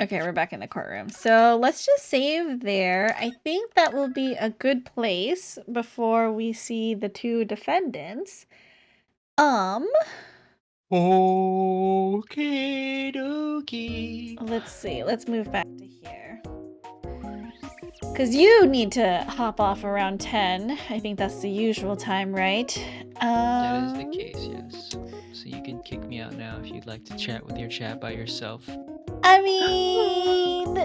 A: Okay, we're back in the courtroom. So let's just save there. I think that will be a good place before we see the 2 defendants.
D: Okay, dokie.
A: Let's see. Let's move back to here. Because you need to hop off around 10. I think that's the usual time, right?
B: That is the case, yes. So you can kick me out now if you'd like to chat with your chat by yourself.
A: I mean,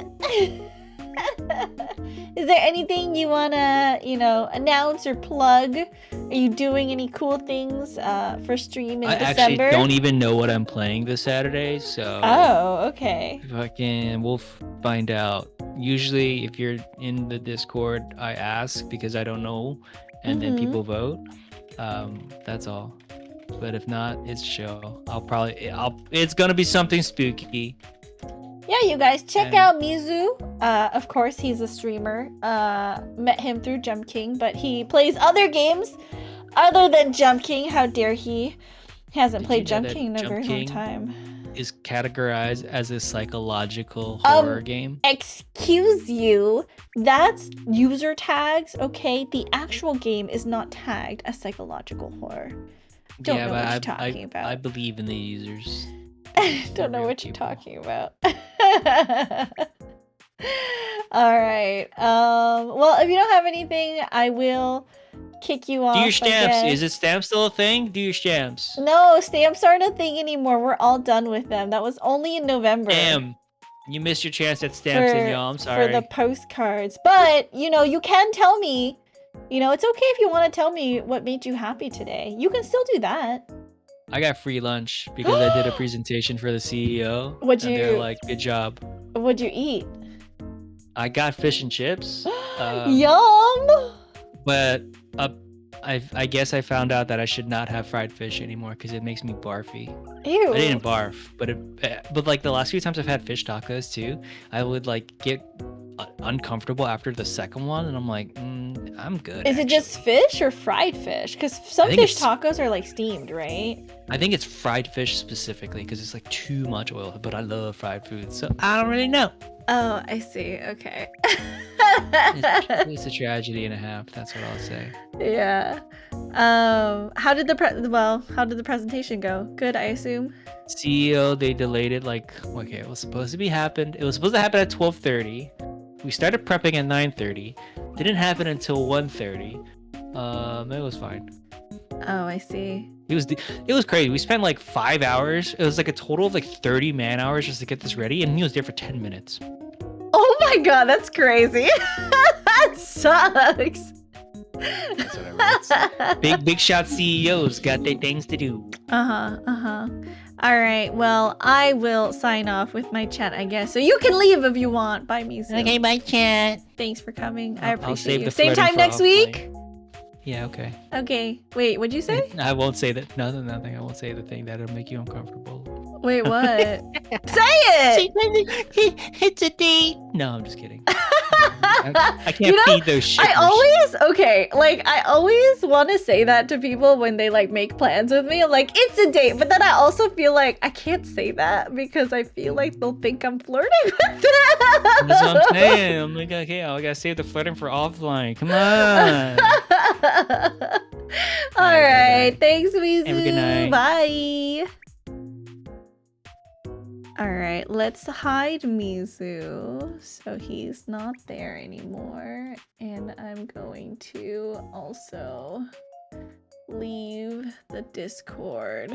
A: is there anything you wanna, announce or plug? Are you doing any cool things for stream in
B: I
A: December?
B: actually don't even know what I'm playing this Saturday, so
A: Oh, okay.
B: we'll find out. Usually, if you're in the Discord, I ask because I don't know, and then
A: Mhm.
B: people vote. That's all. But if not, it's chill. It's gonna be something spooky.
A: Yeah, you guys check
B: And-
A: out Mizu. Of course, he's a streamer. Met him through Jump King, but he plays other games other than Jump King. How dare he? He hasn't
B: Did
A: played
B: you know
A: Jump
B: that
A: King in a
B: Jump
A: very long
B: King
A: time.
B: Is categorized as a psychological horror game.
A: Excuse you. That's user tags, okay? The actual game is not tagged as psychologial horror. Don't know what you're talking about.
B: I believe in the users.
A: Don't know
B: real
A: what you're
B: people.
A: talking about. All right. Well, if you don't have anything, I will kick you off.
B: Do your
A: I
B: stamps.
A: guess.
B: Is it stamps still a thing? Do your stamps.
A: No, stamps aren't a thing anymore. We're all done with them. That was only in November.
B: Damn. You missed your chance at stamps, and y'all. I'm sorry.
A: For the postcards. But, you can tell me. It's okay if you want to tell me what made you happy today. You can still do that.
B: I got free lunch because I did a presentation for the CEO.
A: What'd
B: and they're
A: you-
B: like, good job.
A: What'd you eat?
B: I got fish and chips.
A: Yum!
B: But I guess I found out that I should not have fried fish anymore because it makes me barfy.
A: Ew.
B: I didn't barf, but like the last few times I've had fish tacos too, I would like get uncomfortable after the second one, and I'm like, I'm good.
A: Is it just fish or fried fish? Because some
B: I think
A: fish
B: it's-
A: tacos are like steamed, right?
B: I think it's fried fish specifically because it's like too much oil, but I love fried food, so I don't really know.
A: Oh, I see. Okay.
B: It's a tragedy and a half. That's what I'll say.
A: Yeah. How did the presentation go? Good, I assume.
B: CEO, they delayed it like, okay, it was supposed to happen at 12:30. We started prepping at 9:30. Didn't happen until 1:30. It was fine.
A: Oh, I see.
B: It was crazy. We spent like 5 hours. It was like a total of like 30 man hours just to get this ready, and he was there for 10 minutes.
A: Oh my god, that's crazy. That sucks.
B: That's whatever. Big shot CEOs got their things to do.
A: All right, well, I will sign off with my chat, I guess. So you can leave if you want. Bye, Mizu.
C: Okay, bye, chat.
A: Thanks for coming. I
B: I'll
A: appreciate
B: save
A: you.
B: the
A: Same
B: flirting
A: time
B: for
A: next
B: offline.
A: week?
B: Yeah, okay.
A: Okay. Wait, what'd you say?
B: I won't say that. Nothing. I won't say the thing that'll make you uncomfortable.
A: Wait, what? Say it!
C: It's a date.
B: No, I'm just kidding. I can't feed those shit.
A: I always want to say that to people when they like make plans with me. I'm like, it's a date, but then I also feel like I can't say that because I feel like they'll think I'm flirting with them.
B: That's what I'm saying. I'm like, okay, I gotta save the flirting for offline. Come on.
A: All right, thanks, Mizu.
B: Have a good night.
A: Bye. All right, let's hide Mizu so he's not there anymore. And I'm going to also leave the Discord.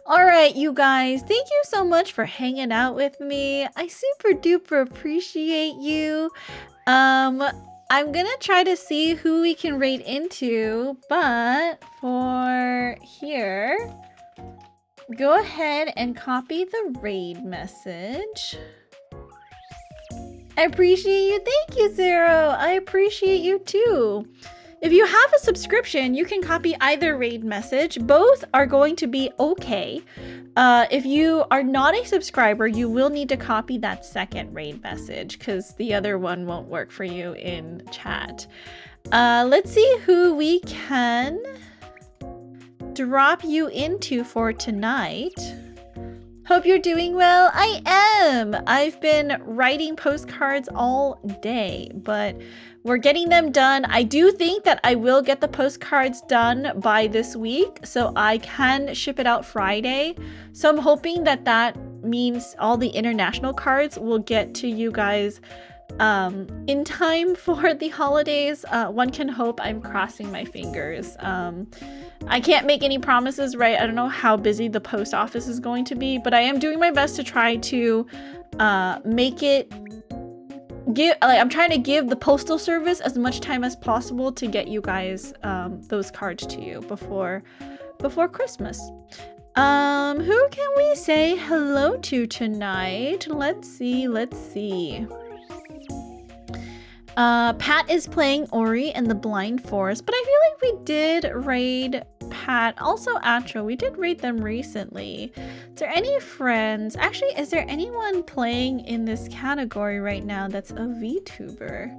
A: All right, you guys, thank you so much for hanging out with me. I super duper appreciate you. I'm gonna try to see who we can raid into, but for here, go ahead and copy the raid message. I appreciate you. Thank you, Zero. I appreciate you too. If you have a subscription, you can copy either raid message. Both are going to be okay. If you are not a subscriber, you will need to copy that second raid message because the other one won't work for you in chat. Let's see who we can drop you into for tonight. Hope you're doing well. I am. I've been writing postcards all day, but we're getting them done. I do think that I will get the postcards done by this week, so I can ship it out Friday. So I'm hoping that that means all the international cards will get to you guys in time for the holidays. One can hope. I'm crossing my fingers. I can't make any promises, right? I don't know how busy the post office is going to be, but I am doing my best to try to make it I'm trying to give the postal service as much time as possible to get you guys those cards to you before Christmas. Who can we say hello to tonight? Let's see. Pat is playing Ori and the Blind Forest, but I feel like we did raid Pat. Also, Atro, we did raid them recently. Is there any friends? Actually, is there anyone playing in this category right now that's a VTuber?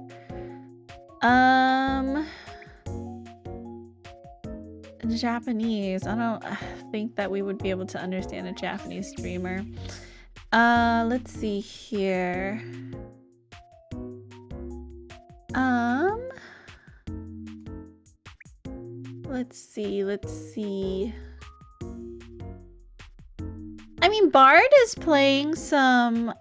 A: Japanese. I don't think that we would be able to understand a Japanese streamer. Let's see here. Let's see. I mean, Bard is playing some,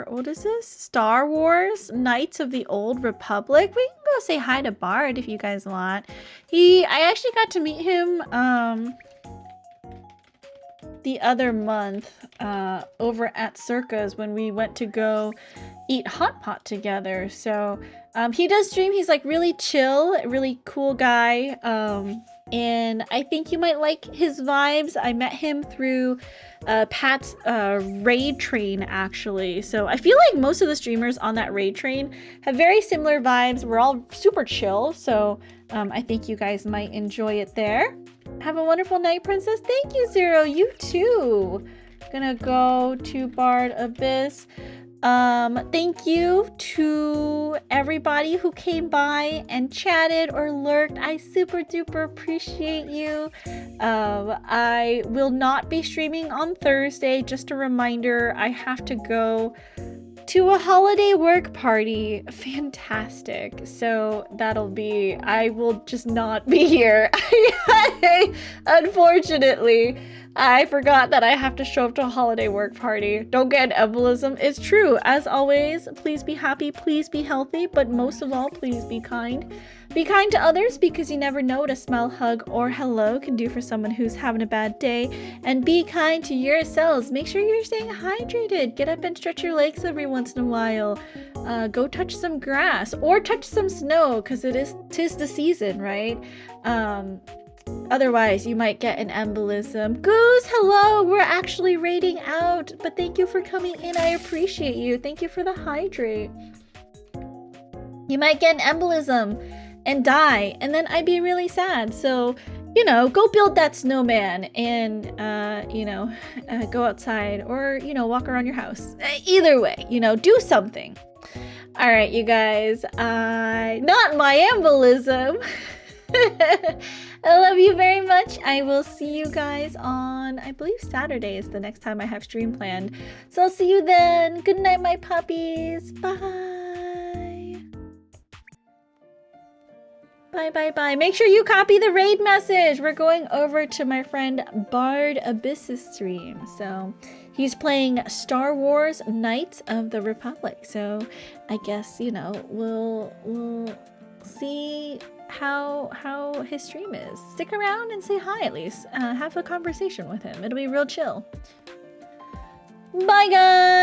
A: what is this? Star Wars Knights of the Old Republic. We can go say hi to Bard if you guys want. I actually got to meet him, the other month, over at Circa's when we went to go eat hot pot together. So he does stream. He's like really chill, really cool guy, and I think you might like his vibes. I met him through Pat's raid train, actually. So I feel like most of the streamers on that raid train have very similar vibes. We're all super chill, so I think you guys might enjoy it there. Have a wonderful night, Princess. Thank you, Zero. You too. Gonna go to Bard Abyss. Thank you to everybody who came by and chatted or lurked. I super duper appreciate you. I will not be streaming on Thursday. Just a reminder, I have to go to a holiday work party. Fantastic. So I will just not be here. Unfortunately, I forgot that I have to show up to a holiday work party. Don't get embolism. It's true. As always, please be happy, please be healthy, but most of all, please be kind. Be kind to others because you never know what a smile, hug, or hello can do for someone who's having a bad day. And be kind to yourselves. Make sure you're staying hydrated. Get up and stretch your legs every once in a while. Go touch some grass or touch some snow because tis the season, right? Otherwise, you might get an embolism. Goose, hello! We're actually raiding out, but thank you for coming in. I appreciate you. Thank you for the hydrate. You might get an embolism and die, and then I'd be really sad. So, go build that snowman and, go outside or, walk around your house. Either way, do something. All right, you guys. Not my embolism. I love you very much. I will see you guys on, I believe Saturday is the next time I have stream planned. So I'll see you then. Good night, my puppies. Bye. Bye. Make sure you copy the raid message. We're going over to my friend Bard Abyss's stream. So he's playing Star Wars Knights of the Republic. So I guess, we'll see how his stream is. Stick around and say hi at least. Have a conversation with him. It'll be real chill. Bye, guys!